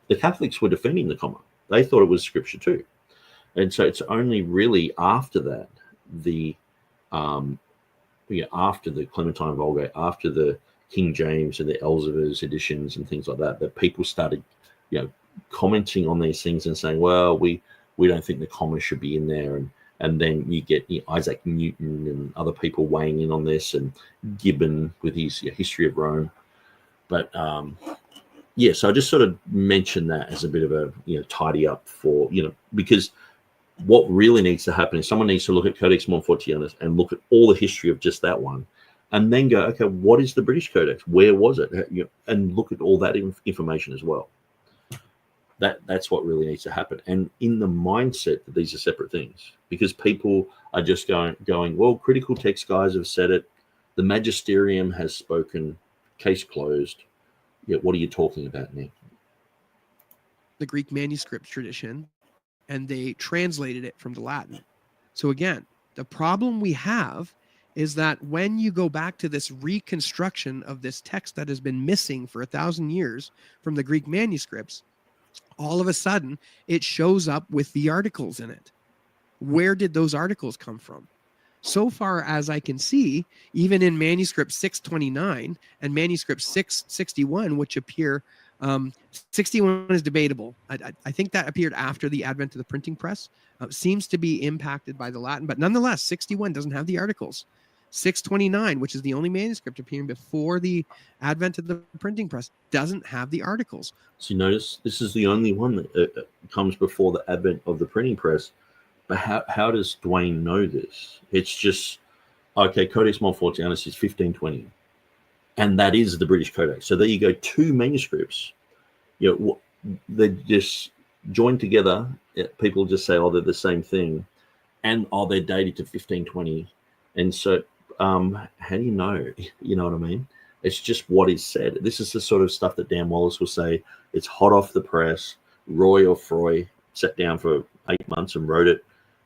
The Catholics were defending the comma. They thought it was scripture too. And so it's only really after that, after the Clementine Vulgate, after the King James and the Elzevir's editions and things like that, that people started, commenting on these things and saying, well, we don't think the comma should be in there. And then you get Isaac Newton and other people weighing in on this, and Gibbon with his History of Rome. But so I just sort of mentioned that as a bit of a tidy up for because what really needs to happen is someone needs to look at Codex Montfortianus and look at all the history of just that one, and then go, okay, what is the British Codex? Where was it? And look at all that information as well. That's what really needs to happen, and in the mindset that these are separate things, because people are just going, well, critical text guys have said it, the magisterium has spoken, case closed. What are you talking about, Nick? The Greek manuscript tradition, and they translated it from the Latin. So again, the problem we have is that when you go back to this reconstruction of this text that has been missing for 1,000 years from the Greek manuscripts, all of a sudden it shows up with the articles in it. Where did those articles come from? So far as I can see, even in manuscript 629 and manuscript 661, which appear, 61 is debatable. I think that appeared after the advent of the printing press. Seems to be impacted by the Latin, but nonetheless, 61 doesn't have the articles. 629, which is the only manuscript appearing before the advent of the printing press, doesn't have the articles. So you notice this is the only one that comes before the advent of the printing press. But how does Dwayne know this? It's just, okay, Codex Montfortianus is 1520, and that is the British Codex. So there you go, two manuscripts. They just joined together. People just say, oh, they're the same thing, and they're dated to 1520. And so how do you know? You know what I mean? It's just what is said. This is the sort of stuff that Dan Wallace will say. It's hot off the press. Roy or Froy sat down for 8 months and wrote it,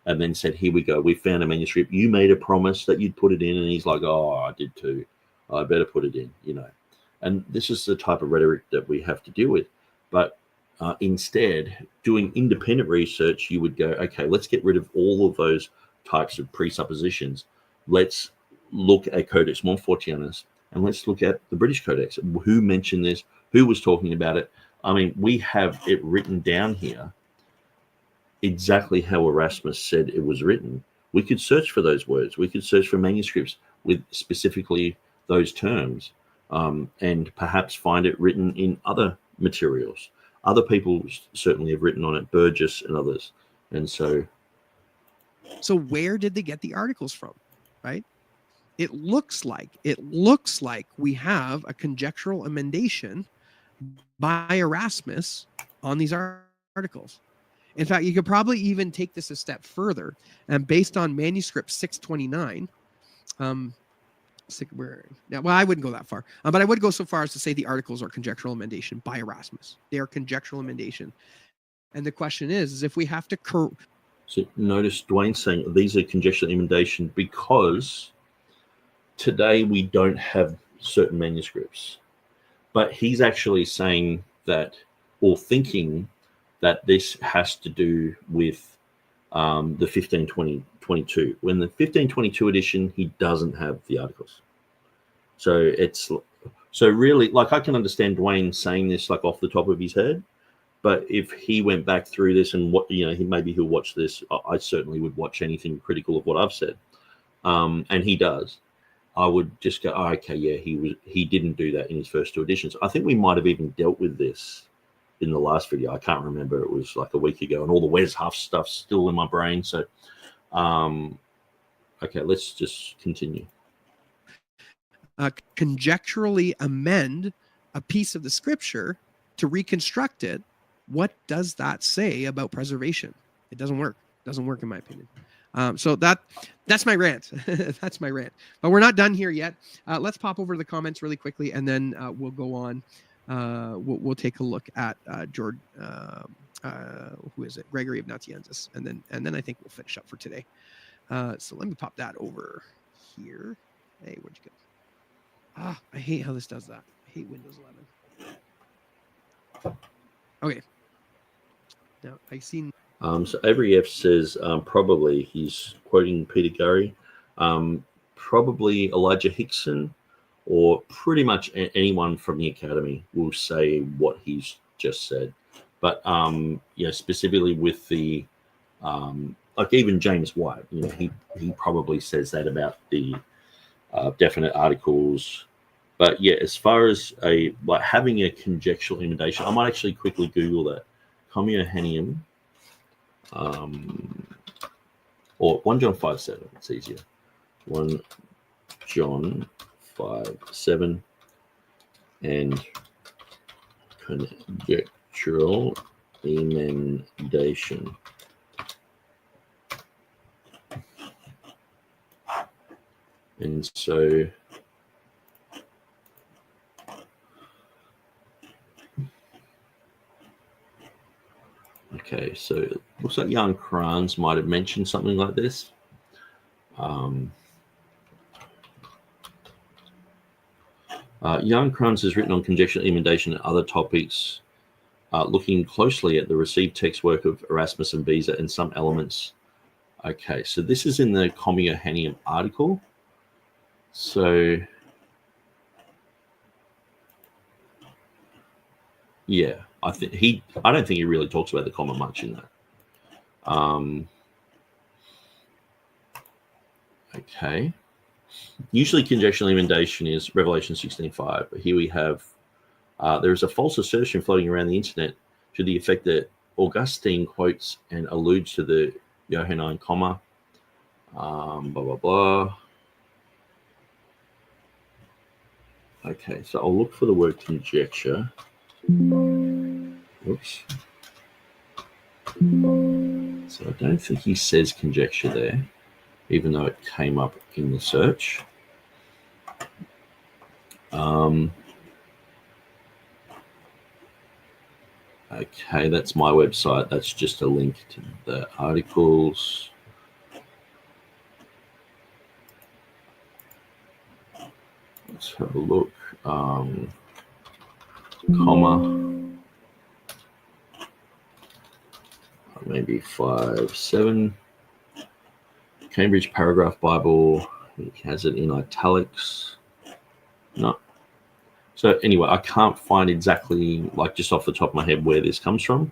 and then said, here we go. We found a manuscript. You made a promise that you'd put it in. And he's like, oh, I did too. I better put it in, And this is the type of rhetoric that we have to deal with. But instead, doing independent research, you would go, okay, let's get rid of all of those types of presuppositions. Let's look at Codex Montfortianus, and let's look at the British Codex. Who mentioned this? Who was talking about it? I mean, we have it written down here exactly how Erasmus said it was written. We could search for those words. We could search for manuscripts with specifically those terms, and perhaps find it written in other materials. Other people certainly have written on it, Burgess and others. And so where did they get the articles from, right? It looks like we have a conjectural emendation by Erasmus on these articles. In fact, you could probably even take this a step further, and based on manuscript 629, I wouldn't go that far, but I would go so far as to say the articles are conjectural emendation by Erasmus. They are conjectural emendation, and the question is if we have to. So notice Dwayne saying these are conjectural emendation because today we don't have certain manuscripts, but he's actually saying that, or thinking that this has to do with the 1522. When the 1522 edition, he doesn't have the articles. So really, like, I can understand Dwayne saying this like off the top of his head, but if he went back through this and he'll watch this, I certainly would watch anything critical of what I've said, and he does. I would just go, oh, okay, yeah, he didn't do that in his first two editions. I think we might have even dealt with this in the last video. I can't remember. It was like a week ago, and all the Wes Huff stuff's still in my brain. So, okay, let's just continue. Conjecturally amend a piece of the scripture to reconstruct it. What does that say about preservation? It doesn't work. It doesn't work in my opinion. So that's my rant. That's my rant. But we're not done here yet. Let's pop over to the comments really quickly, and then we'll go on. We'll take a look at George. Who is it? Gregory of Nazianzus, and then I think we'll finish up for today. So let me pop that over here. Hey, where'd you go? I hate how this does that. I hate Windows 11. Okay. Now I seen. So Avery F says probably he's quoting Peter Gurry, probably Elijah Hixson, or pretty much anyone from the academy will say what he's just said. But specifically with the like even James White, he probably says that about the definite articles. But yeah, as far as having a conjectural emendation, I might actually quickly Google that. Communihanium, or 1 John 5:7. It's easier. 1 John 5:7 and conjectural emendation. And so okay, so it looks like Jan Kranz might have mentioned something like this. Jan Kranz has written on conjectural emendation and other topics, looking closely at the received text work of Erasmus and Beza and some elements. Okay, so this is in the Communihanium article. So yeah, I don't think he really talks about the comma much in that. Okay. Usually conjectural emendation is Revelation 16:5, but here we have there is a false assertion floating around the internet to the effect that Augustine quotes and alludes to the Johannine comma, blah, blah, blah. Okay, so I'll look for the word conjecture. Oops. So I don't think he says conjecture there, even though it came up in the search. Okay, that's my website. That's just a link to the articles. Let's have a look. Comma. Maybe 5:7. Cambridge Paragraph Bible. He has it in italics. No. So anyway, I can't find exactly, like just off the top of my head, where this comes from,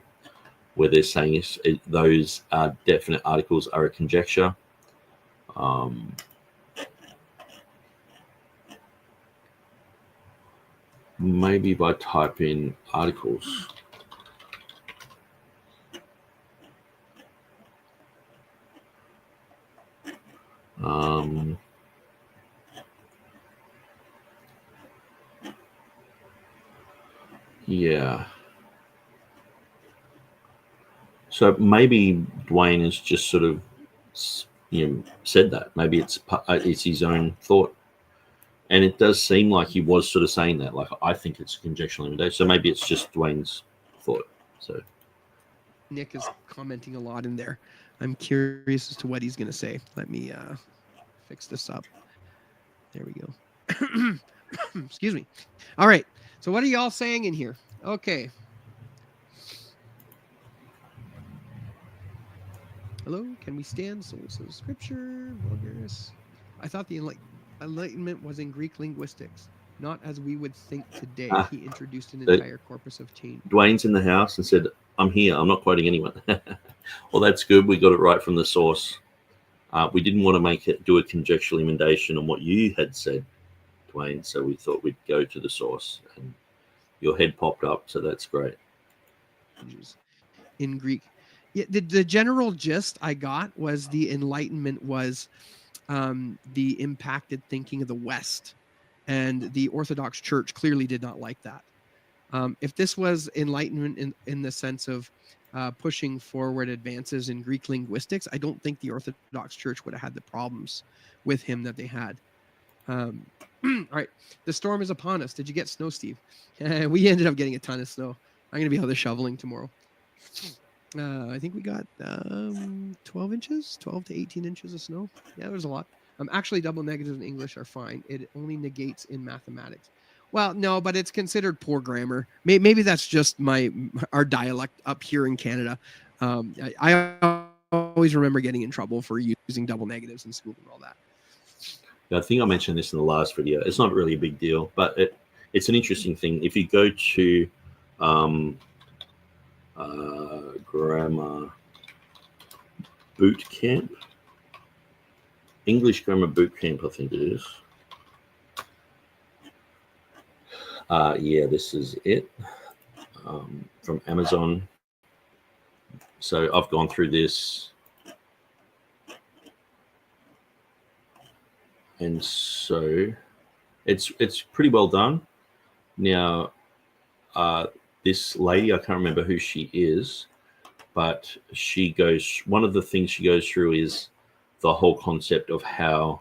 where they're saying those definite articles are a conjecture. Maybe if I type in articles. Yeah. So maybe Dwayne has just sort of, said that. Maybe it's his own thought. And it does seem like he was sort of saying that. Like, I think it's conjectural intimidation. So maybe it's just Dwayne's thought. So Nick is commenting a lot in there. I'm curious as to what he's going to say. Let me fix this up. There we go. Excuse me. All right. So what are y'all saying in here? Okay. Hello, can we stand souls of scripture? Vulgaris. I thought the Enlightenment was in Greek linguistics, not as we would think today. He introduced an entire corpus of change. Dwayne's in the house and said, I'm here. I'm not quoting anyone. Well, that's good. We got it right from the source. We didn't want to do a conjectural emendation on what you had said, Dwayne, so we thought we'd go to the source. And your head popped up, so that's great. In Greek. Yeah, the general gist I got was the Enlightenment was the impacted thinking of the West, and the Orthodox Church clearly did not like that. If this was Enlightenment in the sense of pushing forward advances in Greek linguistics, I don't think the Orthodox Church would have had the problems with him that they had. All right, the storm is upon us. Did you get snow, Steve? We ended up getting a ton of snow. I'm going to be out there shoveling tomorrow. I think we got 12 inches, 12 to 18 inches of snow. Yeah, there's a lot. Actually, double negatives in English are fine. It only negates in mathematics. Well, no, but it's considered poor grammar. Maybe that's just our dialect up here in Canada. I always remember getting in trouble for using double negatives in school and all that. I think I mentioned this in the last video. It's not really a big deal, but it's an interesting thing. If you go to grammar boot camp, English grammar boot camp, I think it is. Yeah, this is it from Amazon. So I've gone through this, and so it's pretty well done. Now, this lady, I can't remember who she is, but one of the things she goes through is the whole concept of how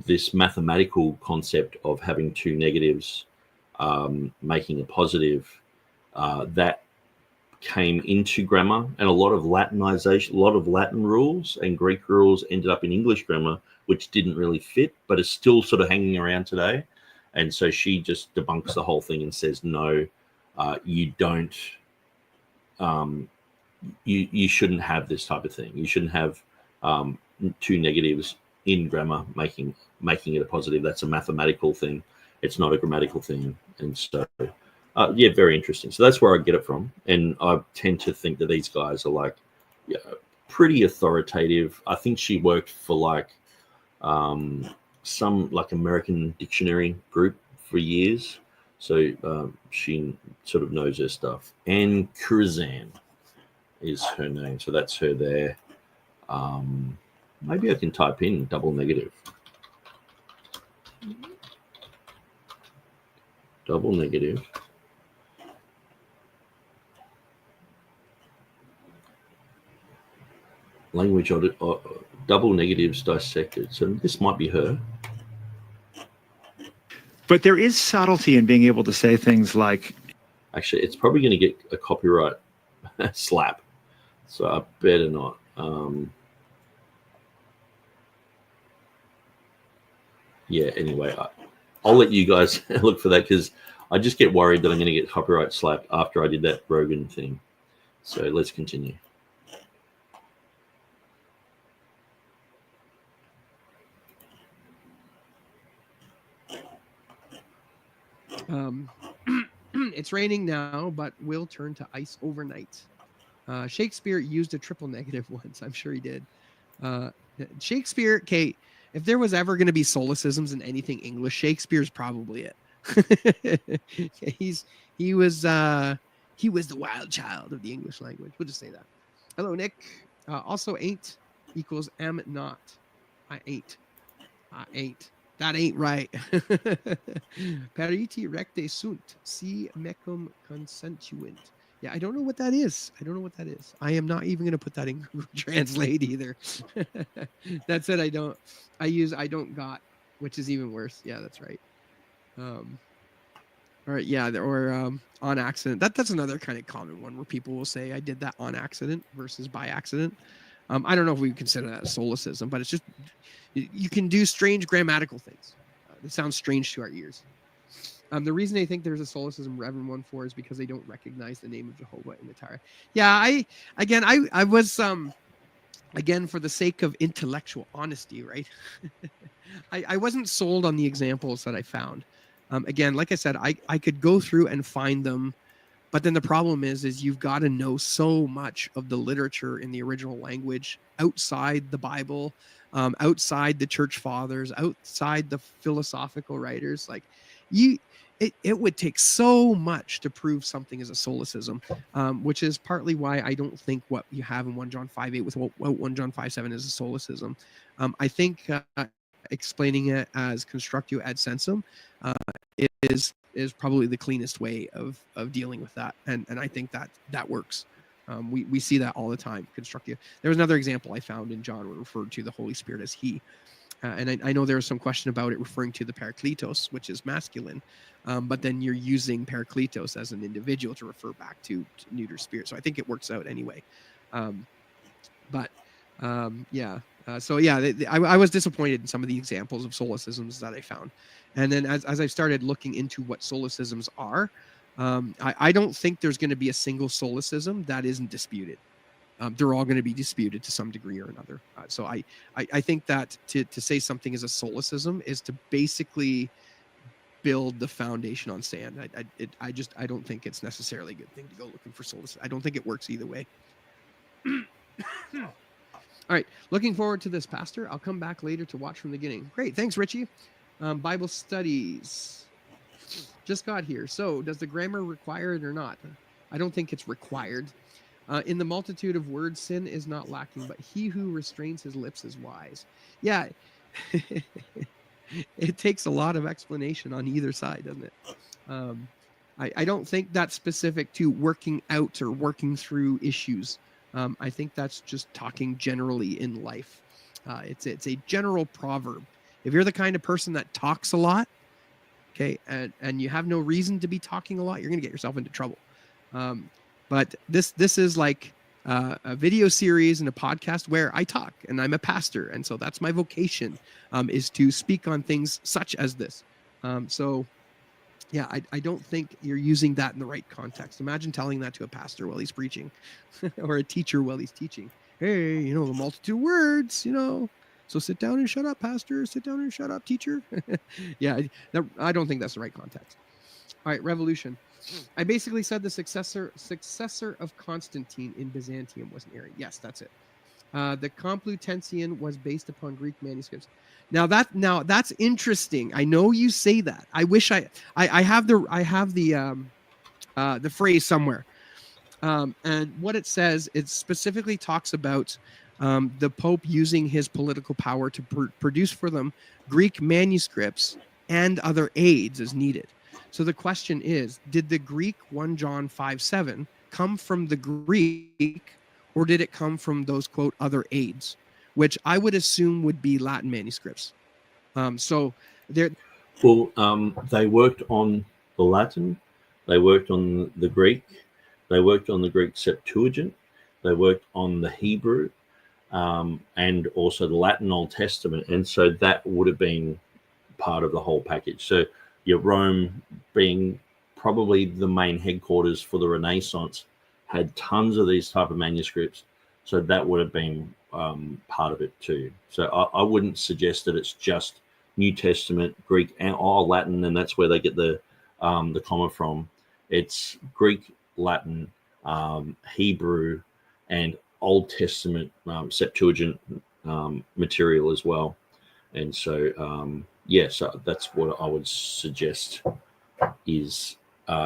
this mathematical concept of having two negatives making a positive, that came into grammar, and a lot of Latinization, a lot of Latin rules and Greek rules ended up in English grammar, which didn't really fit, but is still sort of hanging around today. And so she just debunks the whole thing and says, no, you don't, you shouldn't have this type of thing. You shouldn't have two negatives in grammar making it a positive. That's a mathematical thing. It's not a grammatical thing. And so, yeah, very interesting. So that's where I get it from. And I tend to think that these guys are pretty authoritative. I think she worked for some American dictionary group for years. So she sort of knows her stuff. Anne Curzan is her name. So that's her there. Maybe I can type in double negative. Double negative. Language audit, double negatives dissected. So this might be her. But there is subtlety in being able to say things like... Actually, it's probably going to get a copyright slap. So I better not. Yeah, anyway, I'll let you guys look for that, because I just get worried that I'm going to get copyright slapped after I did that Burgon thing. So let's continue. It's raining now, but will turn to ice overnight. Shakespeare used a triple negative once. I'm sure he did. Shakespeare, Kate, if there was ever going to be solecisms in anything English, Shakespeare's probably it. he was the wild child of the English language. We'll just say that. Hello, Nick. Also, ain't equals am not. I ain't. That ain't right. Pariti recte sunt, si mecum consentuint. Yeah, I don't know what that is. I am not even going to put that in Google Translate either. That's it. I don't got, which is even worse. Yeah, that's right. All right. Yeah. Or on accident. That's another kind of common one where people will say I did that on accident versus by accident. I don't know if we consider that a solecism, but it's just, you can do strange grammatical things. It sounds strange to our ears. The reason they think there's a solecism, Reverend 1-4, is because they don't recognize the name of Jehovah in the Torah. Yeah, I was, again, for the sake of intellectual honesty, right? I wasn't sold on the examples that I found. Again, like I said, I could go through and find them, but then the problem is you've got to know so much of the literature in the original language outside the Bible, outside the church fathers, outside the philosophical writers. Like it would take so much to prove something is a solecism, which is partly why I don't think what you have in 1 John 5:8 with 1 John 5:7 is a solecism. I think explaining it as constructio ad sensum is probably the cleanest way of dealing with that, and I think that works. We see that all the time. Constructive. There was another example I found in John where it referred to the Holy Spirit as he, and I know there was some question about it referring to the Parakletos, which is masculine, but then you're using Parakletos as an individual to refer back to neuter spirit. So I think it works out anyway. I was disappointed in some of the examples of solecisms that I found. And then as I started looking into what solecisms are, I don't think there's going to be a single solecism that isn't disputed. They're all going to be disputed to some degree or another. So I think that to say something is a solecism is to basically build the foundation on sand. I don't think it's necessarily a good thing to go looking for solecism. I don't think it works either way. All right, looking forward to this, Pastor. I'll come back later to watch from the beginning. Great, thanks, Richie. Bible studies. Just got here. So, does the grammar require it or not? I don't think it's required. In the multitude of words, sin is not lacking, but he who restrains his lips is wise. Yeah, it takes a lot of explanation on either side, doesn't it? I don't think that's specific to working out or working through issues. I think that's just talking generally in life. It's a general proverb. If you're the kind of person that talks a lot, okay, and you have no reason to be talking a lot, you're going to get yourself into trouble. But this is like a video series and a podcast where I talk, and I'm a pastor, and so that's my vocation, is to speak on things such as this. So, yeah, I don't think you're using that in the right context. Imagine telling that to a pastor while he's preaching, or a teacher while he's teaching. Hey, the multitude of words, So sit down and shut up, pastor. Sit down and shut up, teacher. Yeah, I don't think that's the right context. All right, revolution. I basically said the successor of Constantine in Byzantium was an Arian. Yes, that's it. The Complutensian was based upon Greek manuscripts. Now that's interesting. I know you say that. I wish I have the phrase somewhere. And what it says, it specifically talks about the Pope using his political power to produce for them Greek manuscripts and other aids as needed. So the question is, did the Greek 1 John 5:7 come from the Greek, or did it come from those, quote, other aids, which I would assume would be Latin manuscripts? So there. Well, they worked on the Latin, they worked on the Greek, they worked on the Greek Septuagint, they worked on the Hebrew, and also the Latin Old Testament, and so that would have been part of the whole package. So Rome, being probably the main headquarters for the Renaissance, had tons of these type of manuscripts, so that would have been part of it too. So I wouldn't suggest that it's just New Testament, Greek, and Latin, and that's where they get the comma from. It's Greek, Latin, Hebrew, and Old Testament Septuagint material as well. And so, so that's what I would suggest is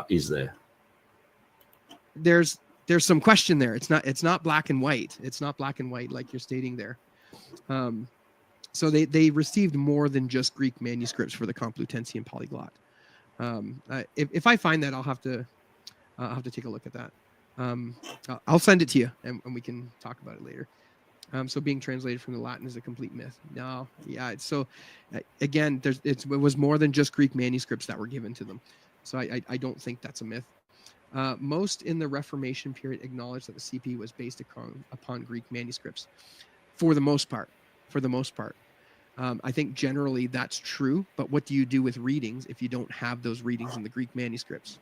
there? There's some question there. It's not black and white. It's not black and white like you're stating there. So they received more than just Greek manuscripts for the Complutensian polyglot. If I find that, I'll have to take a look at that. I'll send it to you, and we can talk about it later. So being translated from the Latin is a complete myth. No, yeah. Again, it was more than just Greek manuscripts that were given to them. So I don't think that's a myth. Most in the Reformation period acknowledged that the CP was based upon Greek manuscripts, for the most part. I think generally that's true, but what do you do with readings if you don't have those readings in the Greek manuscripts?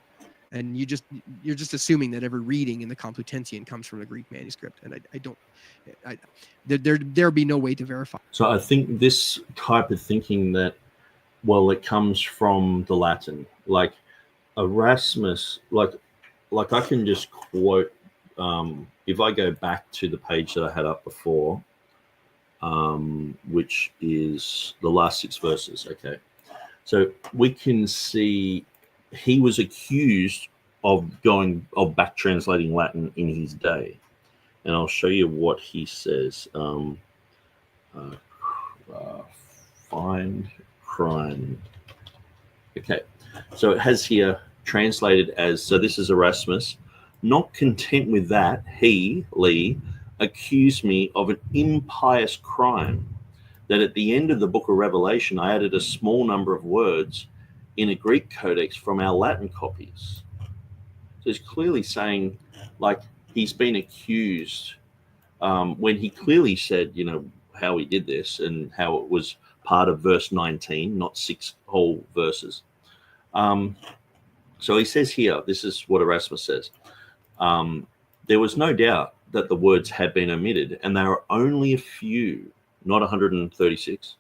And you're just assuming that every reading in the Complutensian comes from the Greek manuscript, and there'd be no way to verify. So I think this type of thinking that, well, it comes from the Latin, like Erasmus, like I can just quote, if I go back to the page that I had up before, which is the last 6 verses. Okay, so we can see he was accused of back translating Latin in his day, and I'll show you what he says. Find crime. Okay, so it has here translated as, so this is Erasmus. Not content with that, Lee, accused me of an impious crime, that at the end of the book of Revelation, I added a small number of words in a Greek codex from our Latin copies. So he's clearly saying, like, he's been accused when he clearly said, how he did this and how it was part of verse 19, not 6 whole verses. So he says here, this is what Erasmus says. There was no doubt that the words had been omitted, and there are only a few, not 136.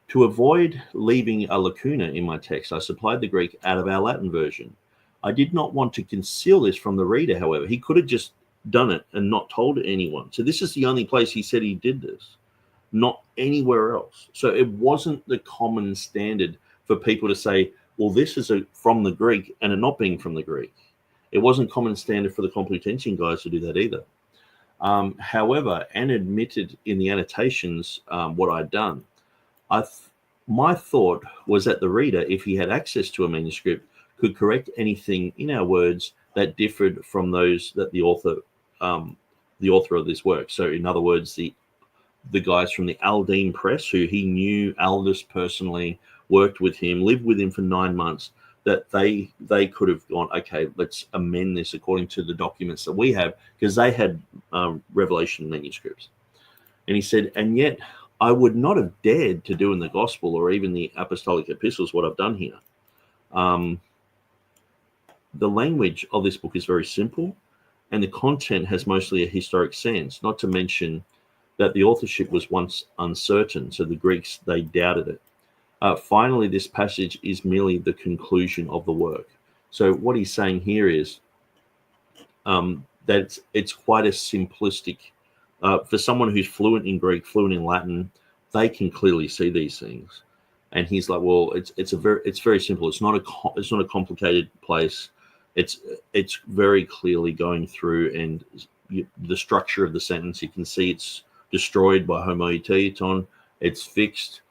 To avoid leaving a lacuna in my text, I supplied the Greek out of our Latin version. I did not want to conceal this from the reader, however. He could have just done it and not told anyone. So this is the only place he said he did this, not anywhere else. So it wasn't the common standard for people to say, well, this is from the Greek, and it not being from the Greek. It wasn't common standard for the Complutensian guys to do that either. However, and admitted in the annotations what I'd done, my thought was that the reader, if he had access to a manuscript, could correct anything in our words that differed from those that the author of this work. So, in other words, the guys from the Aldine Press, who he knew, Aldous personally, worked with him, lived with him for 9 months, that they could have gone, okay, let's amend this according to the documents that we have, because they had Revelation manuscripts. And he said, and yet I would not have dared to do in the gospel or even the apostolic epistles what I've done here. The language of this book is very simple, and the content has mostly a historic sense, not to mention that the authorship was once uncertain, so the Greeks, they doubted it. Finally, this passage is merely the conclusion of the work. So what he's saying here is that it's quite a simplistic, for someone who's fluent in Greek, fluent in Latin, they can clearly see these things. And he's like, well, it's very simple. It's not a complicated place. It's very clearly going through, and the structure of the sentence, you can see it's destroyed by homoitheton. It's fixed.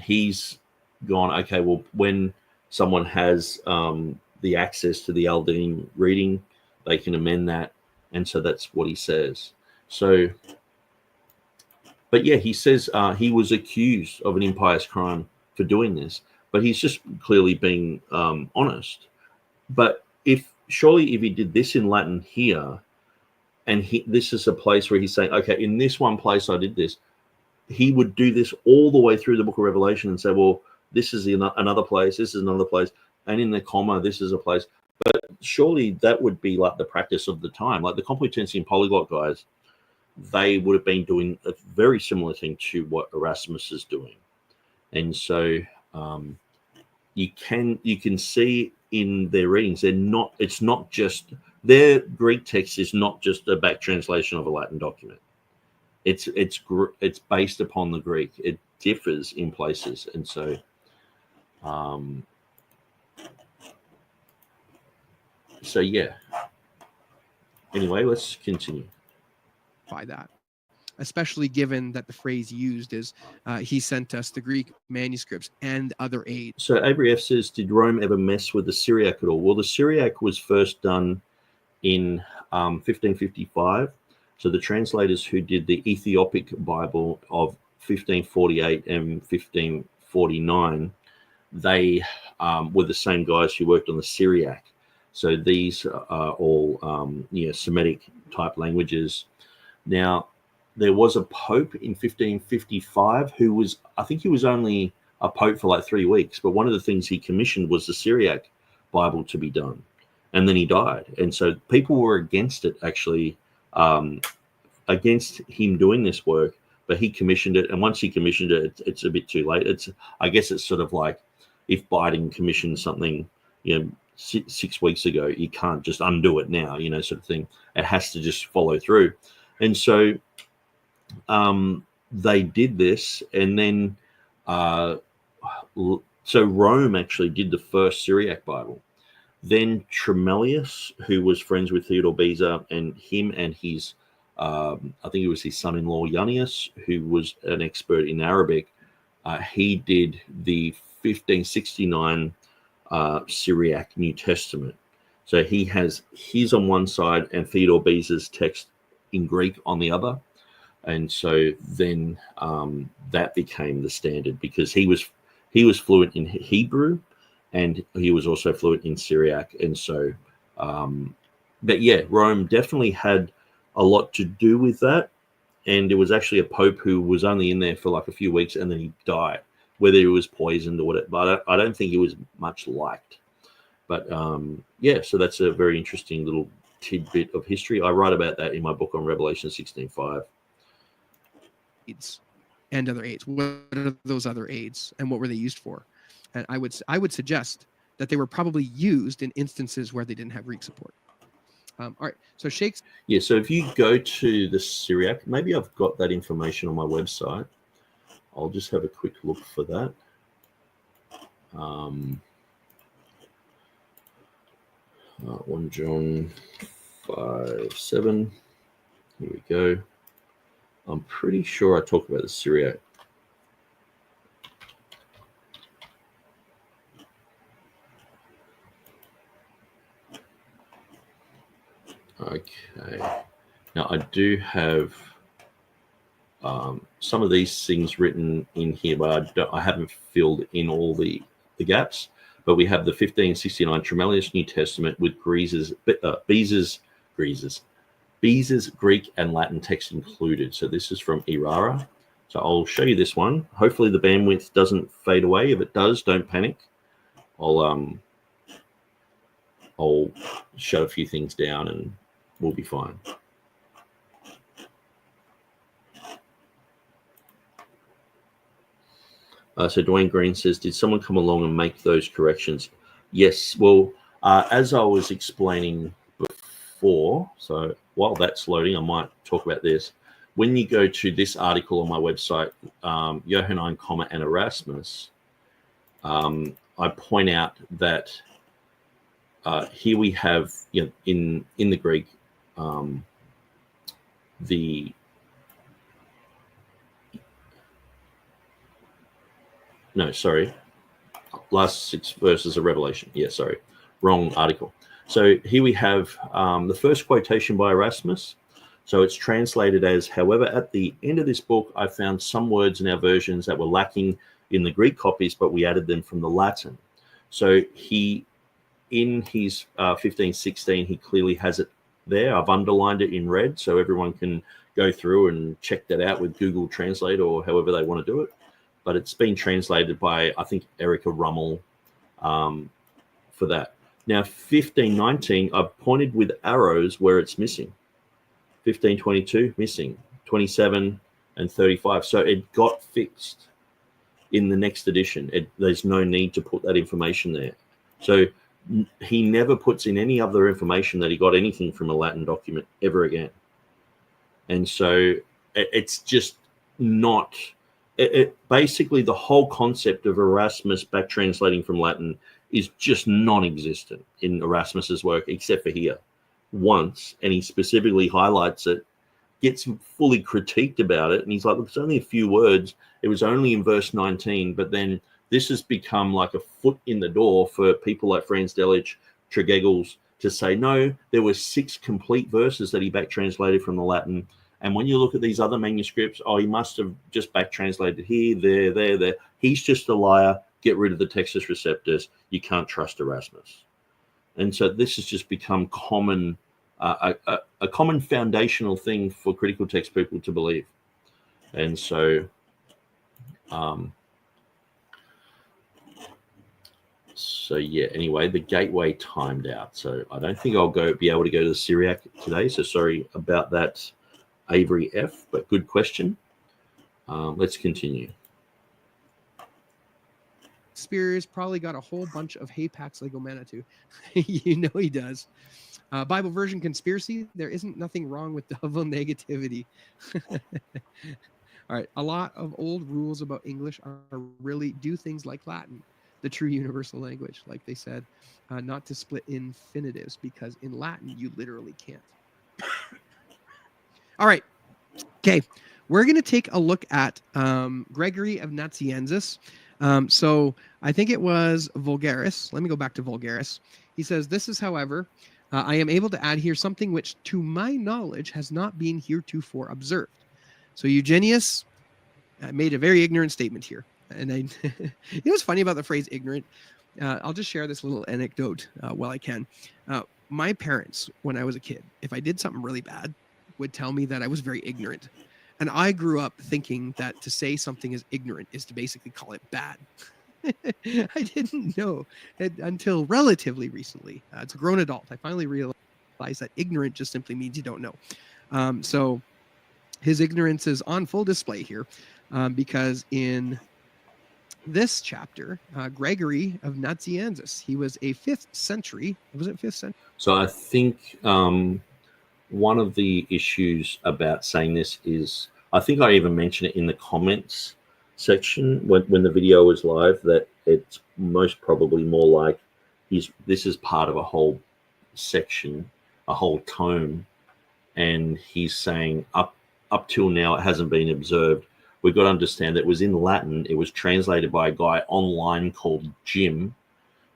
He's gone, okay, well, when someone has the access to the Aldine reading, they can amend that. And so that's what he says. So, but yeah, he says he was accused of an impious crime for doing this, but he's just clearly being honest. But surely if he did this in Latin here, and this is a place where he's saying, okay, in this one place I did this, he would do this all the way through the book of Revelation and say, well, this is another place, this is another place, and in the comma, this is a place. But surely that would be like the practice of the time. Like the Complutensian polyglot guys, they would have been doing a very similar thing to what Erasmus is doing. And so you can see in their readings, it's not just, their Greek text is not just a back translation of a Latin document. It's based upon the Greek. It differs in places, and so So yeah. Anyway, let's continue. By that, especially given that the phrase used is he sent us the Greek manuscripts and other aids. So Avery F says, did Rome ever mess with the Syriac at all? Well, the Syriac was first done in 1555. So the translators who did the Ethiopic Bible of 1548 and 1549, they were the same guys who worked on the Syriac. So these are all Semitic type languages. Now, there was a pope in 1555 who was, I think he was only a pope for like 3 weeks, but one of the things he commissioned was the Syriac Bible to be done. And then he died. And so people were against it, actually, against him doing this work, but he commissioned it. And once he commissioned it, it's a bit too late. I guess it's sort of like if Biden commissioned something, 6 weeks ago, you can't just undo it now, sort of thing. It has to just follow through. And so they did this, and then so Rome actually did the first Syriac Bible. Then Tremellius, who was friends with Theodore Beza, and him and his, I think it was his son-in-law Junius, who was an expert in Arabic, he did the 1569 Syriac New Testament. So he has his on one side and Theodore Beza's text in Greek on the other. And so then that became the standard, because he was fluent in Hebrew and he was also fluent in Syriac. And so, but yeah, Rome definitely had a lot to do with that. And it was actually a pope who was only in there for like a few weeks and then he died, whether he was poisoned or whatever. But I don't think he was much liked. But yeah, so that's a very interesting little tidbit of history. I write about that in my book on Revelation 16:5. And other aids. What are those other aids, and what were they used for? And I would suggest that they were probably used in instances where they didn't have Greek support. All right. So Shakespeare. Yeah. So if you go to the Syriac, maybe I've got that information on my website. I'll just have a quick look for that. 1 John 5:7. Here we go. I'm pretty sure I talk about the Syriac. Okay. Now I do have some of these things written in here, but I haven't filled in all the gaps. But we have the 1569 Tremellius New Testament with Beza's Greek and Latin text included. So this is from Errara. So I'll show you this one. Hopefully the bandwidth doesn't fade away. If it does, don't panic. I'll shut a few things down and we'll be fine. So Dwayne Green says, did someone come along and make those corrections? Yes. Well, as I was explaining before, so while that's loading, I might talk about this. When you go to this article on my website, Johannine, and Erasmus, I point out that here we have, in the Greek, last 6 verses of Revelation. Yeah, sorry, wrong article. So here we have the first quotation by Erasmus. So it's translated as, however, at the end of this book, I found some words in our versions that were lacking in the Greek copies, but we added them from the Latin. So he, in his 1516, he clearly has it there. I've underlined it in red so everyone can go through and check that out with Google Translate or however they want to do it. But it's been translated by, I think, Erica Rummel for that. Now, 1519, I've pointed with arrows where it's missing. 1522, missing. 27 and 35. So it got fixed in the next edition. There's no need to put that information there. So he never puts in any other information that he got anything from a Latin document ever again. And so it's just not... basically the whole concept of Erasmus back translating from Latin is just non-existent in Erasmus's work, except for here once, and he specifically highlights it, gets fully critiqued about it, and he's like, look, it's only a few words. It was only in verse 19, but then this has become like a foot in the door for people like Franz Delitzsch, Tregegels, to say, no, there were 6 complete verses that he back translated from the Latin. And when you look at these other manuscripts, oh, he must have just back translated here, there. He's just a liar. Get rid of the Textus Receptus. You can't trust Erasmus. And so this has just become common, a common foundational thing for critical text people to believe. And so, yeah, anyway, the gateway timed out. So I don't think I'll be able to go to the Syriac today. So sorry about that, Avery F, but good question. Let's continue. Spears probably got a whole bunch of Hapax Legomena. You know he does. Bible version conspiracy. There isn't nothing wrong with double negativity. All right. A lot of old rules about English are really do things like Latin, the true universal language, like they said, not to split infinitives, because in Latin you literally can't. All right. Okay. We're going to take a look at Gregory of Nazianzus. So I think it was Vulgaris. Let me go back to Vulgaris. He says, this is, however, I am able to add here something which, to my knowledge, has not been heretofore observed. So Eugenius made a very ignorant statement here. And you know what's funny about the phrase ignorant? I'll just share this little anecdote while I can. My parents, when I was a kid, if I did something really bad, would tell me that I was very ignorant. And I grew up thinking that to say something is ignorant is to basically call it bad. I didn't know until relatively recently. As a grown adult, I finally realized that ignorant just simply means you don't know. So his ignorance is on full display here because in this chapter, Gregory of Nazianzus, he was a 5th century. Was it 5th century? So I think one of the issues about saying this is, I think I even mentioned it in the comments section when the video was live, that it's most probably more like this is part of a whole section, a whole tome, and he's saying up till now it hasn't been observed. We've got to understand that it was in Latin. It was translated by a guy online called Jim,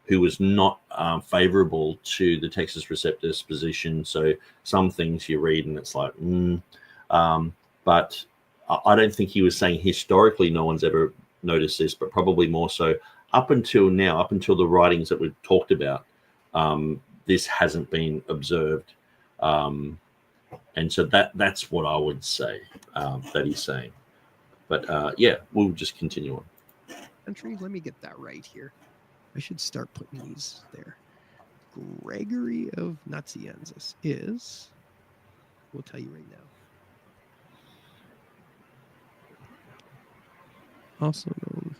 who was not favorable to the Textus Receptus position. So some things you read and it's like, but I don't think he was saying historically no one's ever noticed this, but probably more so up until now, up until the writings that we've talked about, this hasn't been observed. And so that's what I would say that he's saying. But yeah, we'll just continue on. Country, let me get that right here. I should start putting these there. Gregory of Nazianzus is, we'll tell you right now. Also known.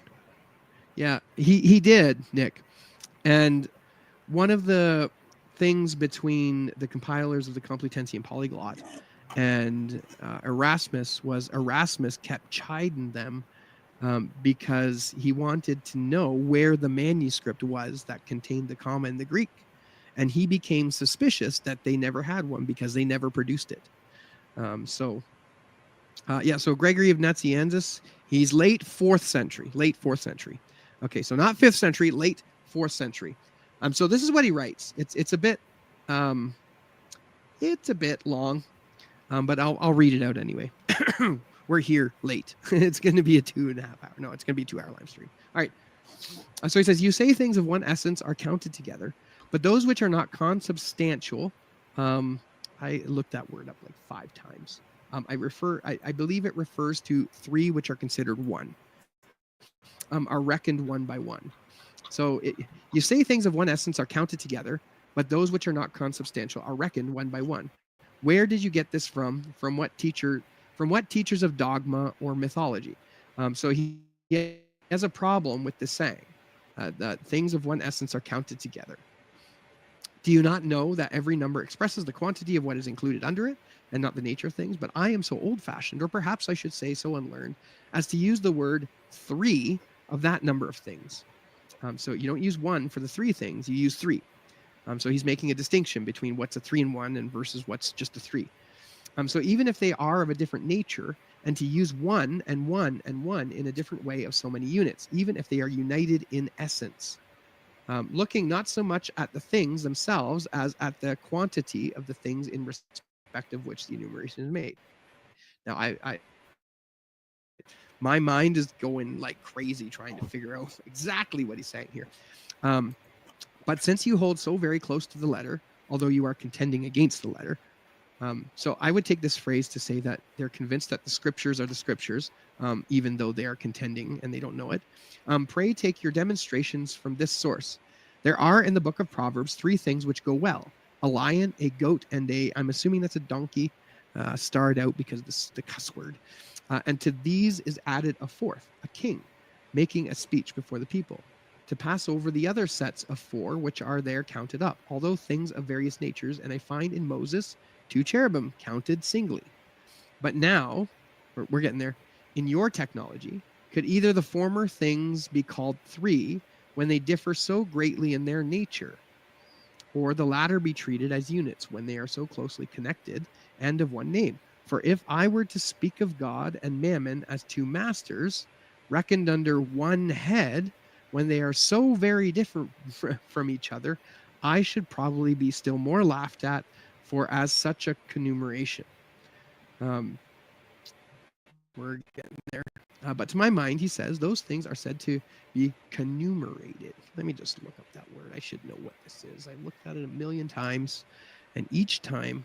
Yeah, he did, Nick. And one of the things between the compilers of the Complutensian Polyglot and Erasmus was Erasmus kept chiding them because he wanted to know where the manuscript was that contained the comma in the Greek. And he became suspicious that they never had one because they never produced it. So Gregory of Nazianzus, he's late 4th century. Okay, so not 5th century, late 4th century. So this is what he writes. It's a bit long, but I'll read it out anyway. We're here late. It's going to be a 2.5 hour. No, it's going to be a 2 hour live stream. All right. So he says, you say things of one essence are counted together, but those which are not consubstantial, I looked that word up like 5 times. I believe it refers to 3 which are considered 1, are reckoned 1 by 1. So you say things of one essence are counted together, but those which are not consubstantial are reckoned 1 by 1. Where did you get this from? From what teachers of dogma or mythology? So he has a problem with this saying that things of one essence are counted together. Do you not know that every number expresses the quantity of what is included under it and not the nature of things? But I am so old-fashioned, or perhaps I should say so unlearned, as to use the word 3 of that number of things. So you don't use one for the three things, you use three. So he's making a distinction between what's a 3 and 1 and versus what's just a 3. So even if they are of a different nature, and to use 1 and 1 and 1 in a different way of so many units, even if they are united in essence, looking not so much at the things themselves as at the quantity of the things in respect of which the enumeration is made. Now, my mind is going like crazy trying to figure out exactly what he's saying here. But since you hold so very close to the letter, although you are contending against the letter, so I would take this phrase to say that they're convinced that the scriptures are the scriptures, even though they are contending and they don't know it. Pray take your demonstrations from this source. There are in the book of Proverbs 3 things which go well: a lion, a goat, and I'm assuming that's a donkey, starred out because of the cuss word. And to these is added a fourth, a king, making a speech before the people, to pass over the other sets of 4 which are there counted up, although things of various natures, and I find in Moses 2 cherubim counted singly. But now, we're getting there, in your technology, could either the former things be called 3 when they differ so greatly in their nature, or the latter be treated as units when they are so closely connected and of one name? For if I were to speak of God and Mammon as 2 masters, reckoned under one head, when they are so very different from each other, I should probably be still more laughed at for as such a connumeration. We're getting there. But to my mind, he says, those things are said to be connumerated. Let me just look up that word. I should know what this is. I've looked at it a million times, and each time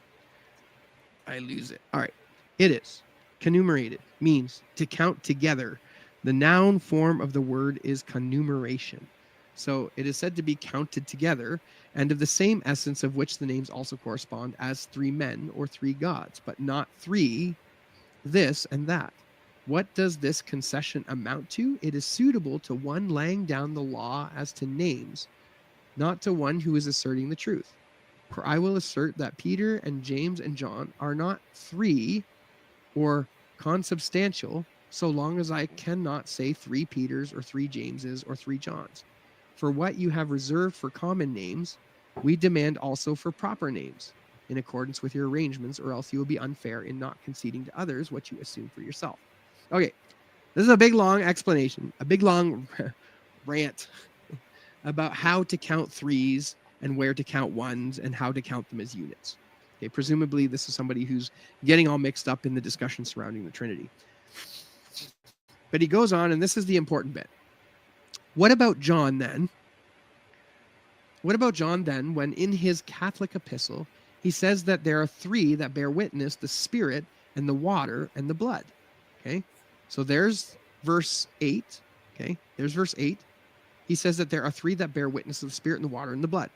I lose it. All right. It is. Connumerated means to count together. The noun form of the word is connumeration. So it is said to be counted together, and of the same essence of which the names also correspond as 3 men or 3 gods, but not 3 this and that. What does this concession amount to? It is suitable to one laying down the law as to names, not to one who is asserting the truth. For I will assert that Peter and James and John are not 3 or consubstantial, so long as I cannot say 3 Peters or 3 Jameses or 3 Johns. For what you have reserved for common names, we demand also for proper names, in accordance with your arrangements, or else you will be unfair in not conceding to others what you assume for yourself. Okay, this is a big long explanation, a big long rant about how to count 3s and where to count 1s and how to count them as units. Okay, presumably this is somebody who's getting all mixed up in the discussion surrounding the Trinity. But he goes on, and this is the important bit. What about John then? What about John then, when in his Catholic epistle, he says that there are 3 that bear witness, the Spirit and the water and the blood? Okay, so there's verse 8. Okay, there's verse 8. He says that there are 3 that bear witness of the Spirit and the water and the blood.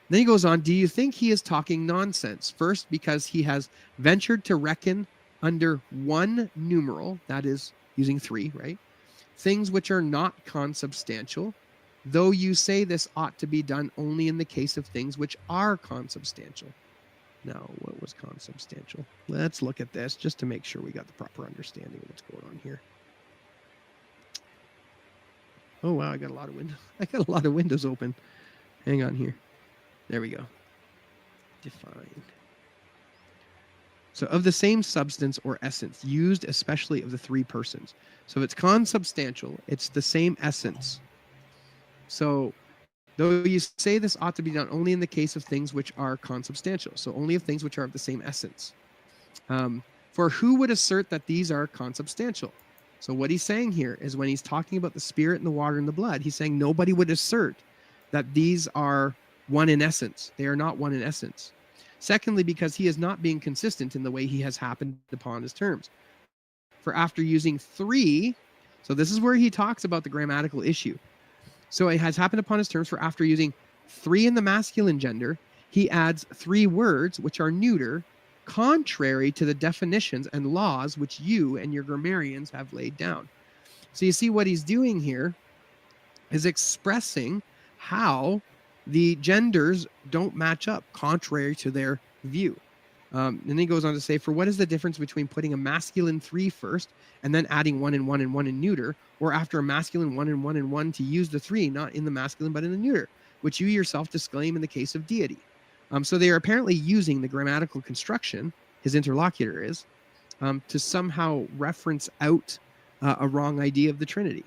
Then he goes on, do you think he is talking nonsense? First, because he has ventured to reckon under one numeral, that is using 3, right? Things which are not consubstantial, though you say this ought to be done only in the case of things which are consubstantial. Now, what was consubstantial? Let's look at this just to make sure we got the proper understanding of what's going on here. Oh, wow, I got a lot of windows. I got a lot of windows open. Hang on here. There we go. Defined. So of the same substance or essence, used especially of the 3 persons. So if it's consubstantial, it's the same essence. So though you say this ought to be done only in the case of things which are consubstantial, so only of things which are of the same essence. For who would assert that these are consubstantial? So what he's saying here is when he's talking about the Spirit and the water and the blood, he's saying nobody would assert that these are one in essence. They are not one in essence. Secondly, because he is not being consistent in the way he has happened upon his terms. For after using 3, so this is where he talks about the grammatical issue. So it has happened upon his terms, for after using 3 in the masculine gender, he adds 3 words which are neuter, contrary to the definitions and laws which you and your grammarians have laid down. So you see what he's doing here is expressing how the genders don't match up contrary to their view. And he goes on to say, for what is the difference between putting a masculine 3 first and then adding 1 and 1 and 1 in neuter, or after a masculine 1 and 1 and 1 to use the 3 not in the masculine but in the neuter, which you yourself disclaim in the case of deity? So they are apparently using the grammatical construction, his interlocutor is, to somehow reference out a wrong idea of the Trinity.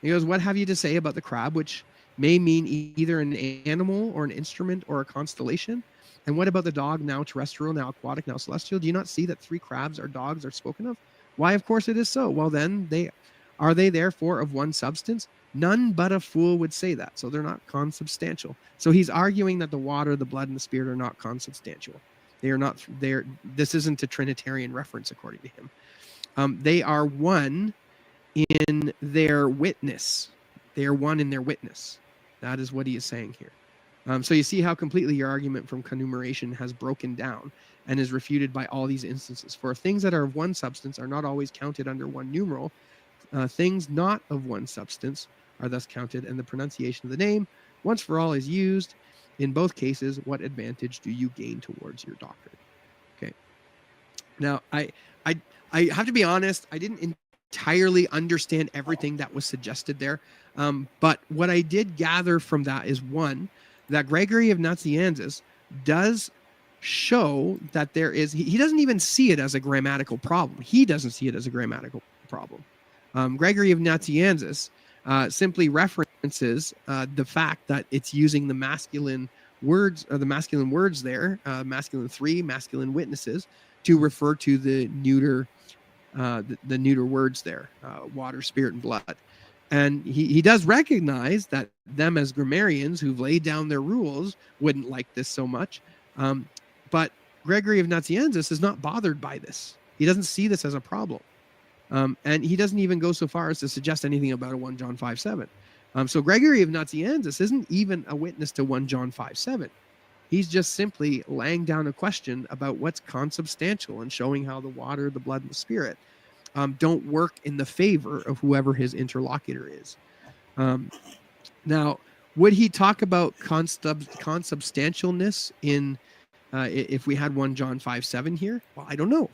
He goes, what have you to say about the crab, which may mean either an animal or an instrument or a constellation? And what about the dog, now terrestrial, now aquatic, now celestial? Do you not see that 3 crabs or dogs are spoken of? Why, of course it is so. Well, then, are they therefore of one substance? None but a fool would say that. So they're not consubstantial. So he's arguing that the water, the blood, and the spirit are not consubstantial. They are not there. This isn't a Trinitarian reference, according to him. They are one in their witness. They are one in their witness. That is what he is saying here. So you see how completely your argument from connumeration has broken down and is refuted by all these instances. For things that are of one substance are not always counted under one numeral. Things not of one substance are thus counted, and the pronunciation of the name, once for all, is used. In both cases, what advantage do you gain towards your doctrine? Okay. Now, I have to be honest, I didn't entirely understand everything that was suggested there. But what I did gather from that is, one, that Gregory of Nazianzus does show that there is, he doesn't even see it as a grammatical problem. He doesn't see it as a grammatical problem. Gregory of Nazianzus simply references the fact that it's using the masculine words, or the masculine words there, masculine 3, masculine witnesses, to refer to the neuter words there, water, spirit, and blood. And he does recognize that them as grammarians who've laid down their rules wouldn't like this so much. But Gregory of Nazianzus is not bothered by this. He doesn't see this as a problem. And he doesn't even go so far as to suggest anything about a 1 John 5:7. So Gregory of Nazianzus isn't even a witness to 1 John 5:7. He's just simply laying down a question about what's consubstantial and showing how the water, the blood, and the spirit don't work in the favor of whoever his interlocutor is. Now, would he talk about consubstantialness in if we had 1 John 5:7 here? Well, I don't know.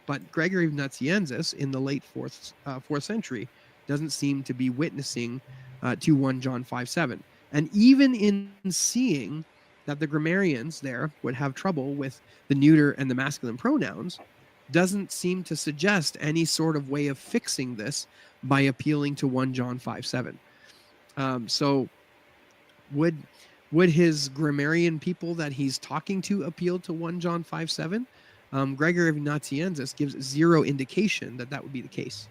But Gregory of Nazianzus in the late fourth century doesn't seem to be witnessing to 1 John 5:7. And even in seeing that the grammarians there would have trouble with the neuter and the masculine pronouns, doesn't seem to suggest any sort of way of fixing this by appealing to 1 John 5:7. So would his grammarian people that he's talking to appeal to 1 John 5:7? Gregory of Nazianzus gives zero indication that that would be the case.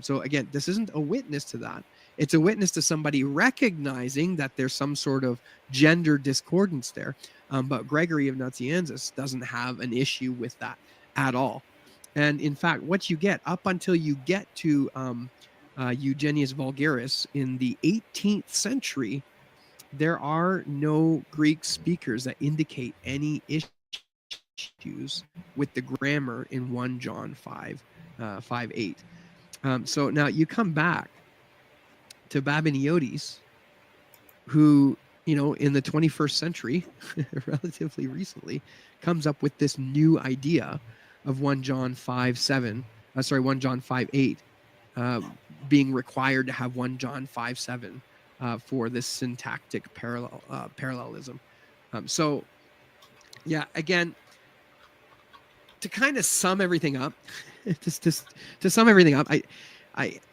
So again, this isn't a witness to that. It's a witness to somebody recognizing that there's some sort of gender discordance there. But Gregory of Nazianzus doesn't have an issue with that at all. And in fact, what you get up until you get to Eugenius Vulgaris in the 18th century, there are no Greek speakers that indicate any issues with the grammar in 1 John 5:8. So now you come back to Babiniotis, who, in the 21st century, relatively recently, comes up with this new idea of 1 John 5:8 being required to have 1 John 5:7 for this syntactic parallelism. So, yeah, again, to kind of sum everything up, to sum everything up,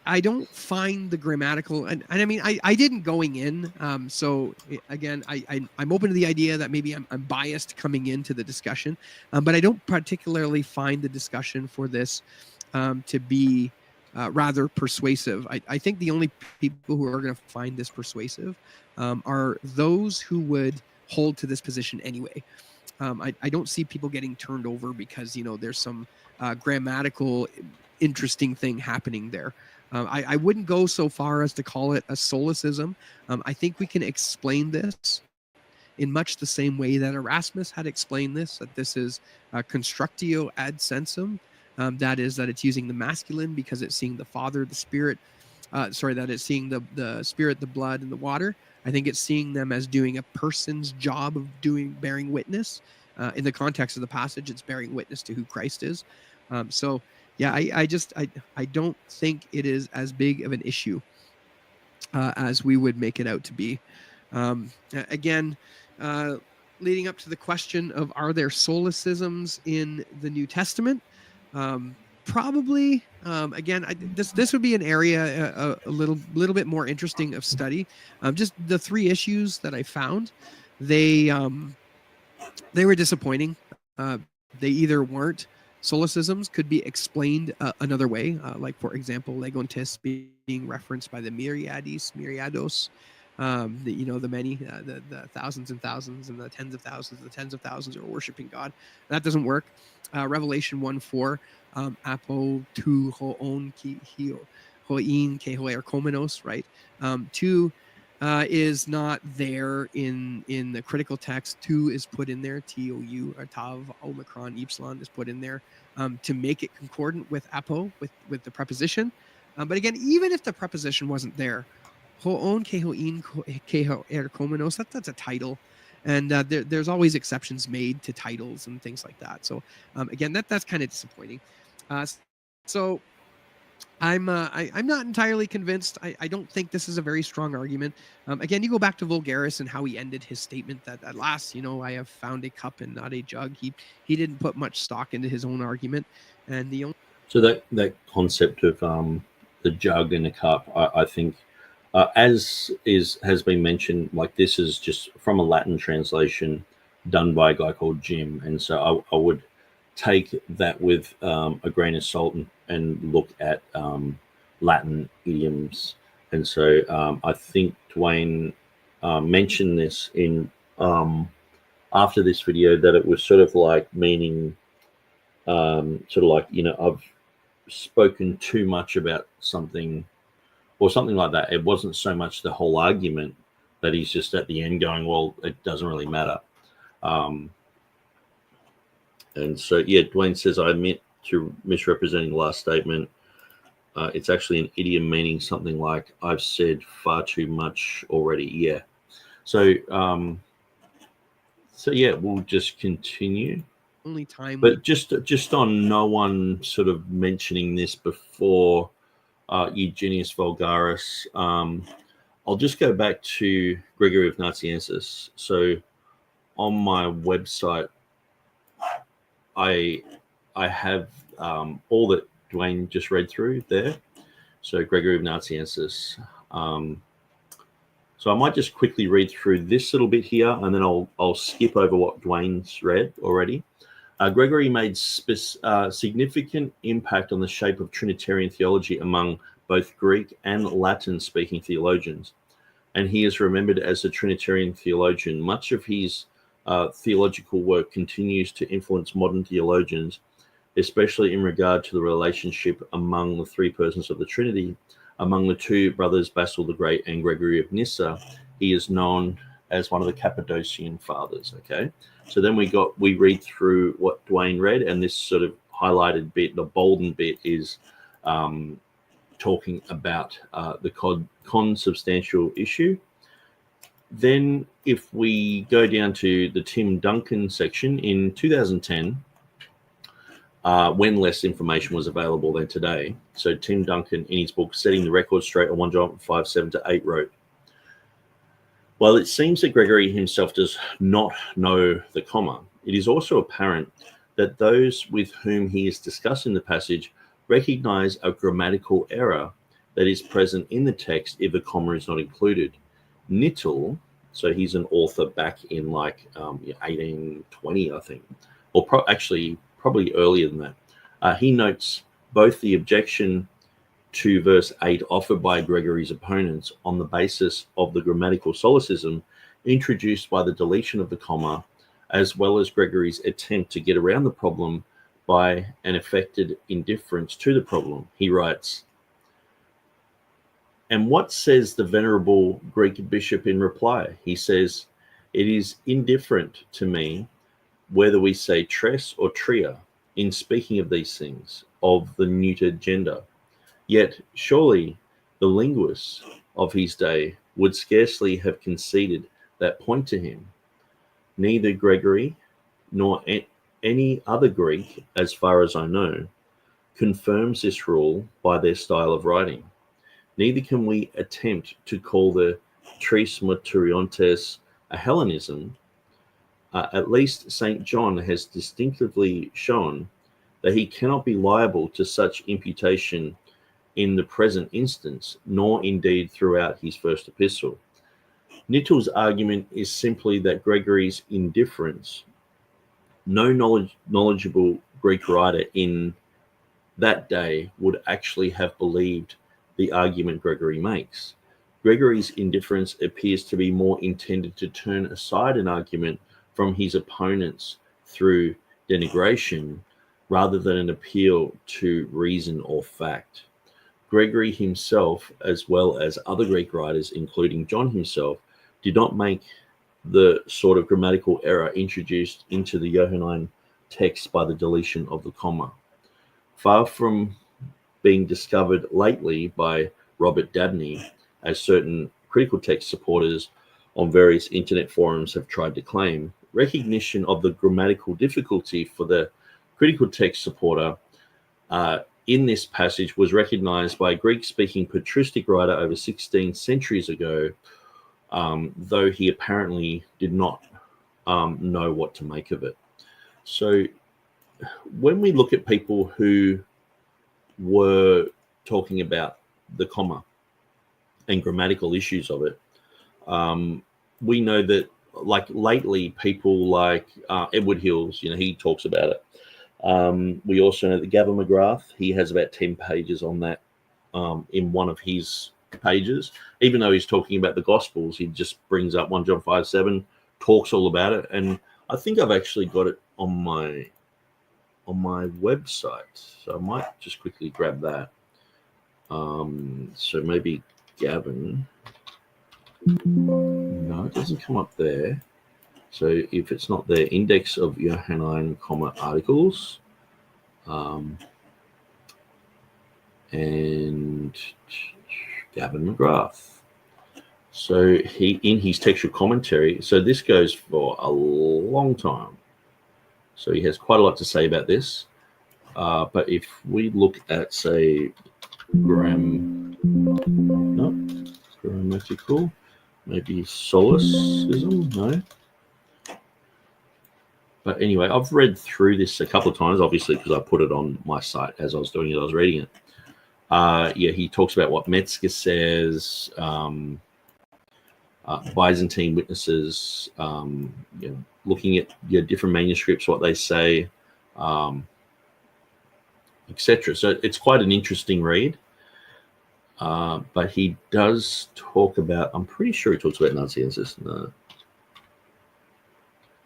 I don't find the grammatical, and I mean, I didn't going in. So again, I'm open to the idea that maybe I'm biased coming into the discussion, but I don't particularly find the discussion for this to be rather persuasive. I think the only people who are going to find this persuasive are those who would hold to this position anyway. I don't see people getting turned over because, there's some grammatical interesting thing happening there. I wouldn't go so far as to call it a solecism. I think we can explain this in much the same way that Erasmus had explained this, that this is constructio ad sensum. That is, that it's using the masculine because it's seeing the Father, the Spirit, that it's seeing the Spirit, the blood, and the water. I think it's seeing them as doing a person's job of bearing witness. in the context of the passage, it's bearing witness to who Christ is. So yeah, I don't think it is as big of an issue as we would make it out to be. Again, leading up to the question of, are there solecisms in the New Testament? Probably. Again, this would be an area a little bit more interesting of study. Just the three issues that I found, they were disappointing. They either weren't solecisms, could be explained another way, like for example, legontes being referenced by the myriados, the many, the thousands and thousands, and the tens of thousands are worshiping God. That doesn't work. Revelation 1:4, apo tu hoon ki hoin ke hoer komenos, right? 2 is not there in the critical text. 2 is put in there. TOU or tav omicron epsilon is put in there to make it concordant with apo, with the preposition. But again, even if the preposition wasn't there, hoon ke hoin ke hoer komenos, that's a title. And there's always exceptions made to titles and things like that. So again, that's kind of disappointing. So I'm not entirely convinced. I don't think this is a very strong argument. Again, you go back to Vulgaris and how he ended his statement that at last, I have found a cup and not a jug. He didn't put much stock into his own argument, and so that concept of the jug and the cup, I think. As has been mentioned, like this is just from a Latin translation done by a guy called Jim, and so I would take that with a grain of salt and look at Latin idioms. And so I think Dwayne mentioned this in after this video, that it was sort of like meaning I've spoken too much about something, or something like that. It wasn't so much the whole argument, that he's just at the end going, well, it doesn't really matter. And so, yeah, Dwayne says, I admit to misrepresenting the last statement. It's actually an idiom meaning something like, I've said far too much already. Yeah. So yeah, we'll just continue. Only time. But just on no one sort of mentioning this before, Eugenius Vulgaris. I'll just go back to Gregory of Nazianzus. So on my website, I have all that Dwayne just read through there. So Gregory of Nazianzus. So I might just quickly read through this little bit here, and then I'll skip over what Dwayne's read already. Gregory made significant impact on the shape of Trinitarian theology among both Greek and Latin-speaking theologians, and he is remembered as a Trinitarian theologian. Much of his theological work continues to influence modern theologians, especially in regard to the relationship among the three persons of the Trinity. Among the two brothers, Basil the Great and Gregory of Nyssa, he is known as one of the Cappadocian fathers. Okay. So then we read through what Dwayne read, and this sort of highlighted bit, the boldened bit, is talking about the consubstantial issue. Then if we go down to the Tim Duncan section in 2010, when less information was available than today. So Tim Duncan, in his book, Setting the Record Straight on 1 John 5:7-8, wrote, while it seems that Gregory himself does not know the comma, it is also apparent that those with whom he is discussing the passage recognize a grammatical error that is present in the text if the comma is not included. Nittel, so he's an author back in like 1820, I think, or probably earlier than that. He notes both the objection to verse 8 offered by Gregory's opponents on the basis of the grammatical solecism introduced by the deletion of the comma, as well as Gregory's attempt to get around the problem by an affected indifference to the problem. He writes, and what says the venerable Greek bishop in reply? He says, it is indifferent to me whether we say tres or tria in speaking of these things, of the neutered gender. Yet surely the linguists of his day would scarcely have conceded that point to him. Neither Gregory nor any other Greek, as far as I know, confirms this rule by their style of writing. Neither can we attempt to call the Tres Marturiontes a Hellenism. At least St. John has distinctively shown that he cannot be liable to such imputation in the present instance, nor indeed throughout his first epistle. Nittel's argument is simply that Gregory's indifference. No knowledgeable Greek writer in that day would actually have believed the argument Gregory makes. Gregory's indifference appears to be more intended to turn aside an argument from his opponents through denigration rather than an appeal to reason or fact. Gregory himself, as well as other Greek writers, including John himself, did not make the sort of grammatical error introduced into the Johannine text by the deletion of the comma. Far from being discovered lately by Robert Dabney, as certain critical text supporters on various internet forums have tried to claim, recognition of the grammatical difficulty for the critical text supporter in this passage was recognized by a Greek-speaking patristic writer over 16 centuries ago, though he apparently did not know what to make of it. So when we look at people who were talking about the comma and grammatical issues of it, we know that, like, lately people like Edward Hills, he talks about it. We also know that Gavin McGrath, he has about 10 pages on that in one of his pages. Even though he's talking about the Gospels, he just brings up 1 John 5:7, talks all about it. And I think I've actually got it on my website. So I might just quickly grab that. So maybe Gavin. No, it doesn't come up there. So if it's not there, index of Johannine articles, and Gavin McGrath. So he, in his textual commentary, so this goes for a long time. So he has quite a lot to say about this. But if we look at, say, grammatical, maybe solecism, no. But anyway, I've read through this a couple of times, obviously, because I put it on my site as I was doing it. I was reading it. He talks about what Metzger says, Byzantine witnesses, looking at different manuscripts, what they say, etc. So it's quite an interesting read. But he does talk about, I'm pretty sure he talks about Nazianzus.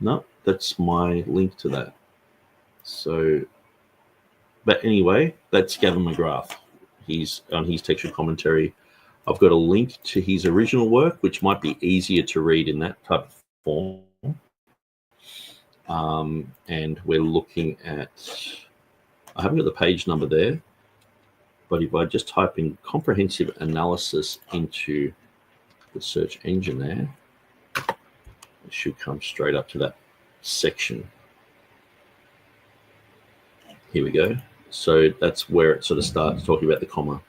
No, that's my link to that. So, but anyway, that's Gavin McGrath. He's on his textual commentary. I've got a link to his original work, which might be easier to read in that type of form. And we're looking at, I haven't got the page number there, but if I just type in comprehensive analysis into the search engine there, it should come straight up to that section. Here we go. So that's where it sort of starts talking about the comma.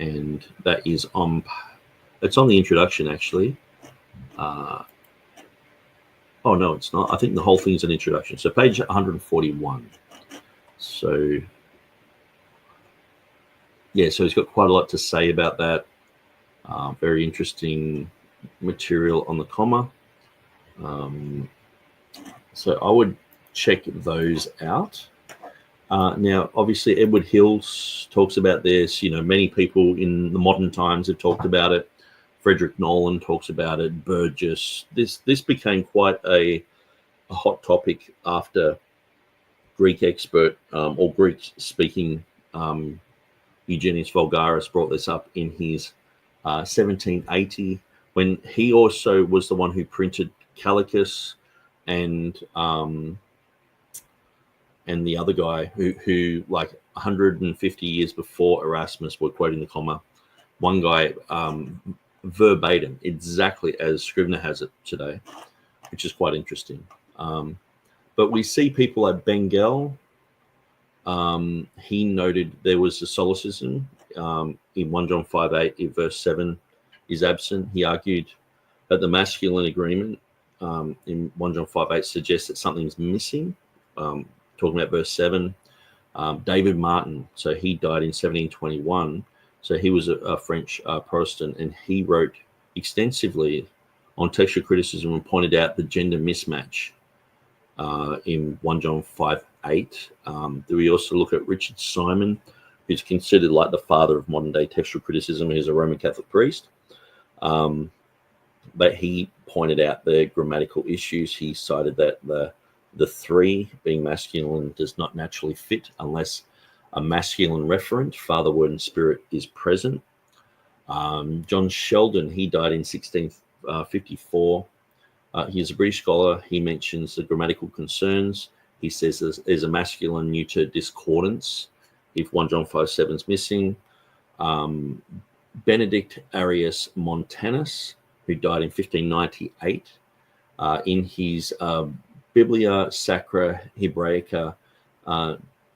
And that is it's on the introduction, actually. Oh, no, it's not. I think the whole thing is an introduction. So page 141. So, yeah, so he's got quite a lot to say about that. Very interesting material on the comma. So I would check those out. Now, obviously, Edward Hills talks about this. Many people in the modern times have talked about it. Frederick Nolan talks about it. Burgess. This became quite a hot topic after Greek expert or Greek-speaking Eugenius Vulgaris brought this up in his 1780, when he also was the one who printed Calicus and the other guy who like 150 years before Erasmus were quoting the comma. One guy verbatim, exactly as Scrivener has it today, which is quite interesting. But we see people like Bengel. He noted there was a solecism in 1 John 5:8, if verse 7 is absent. He argued that the masculine agreement in 1 John 5:8 suggests that something's missing. Talking about verse 7. David Martin, so he died in 1721. So he was a French Protestant, and he wrote extensively on textual criticism and pointed out the gender mismatch in 1 John 5:8. We also look at Richard Simon, who's considered like the father of modern day textual criticism. He's a Roman Catholic priest. But he pointed out the grammatical issues. He cited that the three being masculine does not naturally fit unless a masculine referent, Father, Word, and Spirit, is present. John Sheldon, he died in 1654. He's a British scholar. He mentions the grammatical concerns. He says there's a masculine neuter discordance if 1 John 5:7 is missing. Benedict Arius Montanus, who died in 1598, in his Biblia Sacra Hebraica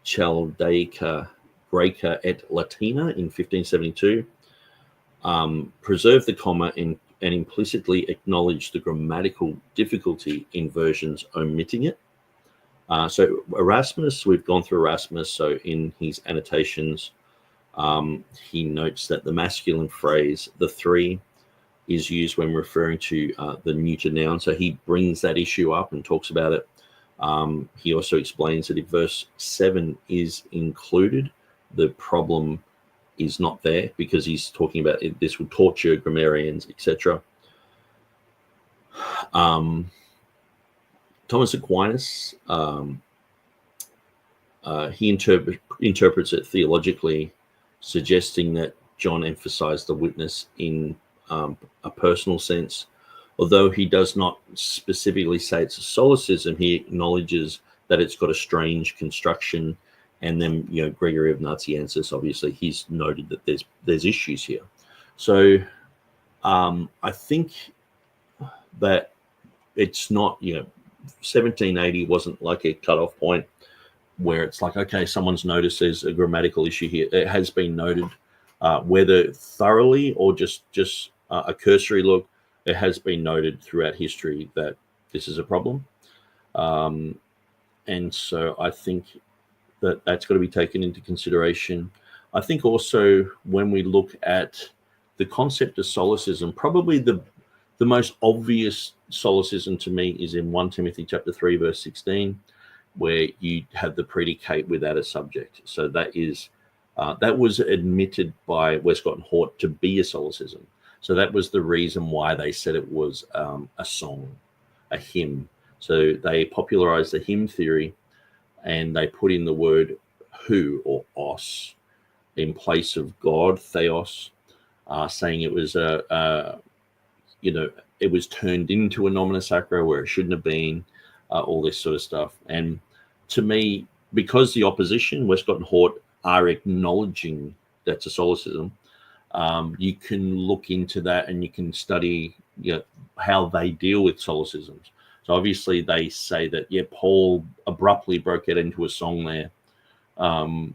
Chaldaica Graeca et Latina in 1572, preserved the comma and implicitly acknowledged the grammatical difficulty in versions omitting it. So Erasmus, we've gone through Erasmus. So in his annotations, he notes that the masculine phrase, the three, is used when referring to the neuter noun. So he brings that issue up and talks about it. He also explains that if verse 7 is included, the problem is not there because he's talking about this will torture grammarians, etc. Thomas Aquinas, he interprets it theologically, suggesting that John emphasized the witness in a personal sense. Although he does not specifically say it's a solecism, he acknowledges that it's got a strange construction. And then, Gregory of Nazianzus, obviously, he's noted that there's issues here. So I think that it's not, 1780 wasn't like a cutoff point where it's like, okay, someone's noticed there's a grammatical issue here. It has been noted, whether thoroughly or just a cursory look, it has been noted throughout history that this is a problem. And so I think that's got to be taken into consideration. I think also when we look at the concept of solecism, probably the most obvious solecism to me is in 1 Timothy chapter 3, verse 16, where you have the predicate without a subject. So that is that was admitted by Westcott and Hort to be a solecism. So that was the reason why they said it was a song, a hymn. So they popularized the hymn theory, and they put in the word who or os in place of God, theos, saying it was it was turned into a nomina sacra where it shouldn't have been, all this sort of stuff. And to me, because the opposition, Westcott and Hort, are acknowledging that's a solecism, you can look into that and you can study how they deal with solecisms. So obviously they say that, Paul abruptly broke it into a song there. And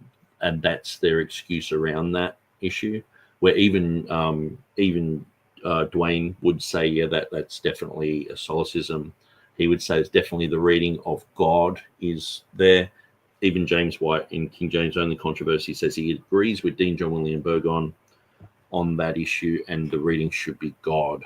that's their excuse around that issue, where even Dwayne would say, that's definitely a solecism. He would say it's definitely the reading of God is there. Even James White in King James Only Controversy says he agrees with Dean John William Burgon on that issue, and the reading should be God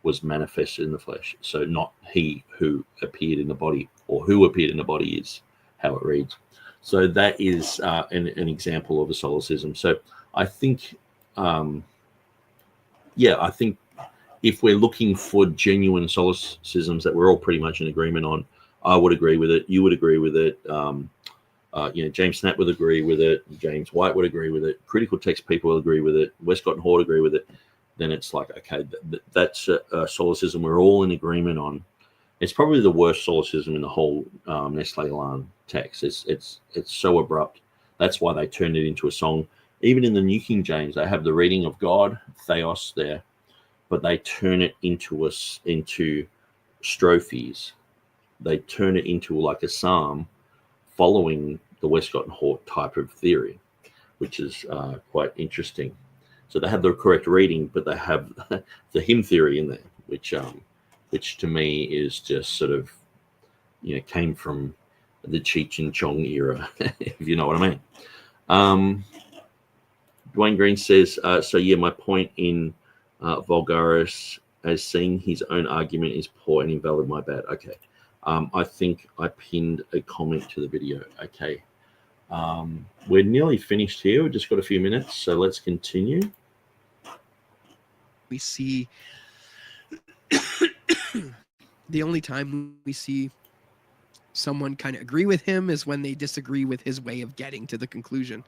was manifested in the flesh. So not he who appeared in the body, or who appeared in the body is how it reads. So that is an example of a solecism. So I think, I think if we're looking for genuine solecisms that we're all pretty much in agreement on, I would agree with it. You would agree with it. James Snapp would agree with it. James White would agree with it. Critical text people will agree with it. Westcott and Hort agree with it. Then it's like, okay, that's a solecism we're all in agreement on. It's probably the worst solecism in the whole Nestle Alarm text. It's so abrupt. That's why they turned it into a song. Even in the New King James, they have the reading of God, theos, there, but they turn it into strophes, they turn it into like a psalm following the Westcott and Hort type of theory, which is quite interesting. So they have the correct reading, but they have the hymn theory in there, which to me is just sort of, came from the Cheech and Chong era, if you know what I mean. Dwayne Green says, so yeah, my point in Vulgaris as seeing his own argument is poor and invalid, my bad. Okay. I think I pinned a comment to the video. Okay. We're nearly finished here. We've just got a few minutes, so let's continue. We see the only time we see someone kind of agree with him is when they disagree with his way of getting to the conclusion,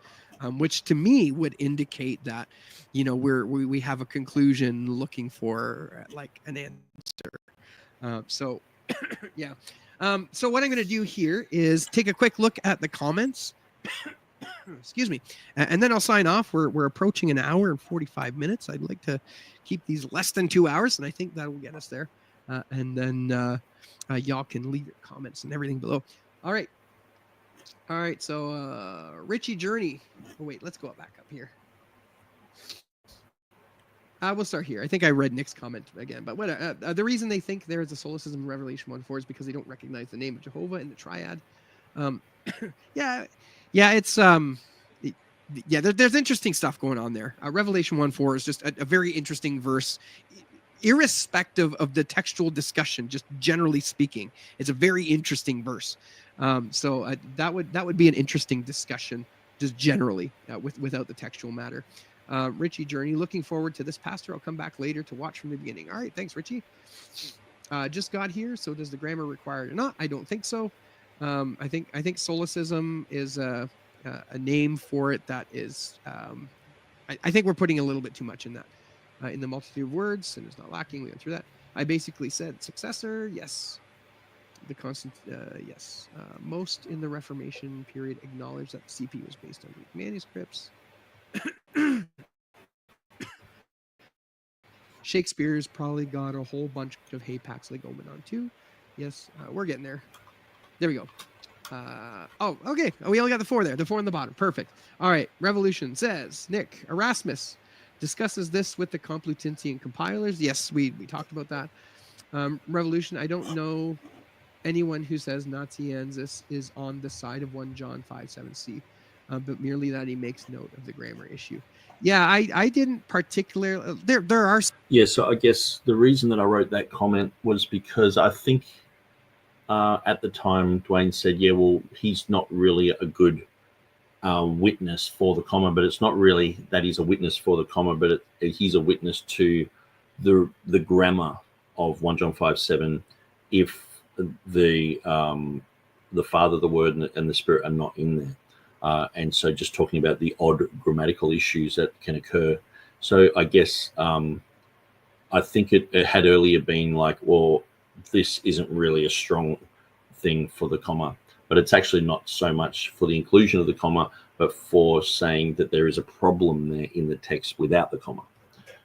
which to me would indicate that, we have a conclusion looking for like an answer. So yeah. So what I'm going to do here is take a quick look at the comments. Excuse me. And then I'll sign off. We're approaching an hour and 45 minutes. I'd like to keep these less than 2 hours, and I think that will get us there. And then y'all can leave your comments and everything below. All right. So Richie Journey. Oh, wait, let's go back up here. We'll start here. I think I read Nick's comment again, but what the reason they think there is a solecism in Revelation 1:4 is because they don't recognize the name of Jehovah in the triad. It's there's interesting stuff going on there. Revelation 1:4 is just a very interesting verse, irrespective of the textual discussion. Just generally speaking, it's a very interesting verse. So that would be an interesting discussion, just generally without the textual matter. Richie Journey, looking forward to this, Pastor. I'll come back later to watch from the beginning. All right, thanks, Richie. Just got here, so does the grammar require it or not? I don't think so. I think solecism is a name for it that is. I think we're putting a little bit too much in that. In the multitude of words, and it's not lacking. We went through that. I basically said successor, yes. The constant, yes. Most in the Reformation period acknowledged that the CP was based on Greek manuscripts. Shakespeare's probably got a whole bunch of Hey Pax Legomenon too. Yes, we're getting there. There we go. Okay. We only got the 4 there. The 4 on the bottom. Perfect. All right. Revolution says, Nick, Erasmus discusses this with the Complutensian compilers. Yes, we talked about that. Revolution, I don't know anyone who says Nazianzus is on the side of 1 John 5:7c, but merely that he makes note of the grammar issue. Yeah, I didn't particularly. There are. Yeah, so I guess the reason that I wrote that comment was because I think at the time Dwayne said, yeah, well, he's not really a good witness for the comma, but it's not really that he's a witness for the comma, but he's a witness to the grammar of 1 John 5:7 if the Father, the Word, and the Spirit are not in there. And so just talking about the odd grammatical issues that can occur. So I guess I think it had earlier been like, well, this isn't really a strong thing for the comma, but it's actually not so much for the inclusion of the comma, but for saying that there is a problem there in the text without the comma.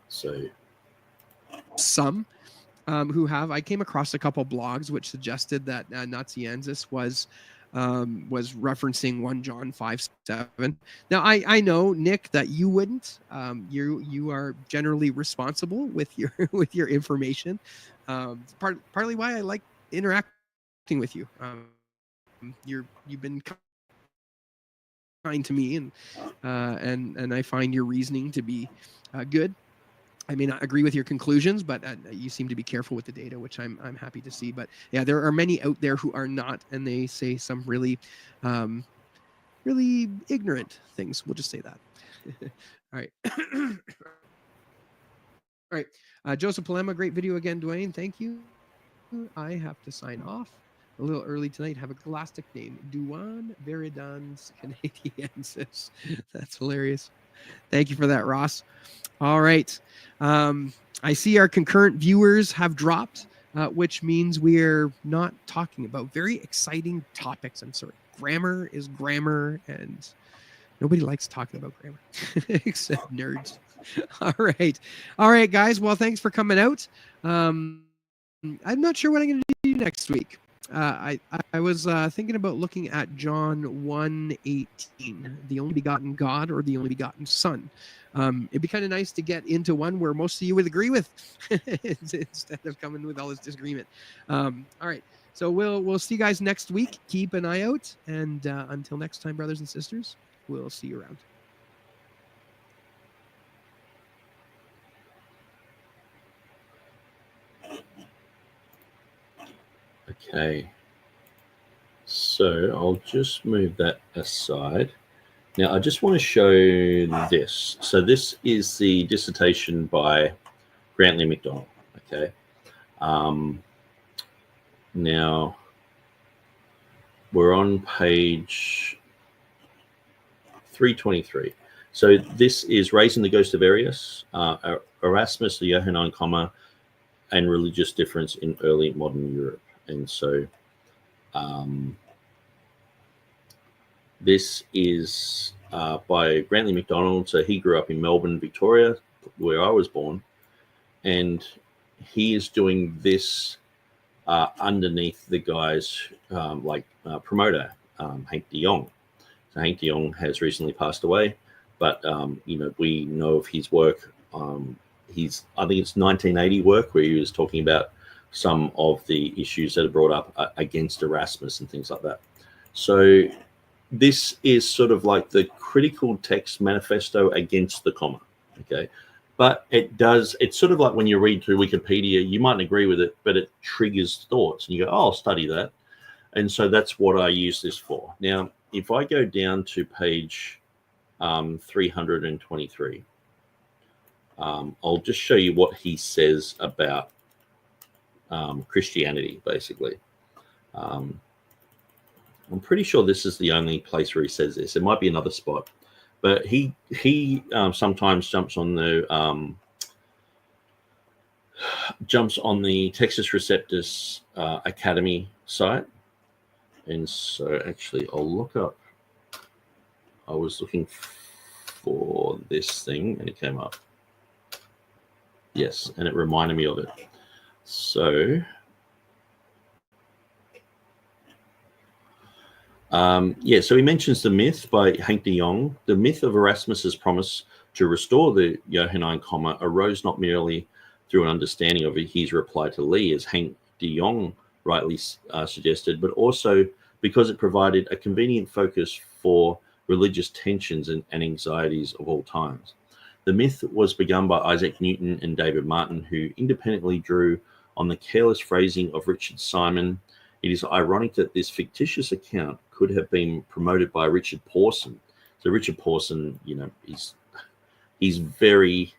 So some I came across a couple blogs which suggested that Nazianzus was referencing 1 John 5:7. Now I know, Nick, that you wouldn't. You are generally responsible with your information. Partly why I like interacting with you. You've been kind to me, and I find your reasoning to be good. I may not agree with your conclusions, but you seem to be careful with the data, which I'm happy to see. But yeah, there are many out there who are not, and they say some really, really ignorant things. We'll just say that. All right. All right. Joseph Palema, great video again, Dwayne. Thank you. I have to sign off a little early tonight. Have a scholastic name, Duan Veridans Canadiensis. That's hilarious. Thank you for that, Ross. All right. I see our concurrent viewers have dropped, which means we're not talking about very exciting topics. I'm sorry. Grammar is grammar, and nobody likes talking about grammar except nerds. All right, guys. Well, thanks for coming out. I'm not sure what I'm going to do next week. I was thinking about looking at John 1:18, the only begotten God or the only begotten Son. It'd be kind of nice to get into one where most of you would agree with, instead of coming with all this disagreement. All right, so we'll see you guys next week. Keep an eye out, and until next time, brothers and sisters, we'll see you around. Okay, so I'll just move that aside. Now, I just want to show this. So this is the dissertation by Grantley McDowell, okay? Now, we're on page 323. So this is Raising the Ghost of Arius, Erasmus, the Johannine comma, and religious difference in early modern Europe. And so this is by Grantley McDowell. So he grew up in Melbourne, Victoria, where I was born. And he is doing this underneath the guys promoter, Hank de Jong. So Hank de Jong has recently passed away, but we know of his work. I think it's 1980 work where he was talking about some of the issues that are brought up against Erasmus and things like that. So this is sort of like the critical text manifesto against the comma, okay? But it's sort of like when you read through Wikipedia, you mightn't agree with it, but it triggers thoughts. And you go, oh, I'll study that. And so that's what I use this for. Now, if I go down to page 323, I'll just show you what he says about Christianity, basically. I'm pretty sure this is the only place where he says this. It might be another spot. But he sometimes jumps on the Textus Receptus Academy site, and so actually I'll look up. I was looking for this thing, and it came up. Yes, and it reminded me of it. So. So he mentions the myth by Hank de Jong. The myth of Erasmus's promise to restore the Johannine comma arose not merely through an understanding of his reply to Lee, as Hank de Jong rightly suggested, but also because it provided a convenient focus for religious tensions and anxieties of all times. The myth was begun by Isaac Newton and David Martin, who independently drew on the careless phrasing of Richard Simon. It is ironic that this fictitious account could have been promoted by Richard Pawson. So Richard Pawson, he's very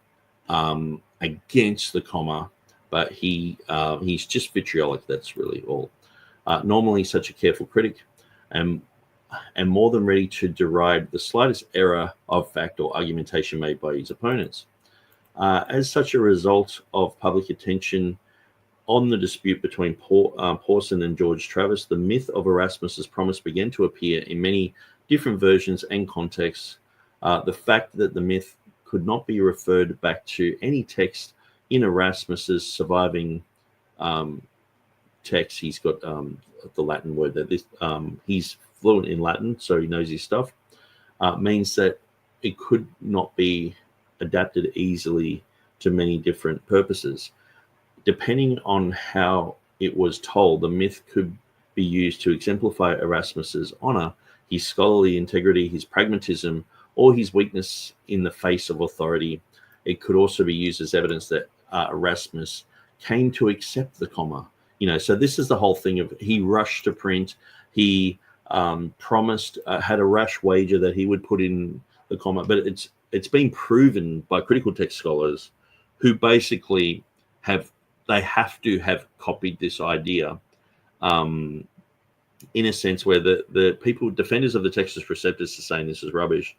against the comma, but he's just vitriolic. That's really all. Normally such a careful critic, and more than ready to deride the slightest error of fact or argumentation made by his opponents. As such a result of public attention on the dispute between Pawson and George Travis, the myth of Erasmus's promise began to appear in many different versions and contexts. The fact that the myth could not be referred back to any text in Erasmus's surviving text, he's got the Latin word that he's fluent in Latin, so he knows his stuff, means that it could not be adapted easily to many different purposes. Depending on how it was told, the myth could be used to exemplify Erasmus's honor, his scholarly integrity, his pragmatism, or his weakness in the face of authority. It could also be used as evidence that Erasmus came to accept the comma. So this is the whole thing of he rushed to print. He promised, had a rash wager that he would put in the comma, but it's been proven by critical text scholars who basically have to have copied this idea in a sense where the people, defenders of the Textus Receptus, are saying this is rubbish.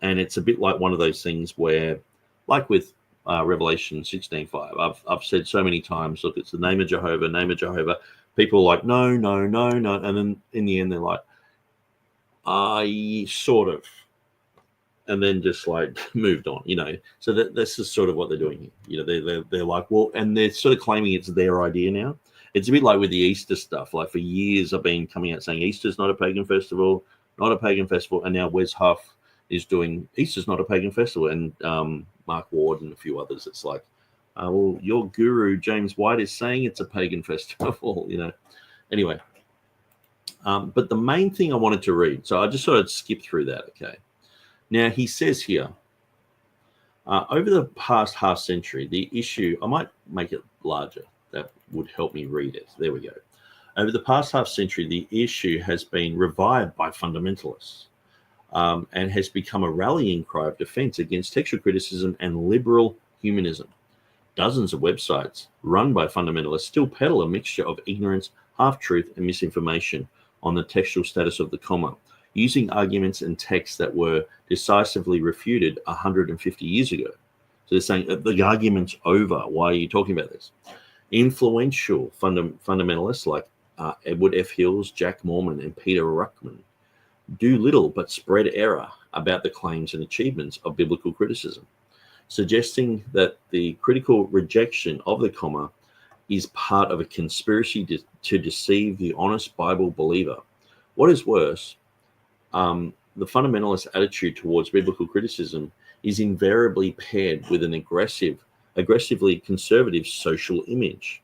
And it's a bit like one of those things where, like with Revelation 16:5, I've said so many times, look, it's the name of Jehovah, name of Jehovah. People are like, no. And then in the end, they're like, sort of. And then just like moved on, So this is sort of what they're doing here. They're like, well, and they're sort of claiming it's their idea now. It's a bit like with the Easter stuff. Like for years, I've been coming out saying Easter's not a pagan festival, not a pagan festival, and now Wes Huff is doing Easter's not a pagan festival, and Mark Ward and a few others. It's like, well, your guru James White is saying it's a pagan festival, you know. Anyway, but the main thing I wanted to read, so I just sort of skip through that. Okay, now he says here, over the past half century, the issue, I might make it larger. That would help me read it. There we go. Over the past half century, the issue has been revived by fundamentalists and has become a rallying cry of defense against textual criticism and liberal humanism. Dozens of websites run by fundamentalists still peddle a mixture of ignorance, half-truth, and misinformation on the textual status of the comma, using arguments and texts that were decisively refuted 150 years ago. So they're saying the argument's over. Why are you talking about this? Influential fundamentalists like Edward F. Hills, Jack Mormon, and Peter Ruckman do little but spread error about the claims and achievements of biblical criticism, suggesting that the critical rejection of the comma is part of a conspiracy to deceive the honest Bible believer. What is worse, the fundamentalist attitude towards biblical criticism is invariably paired with an aggressively conservative social image.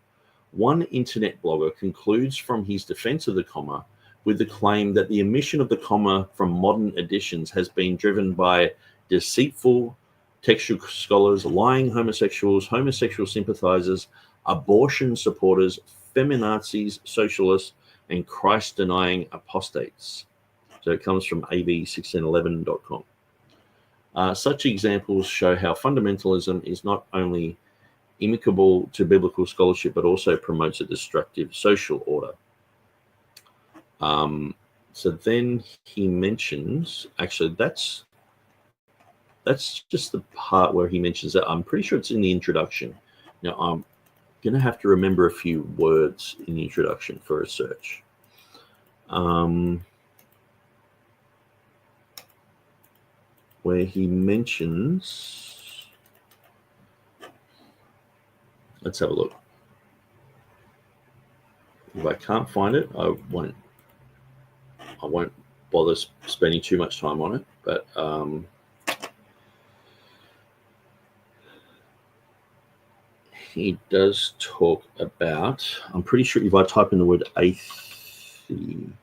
One internet blogger concludes from his defense of the comma with the claim that the omission of the comma from modern editions has been driven by deceitful textual scholars, lying homosexuals, homosexual sympathizers, abortion supporters, feminazis, socialists, and Christ-denying apostates. So it comes from av1611.com. Such examples show how fundamentalism is not only inimical to biblical scholarship, but also promotes a destructive social order. So then he mentions, actually, that's just the part where he mentions that. I'm pretty sure it's in the introduction. Now, I'm going to have to remember a few words in the introduction for a search. Where he mentions, let's have a look. If I can't find it, I won't bother spending too much time on it, but he does talk about, I'm pretty sure if I type in the word atheism,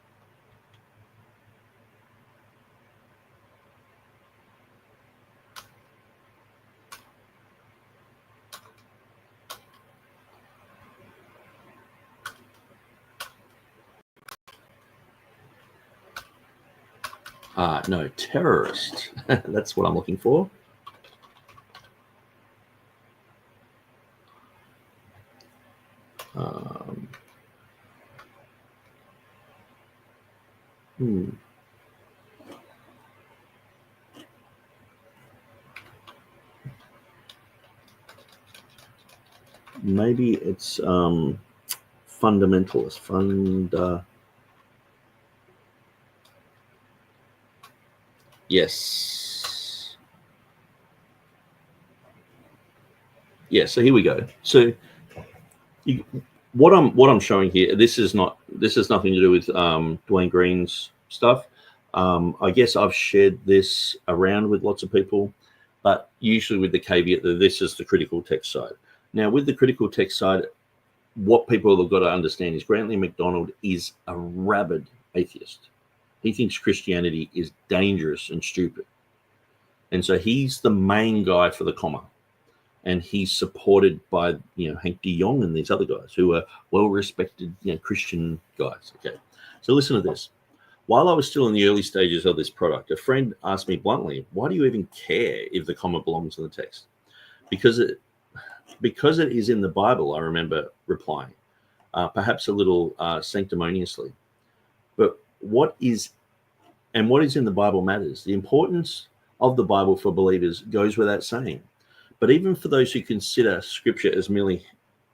no, terrorist. That's what I'm looking for. Maybe it's fundamentalist. Yes. Yeah, so here we go. So what I'm showing here, this has nothing to do with Dwayne Green's stuff. I guess I've shared this around with lots of people, but usually with the caveat that this is the critical text side. Now, with the critical text side, what people have got to understand is Grantley MacDonald is a rabid atheist. He thinks Christianity is dangerous and stupid. And so he's the main guy for the comma. And he's supported by, Hank de Jong and these other guys who are well-respected, Christian guys. Okay, so listen to this. While I was still in the early stages of this product, a friend asked me bluntly, why do you even care if the comma belongs in the text? Because it is in the Bible, I remember replying, perhaps a little sanctimoniously. But what is in the Bible matters. The importance of the Bible for believers goes without saying. But even for those who consider Scripture as merely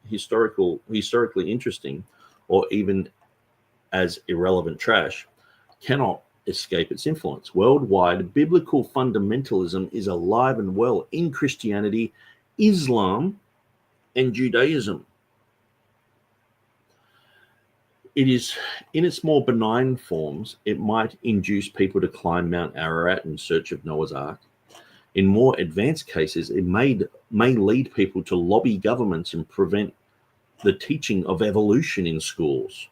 historically interesting, or even as irrelevant trash, cannot escape its influence. Worldwide, biblical fundamentalism is alive and well in Christianity, Islam, and Judaism. it is, in its more benign forms, it might induce people to climb Mount Ararat in search of Noah's Ark. In more advanced cases, it may lead people to lobby governments and prevent the teaching of evolution in schools,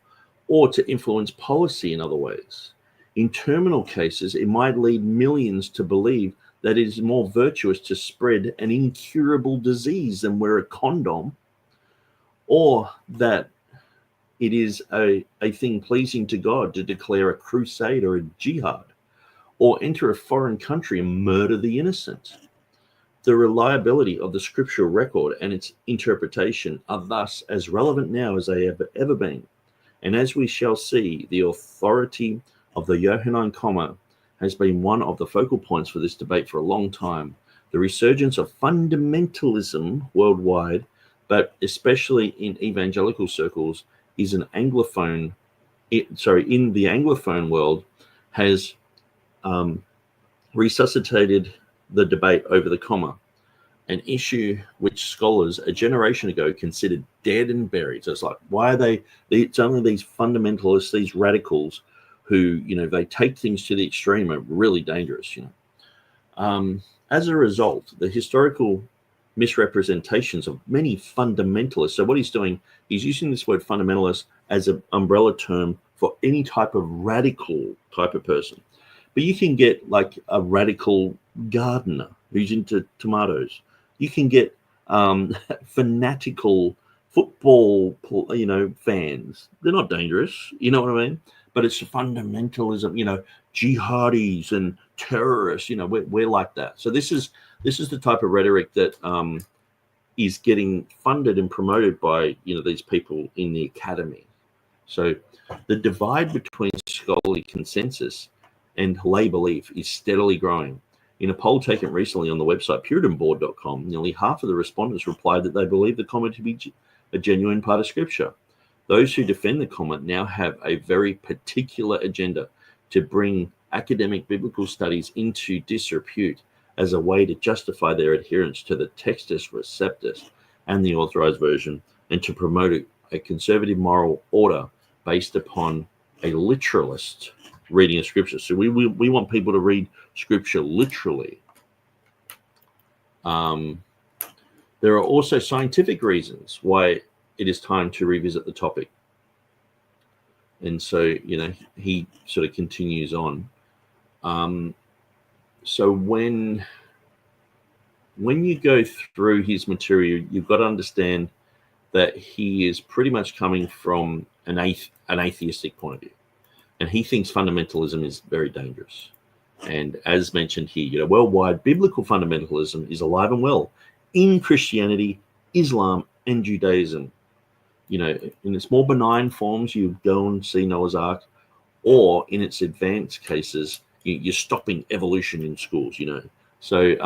or to influence policy in other ways. In terminal cases, it might lead millions to believe that it is more virtuous to spread an incurable disease than wear a condom, or that it is a thing pleasing to God to declare a crusade or a jihad, or enter a foreign country and murder the innocent. The reliability of the scriptural record and its interpretation are thus as relevant now as they have ever been. And as we shall see, the authority of the Johannine comma has been one of the focal points for this debate for a long time. The resurgence of fundamentalism worldwide, but especially in evangelical circles, is an Anglophone, in the Anglophone world, has resuscitated the debate over the comma, an issue which scholars a generation ago considered dead and buried. So it's like, why are it's only these fundamentalists, these radicals who, they take things to the extreme, are really dangerous, As a result, the historical misrepresentations of many fundamentalists. So what he's doing, he's using this word fundamentalist as an umbrella term for any type of radical type of person. But you can get like a radical gardener who's into tomatoes. You can get fanatical football, fans. They're not dangerous, you know what I mean? But it's fundamentalism, jihadis and terrorists. We're like that. So this is the type of rhetoric that is getting funded and promoted by these people in the academy. So the divide between scholarly consensus and lay belief is steadily growing. In a poll taken recently on the website puritanboard.com, nearly half of the respondents replied that they believe the comma to be a genuine part of Scripture. Those who defend the comma now have a very particular agenda to bring academic biblical studies into disrepute as a way to justify their adherence to the Textus Receptus and the Authorized Version, and to promote a conservative moral order based upon a literalist reading of Scripture. So we want people to read Scripture literally. There are also scientific reasons why it is time to revisit the topic. And so, he sort of continues on. So when you go through his material, you've got to understand that he is pretty much coming from an atheistic point of view. And he thinks fundamentalism is very dangerous. And as mentioned here, worldwide biblical fundamentalism is alive and well in Christianity, Islam, and Judaism. In its more benign forms, you go and see Noah's Ark, or in its advanced cases, you're stopping evolution in schools, So,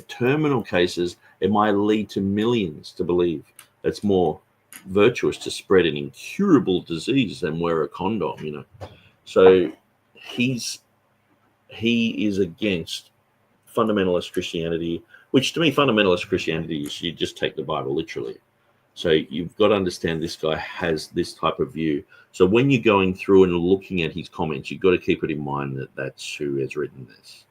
terminal cases, it might lead to millions to believe it's more virtuous to spread an incurable disease than wear a condom, So he is against fundamentalist Christianity, which to me, fundamentalist Christianity is you just take the Bible literally. So you've got to understand this guy has this type of view. So when you're going through and looking at his comments, you've got to keep it in mind that that's who has written this.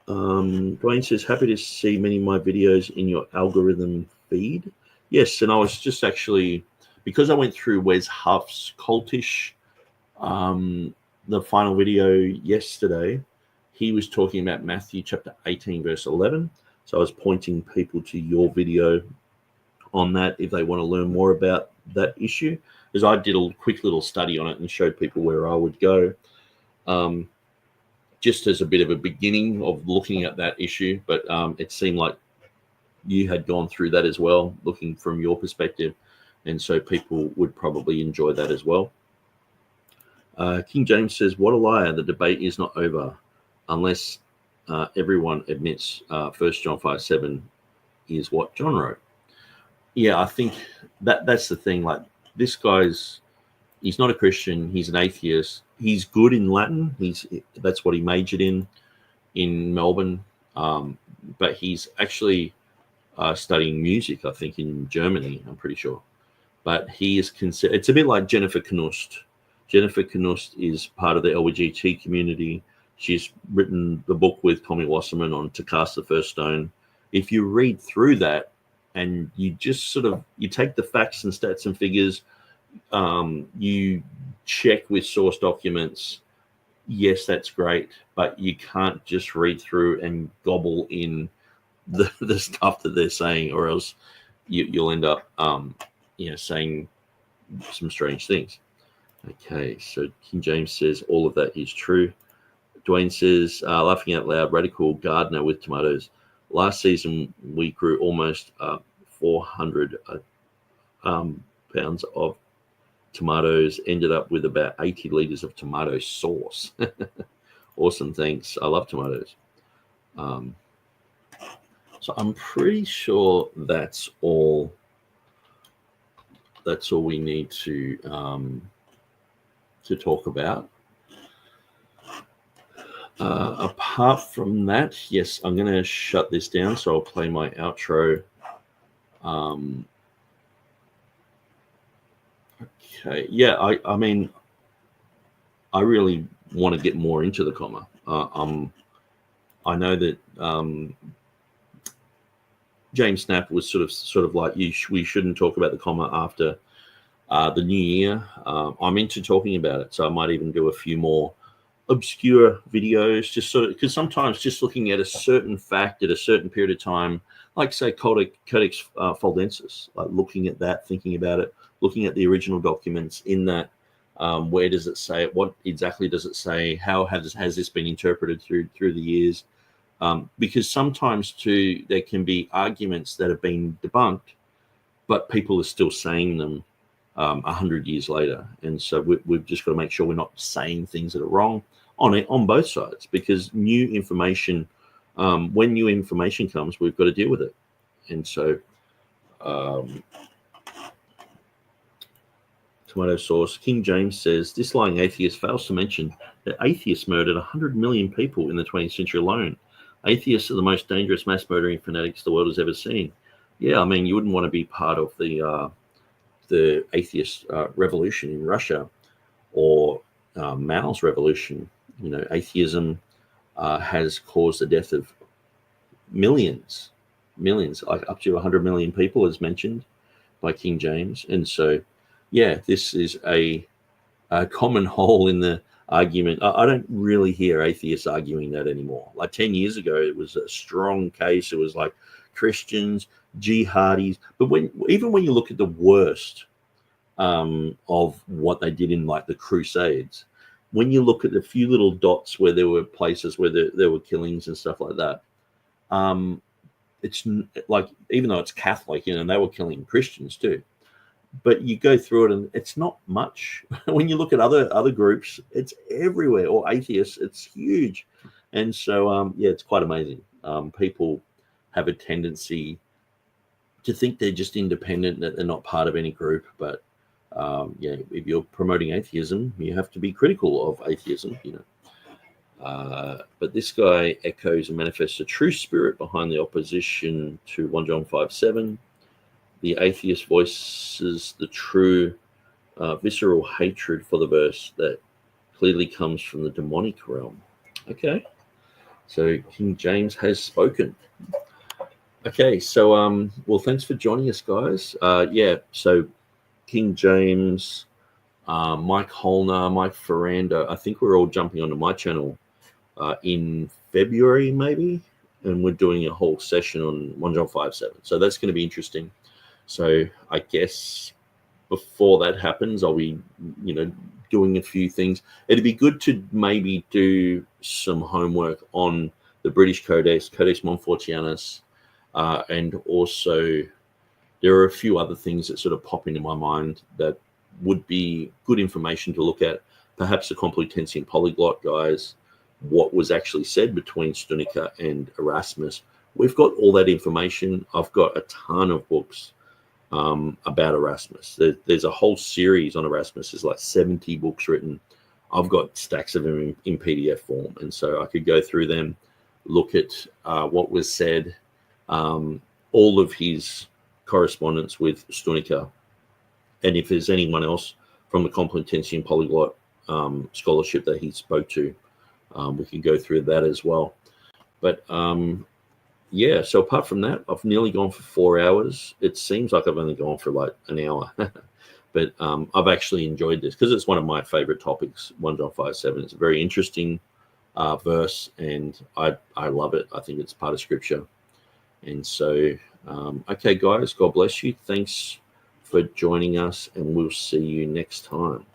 Dwayne says, happy to see many of my videos in your algorithm feed. Yes, and I was just actually, because I went through Wes Huff's Cultish, the final video yesterday, he was talking about Matthew chapter 18, verse 11. So I was pointing people to your video on that if they want to learn more about that issue, because I did a quick little study on it and showed people where I would go, just as a bit of a beginning of looking at that issue. But it seemed like you had gone through that as well, looking from your perspective, and so people would probably enjoy that as well. King James says, what a liar, the debate is not over unless everyone admits 1 John 5:7 is what John wrote. Yeah, I think that's the thing. Like, this he's not a Christian. He's an atheist. He's good in Latin. That's what he majored in Melbourne. But he's actually studying music, I think, in Germany, I'm pretty sure. but he is considered. It's a bit like Jennifer Knust. Jennifer Knust is part of the LBGT community. She's written the book with Tommy Wasserman on To Cast the First Stone. If you read through that and you just you take the facts and stats and figures, you check with source documents, yes, that's great, but you can't just read through and gobble in the stuff that they're saying, or else you'll end up saying some strange things. Okay, so King James says all of that is true. Dwayne says, laughing out loud, radical gardener with tomatoes. Last season, we grew almost 400 pounds of tomatoes, ended up with about 80 liters of tomato sauce. Awesome, thanks. I love tomatoes. So I'm pretty sure that's all we need to talk about. Apart from that, yes, I'm going to shut this down, so I'll play my outro. Okay, yeah, I mean, I really want to get more into the comma. I know that James Snap was sort of like, we shouldn't talk about the comma after the new year. I'm into talking about it, so I might even do a few more obscure videos, just because sometimes just looking at a certain fact at a certain period of time, like say Codex Fuldensis, like looking at that, thinking about it, looking at the original documents in that, where does it say it? What exactly does it say? How has this been interpreted through the years? Because sometimes too there can be arguments that have been debunked, but people are still saying them 100 years later, and so we've just got to make sure we're not saying things that are wrong on both sides, because new information, when new information comes, we've got to deal with it. And so tomato sauce. King James says, this lying atheist fails to mention that atheists murdered 100 million people in the 20th century alone. Atheists are the most dangerous mass murdering fanatics the world has ever seen. Yeah, I mean, you wouldn't want to be part of the atheist revolution in Russia, or Mao's revolution. You know, atheism has caused the death of millions, like up to 100 million people, as mentioned by King James. And so, yeah, this is a common hole in the argument. I don't really hear atheists arguing that anymore. Like 10 years ago, it was a strong case. It was like Christians, jihadis. But even when you look at the worst of what they did in like the Crusades, when you look at the few little dots where there were places where there were killings and stuff like that, it's like, even though it's Catholic, and they were killing Christians too, but you go through it and it's not much. When you look at other groups, it's everywhere, or atheists, it's huge. And so, yeah, it's quite amazing. People have a tendency to think they're just independent, that they're not part of any group. But yeah, if you're promoting atheism, you have to be critical of atheism, you know. But this guy echoes and manifests the true spirit behind the opposition to 1 John 5:7. The atheist voices the true visceral hatred for the verse that clearly comes from the demonic realm. Okay, so King James has spoken. Okay, so well, thanks for joining us, guys. Yeah, so King James, Mike Holner, Mike Ferrando, I think we're all jumping onto my channel in February maybe, and we're doing a whole session on 1 John 5:7. So that's going to be interesting. So I guess before that happens, I'll be, you know, doing a few things. It'd be good to maybe do some homework on the British Codex Montfortianus, and also there are a few other things that sort of pop into my mind that would be good information to look at. Perhaps the Complutensian Polyglot guys, what was actually said between Stunica and Erasmus. We've got all that information. I've got a ton of books about Erasmus. There's a whole series on Erasmus. There's like 70 books written. I've got stacks of them in PDF form, and so I could go through them, look at what was said, all of his correspondence with Stunica, And if there's anyone else from the Complutensian Polyglot scholarship that he spoke to, we can go through that as well. But yeah, so apart from that, I've nearly gone for 4 hours. It seems like I've only gone for like an hour. But I've actually enjoyed this because it's one of my favorite topics, 1 John 5:7. It's a very interesting verse, and I love it. I think it's part of Scripture. And so, okay, guys, God bless you. Thanks for joining us, and we'll see you next time.